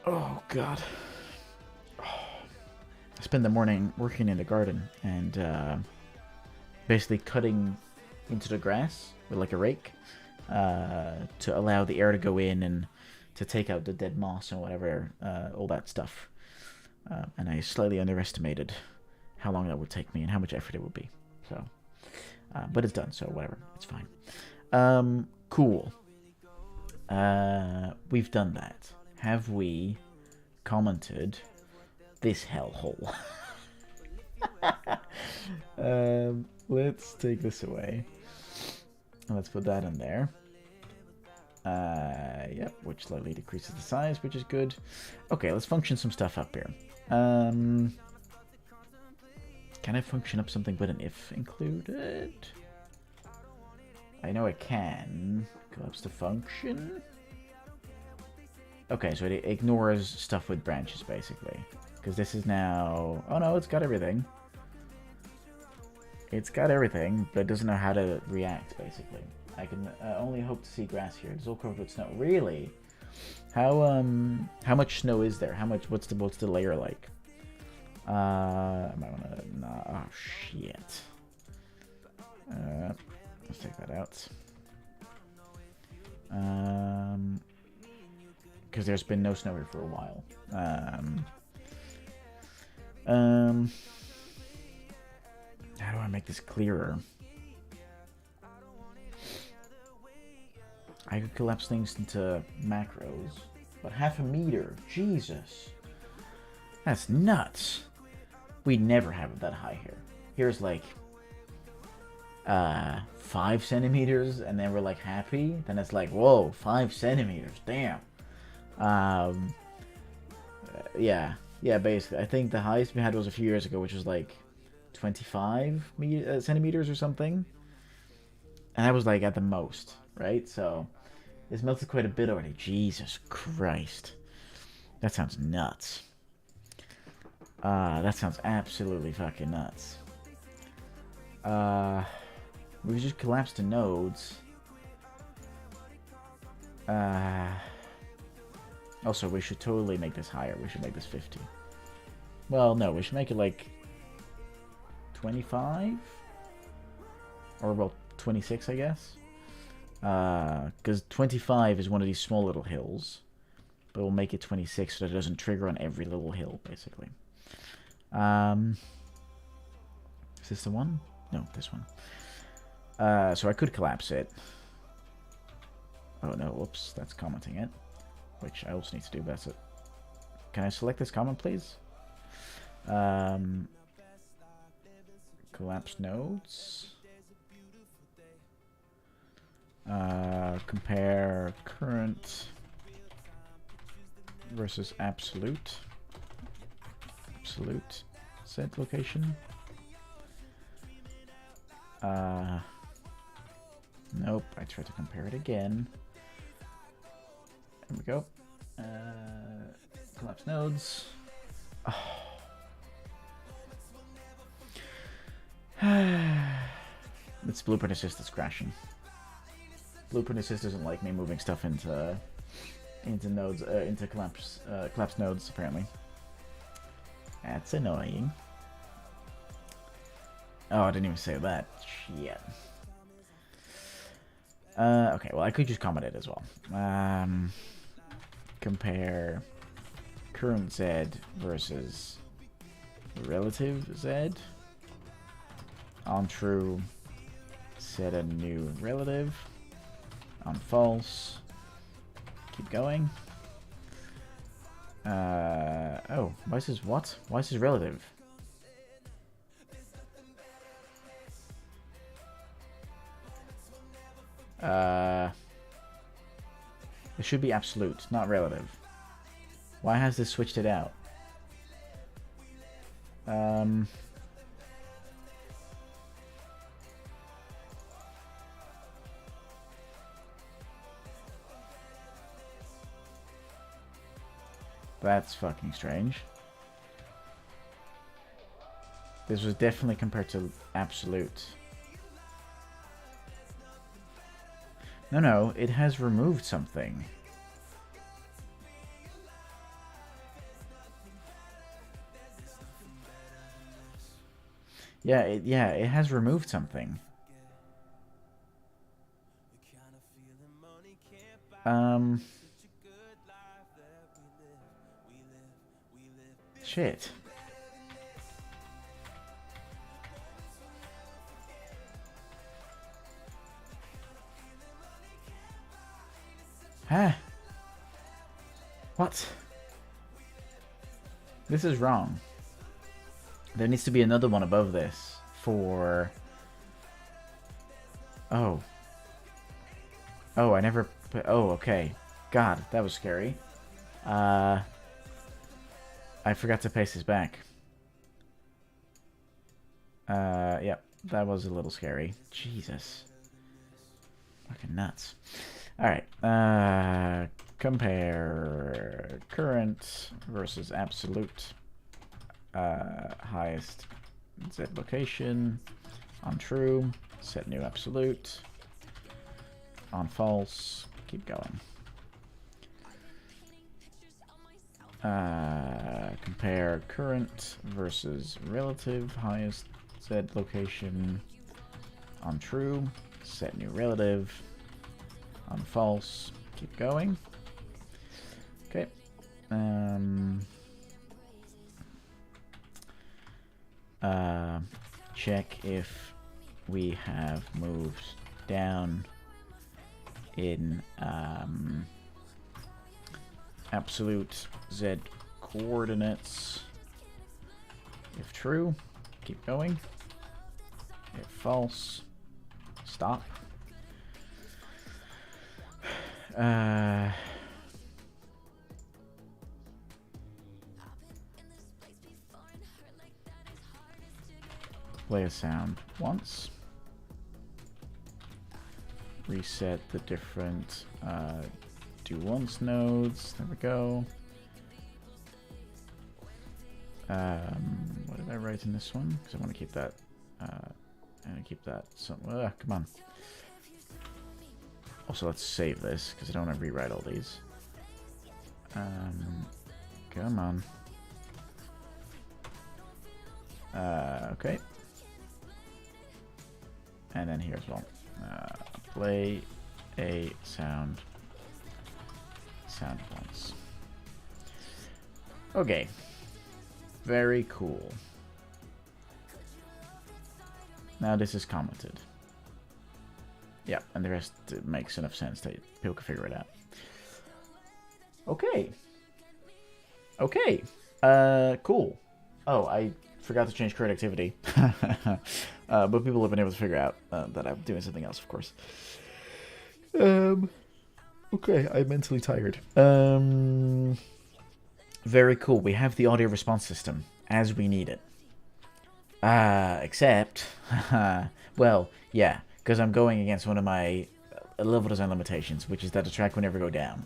Oh god. I spend the morning working in the garden and basically cutting into the grass with like a rake to allow the air to go in and to take out the dead moss and whatever, all that stuff. And I slightly underestimated how long that would take me and how much effort it would be. So, but it's done, so whatever, it's fine. Cool. We've done that. Have we commented this hellhole? Let's take this away. Let's put that in there. Yep, which slightly decreases the size, which is good. Okay, let's function some stuff up here. Can I function up something with an if included? I know I can. Collapse the function. Okay, so it ignores stuff with branches, basically. Because this is now... Oh no, it's got everything. It's got everything, but it doesn't know how to react, basically. I can only hope to see grass here. It's all covered with snow. Really? How much snow is there? What's the layer like? I might wanna... Nah, oh, shit. Let's take that out. Because there's been no snow here for a while. How do I make this clearer? I could collapse things into macros, but 0.5 meter, Jesus, that's nuts. We never have it that high here. Here's like 5 centimeters, and then we're like happy. Then it's like, whoa, 5 centimeters, damn. Yeah, basically. I think the highest we had was a few years ago, which was like 25 centimeters or something. And that was like at the most, right? So it's melted quite a bit already. Jesus Christ. That sounds nuts. That sounds absolutely fucking nuts. We just collapsed the nodes. Also, we should totally make this higher. We should make this 50. Well, no, we should make it like 25? Or, well, 26, I guess. Because 25 is one of these small little hills. But we'll make it 26 so that it doesn't trigger on every little hill, basically. Is this the one? No, this one. So I could collapse it. Oh no, whoops, that's commenting it. Which I also need to do, that's it. Can I select this comment, please? Collapse nodes. Compare current versus absolute. Absolute set location. Nope, I tried to compare it again. There we go. Collapse nodes. Oh. It's Blueprint Assist that's crashing. Blueprint Assist doesn't like me moving stuff into nodes, into collapse nodes, apparently. That's annoying. Oh, I didn't even say that. Shit. Okay, well, I could just comment it as well. Compare current Z versus relative Z. On true, set a new relative. On false, keep going. Oh, why is this what? Why is this relative? It should be absolute, not relative. Why has this switched it out? That's fucking strange. This was definitely compared to absolute. No, it has removed something. Yeah, it has removed something. Shit. Huh? What? This is wrong. There needs to be another one above this for... Oh. Oh, I never... Oh, okay. God, that was scary. I forgot to paste this back. Yep, that was a little scary. Jesus. Fucking nuts. Alright, compare current versus absolute. Highest Z location. On true. Set new absolute. On false. Keep going. Compare current versus relative. Highest Z location. On true. Set new relative. On false. Keep going. Okay. Check if we have moved down in absolute Z coordinates. If true, keep going. If false, stop. Play a sound once. Reset the different do once nodes. There we go. What did I write in this one? Because I want to keep that. So, come on. Also, let's save this because I don't want to rewrite all these. Come on. Okay. And then here as well. Play a sound once. Okay. Very cool. Now this is commented. Yeah, and the rest makes enough sense that people can figure it out. Okay. Okay. Cool. Oh, I forgot to change current activity. But people have been able to figure out that I'm doing something else, of course. Okay, I'm mentally tired. Very cool. We have the audio response system as we need it. Except, well, yeah, because I'm going against one of my level design limitations, which is that the track will never go down.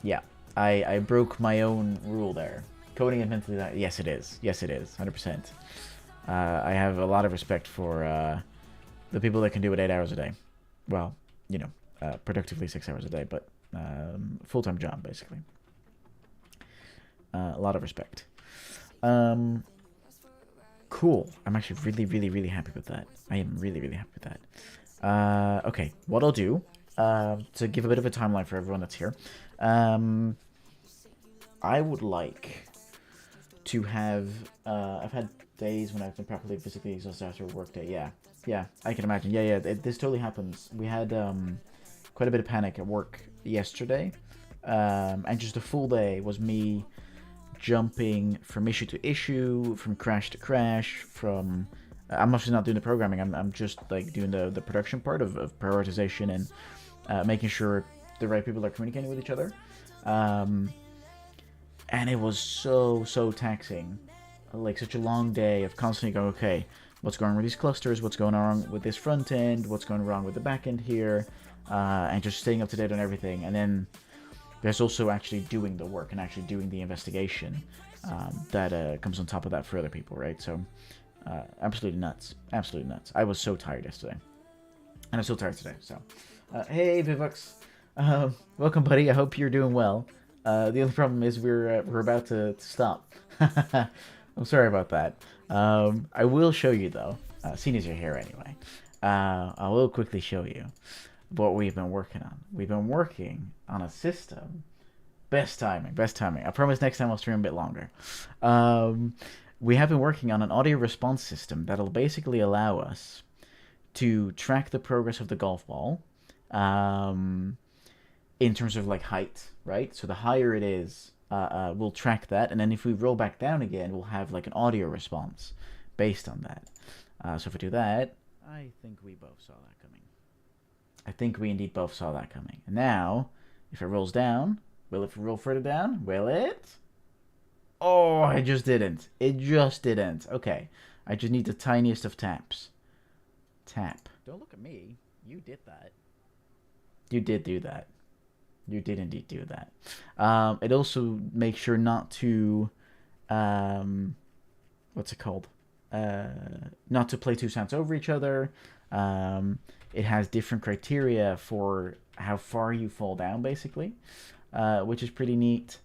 Yeah, I broke my own rule there. Coding is mentally tired. Yes, it is. Yes, it is. 100%. I have a lot of respect for the people that can do it 8 hours a day. Well, you know, productively 6 hours a day, but full-time job, basically. A lot of respect. Cool. I'm actually really, really, really happy with that. I am really, really happy with that. Okay, what I'll do, to give a bit of a timeline for everyone that's here, I would like to have, I've had days when I've been properly physically exhausted after a work day. Yeah, I can imagine. Yeah, this totally happens. We had quite a bit of panic at work yesterday, and just a full day was me jumping from issue to issue, from crash to crash, from... I'm actually not doing the programming, I'm just like doing the production part of prioritization and making sure the right people are communicating with each other. And it was so taxing. Like, such a long day of constantly going, okay, what's going on with these clusters, what's going on with this front end, what's going wrong with the back end here, and just staying up to date on everything. And then there's also actually doing the work and actually doing the investigation that comes on top of that for other people, right? So, absolutely nuts. Absolutely nuts. I was so tired yesterday. And I'm still tired today, so. Hey, Vivux. Welcome, buddy. I hope you're doing well. The only problem is we're about to stop. I'm sorry about that. I will show you though, seeing as you're here anyway. I will quickly show you what we've been working on. We've been working on a system. Best timing, best timing. I promise next time I'll stream a bit longer. We have been working on an audio response system that'll basically allow us to track the progress of the golf ball in terms of like height, right? So the higher it is, we'll track that, and then if we roll back down again, we'll have like an audio response based on that. So if we do that, I think we both saw that coming. I think we indeed both saw that coming. And now, if it rolls down, will it roll further down? Will it? Oh, it just didn't. It just didn't. Okay, I just need the tiniest of taps. Tap. Don't look at me. You did that. You did do that. You did indeed do that. It also makes sure not to, what's it called? Not to play two sounds over each other. It has different criteria for how far you fall down, basically, which is pretty neat.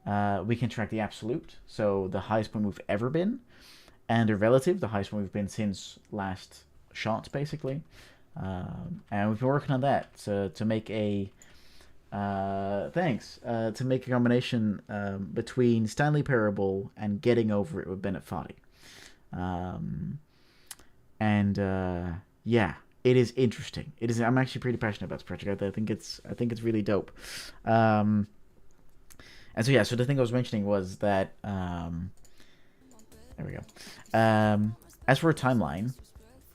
We can track the absolute, so the highest point we've ever been, and the relative, the highest point we've been since last shot, basically. And we've been working on that to make a to make a combination between Stanley Parable and Getting Over It with Bennett Foddy. Yeah, it is interesting. It is. I'm actually pretty passionate about this project. I think it's really dope. And so yeah, so the thing I was mentioning was that there we go. As for a timeline,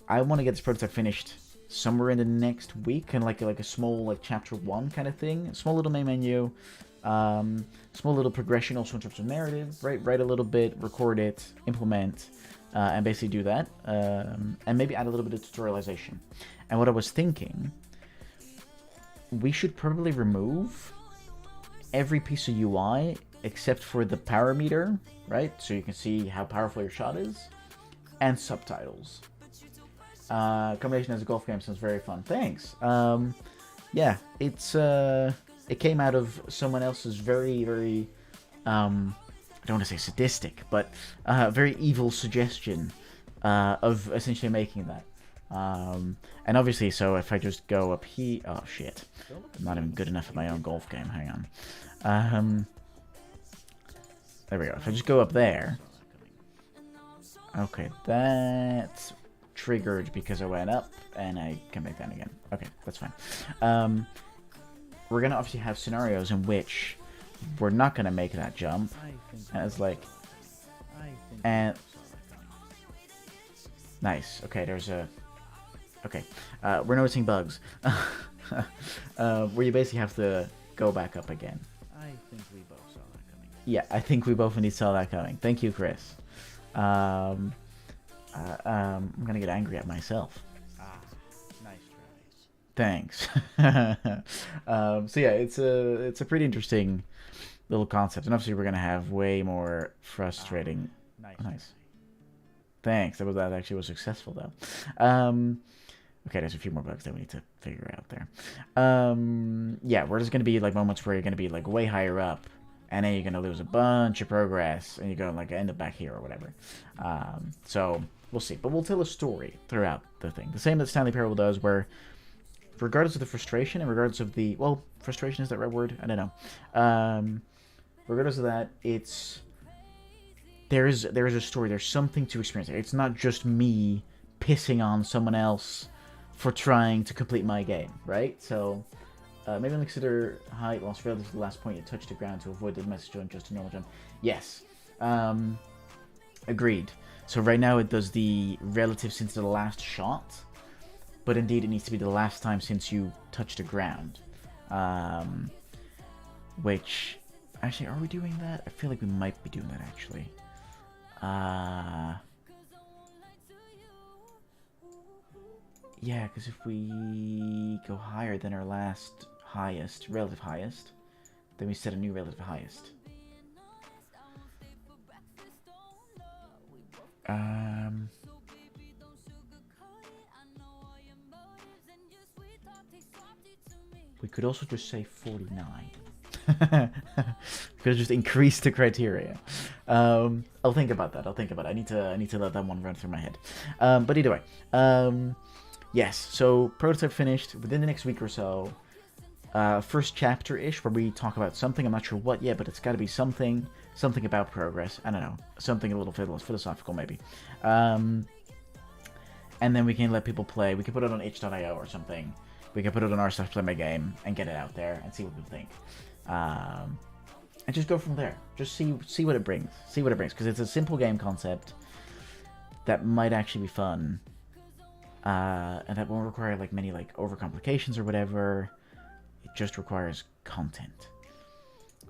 I want to get this prototype finished somewhere in the next week, and like a small like chapter 1 kind of thing, small little main menu, small little progression also in terms of narrative, right? Write a little bit, record it, implement, and basically do that, and maybe add a little bit of tutorialization. And what I was thinking, we should probably remove every piece of UI except for the power meter, right? So you can see how powerful your shot is, and subtitles. Combination as a golf game sounds very fun. Thanks. Yeah, it came out of someone else's very, very, I don't want to say sadistic, but very evil suggestion of essentially making that. And obviously, so if I just go up here, oh shit, I'm not even good enough at my own golf game. Hang on. There we go. If I just go up there, okay, that's triggered because I went up and I can make that again. Okay, that's fine. We're gonna obviously have scenarios in which we're not gonna make that jump, and it's like, and nice. Okay, there's a. Okay, we're noticing bugs where you basically have to go back up again. I think we both saw that coming. Yeah, I think we both indeed saw that coming. Thank you, Chris. I'm gonna get angry at myself. Nice try. Thanks. So yeah, it's a pretty interesting little concept, and obviously we're gonna have way more frustrating. Nice. Thanks. That actually was successful though. Okay, there's a few more bugs that we need to figure out there. Yeah, we're just gonna be like moments where you're gonna be like way higher up, and then you're gonna lose a bunch of progress, and you're gonna like end up back here or whatever. So we'll see, but we'll tell a story throughout the thing, the same that Stanley Parable does, where regardless of the frustration and regardless of the frustration, is that right word? I don't know. Regardless of that, there is a story. There's something to experience. It's not just me pissing on someone else for trying to complete my game, right? So maybe I'll consider height loss relative to the last point you touch the ground to avoid the message on just a normal jump. Yes. Agreed. So right now it does the relative since the last shot, but indeed it needs to be the last time since you touch the ground. Which, actually, are we doing that? I feel like we might be doing that, actually. Yeah, because if we go higher than our last highest, relative highest, then we set a new relative highest. We could also just say 49. Could have just increased the criteria. I'll think about that. I need to let that one run through my head. But either way, yes. So prototype finished within the next week or so. First chapter-ish, where we talk about something. I'm not sure what yet, but it's got to be something about progress. I don't know, something a little philosophical maybe. And then we can let people play. We can put it on itch.io or something. We can put it on r/playmygame and get it out there and see what people think. And just go from there. Just see what it brings. See what it brings, because it's a simple game concept that might actually be fun, and that won't require like many like overcomplications or whatever. It just requires content,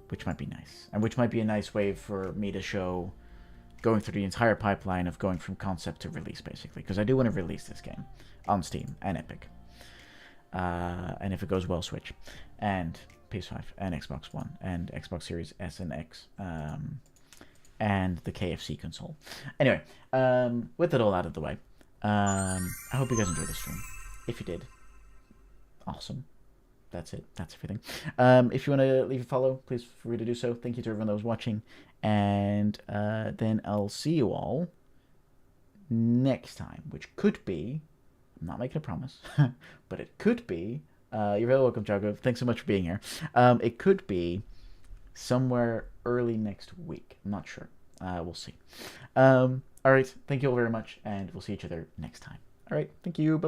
which might be nice, and which might be a nice way for me to show going through the entire pipeline of going from concept to release, basically, because I do want to release this game on Steam and Epic, and if it goes well, Switch and PS5 and Xbox One and Xbox Series S and X, and the KFC console. Anyway, with it all out of the way, I hope you guys enjoyed this stream. If you did, awesome. That's it. That's everything. If you want to leave a follow, please feel free to do so. Thank you to everyone that was watching. And then I'll see you all next time, which could be, I'm not making a promise, but it could be, you're very welcome, Jago. Thanks so much for being here. It could be somewhere early next week. I'm not sure. We'll see. All right. Thank you all very much, and we'll see each other next time. All right. Thank you. Bye.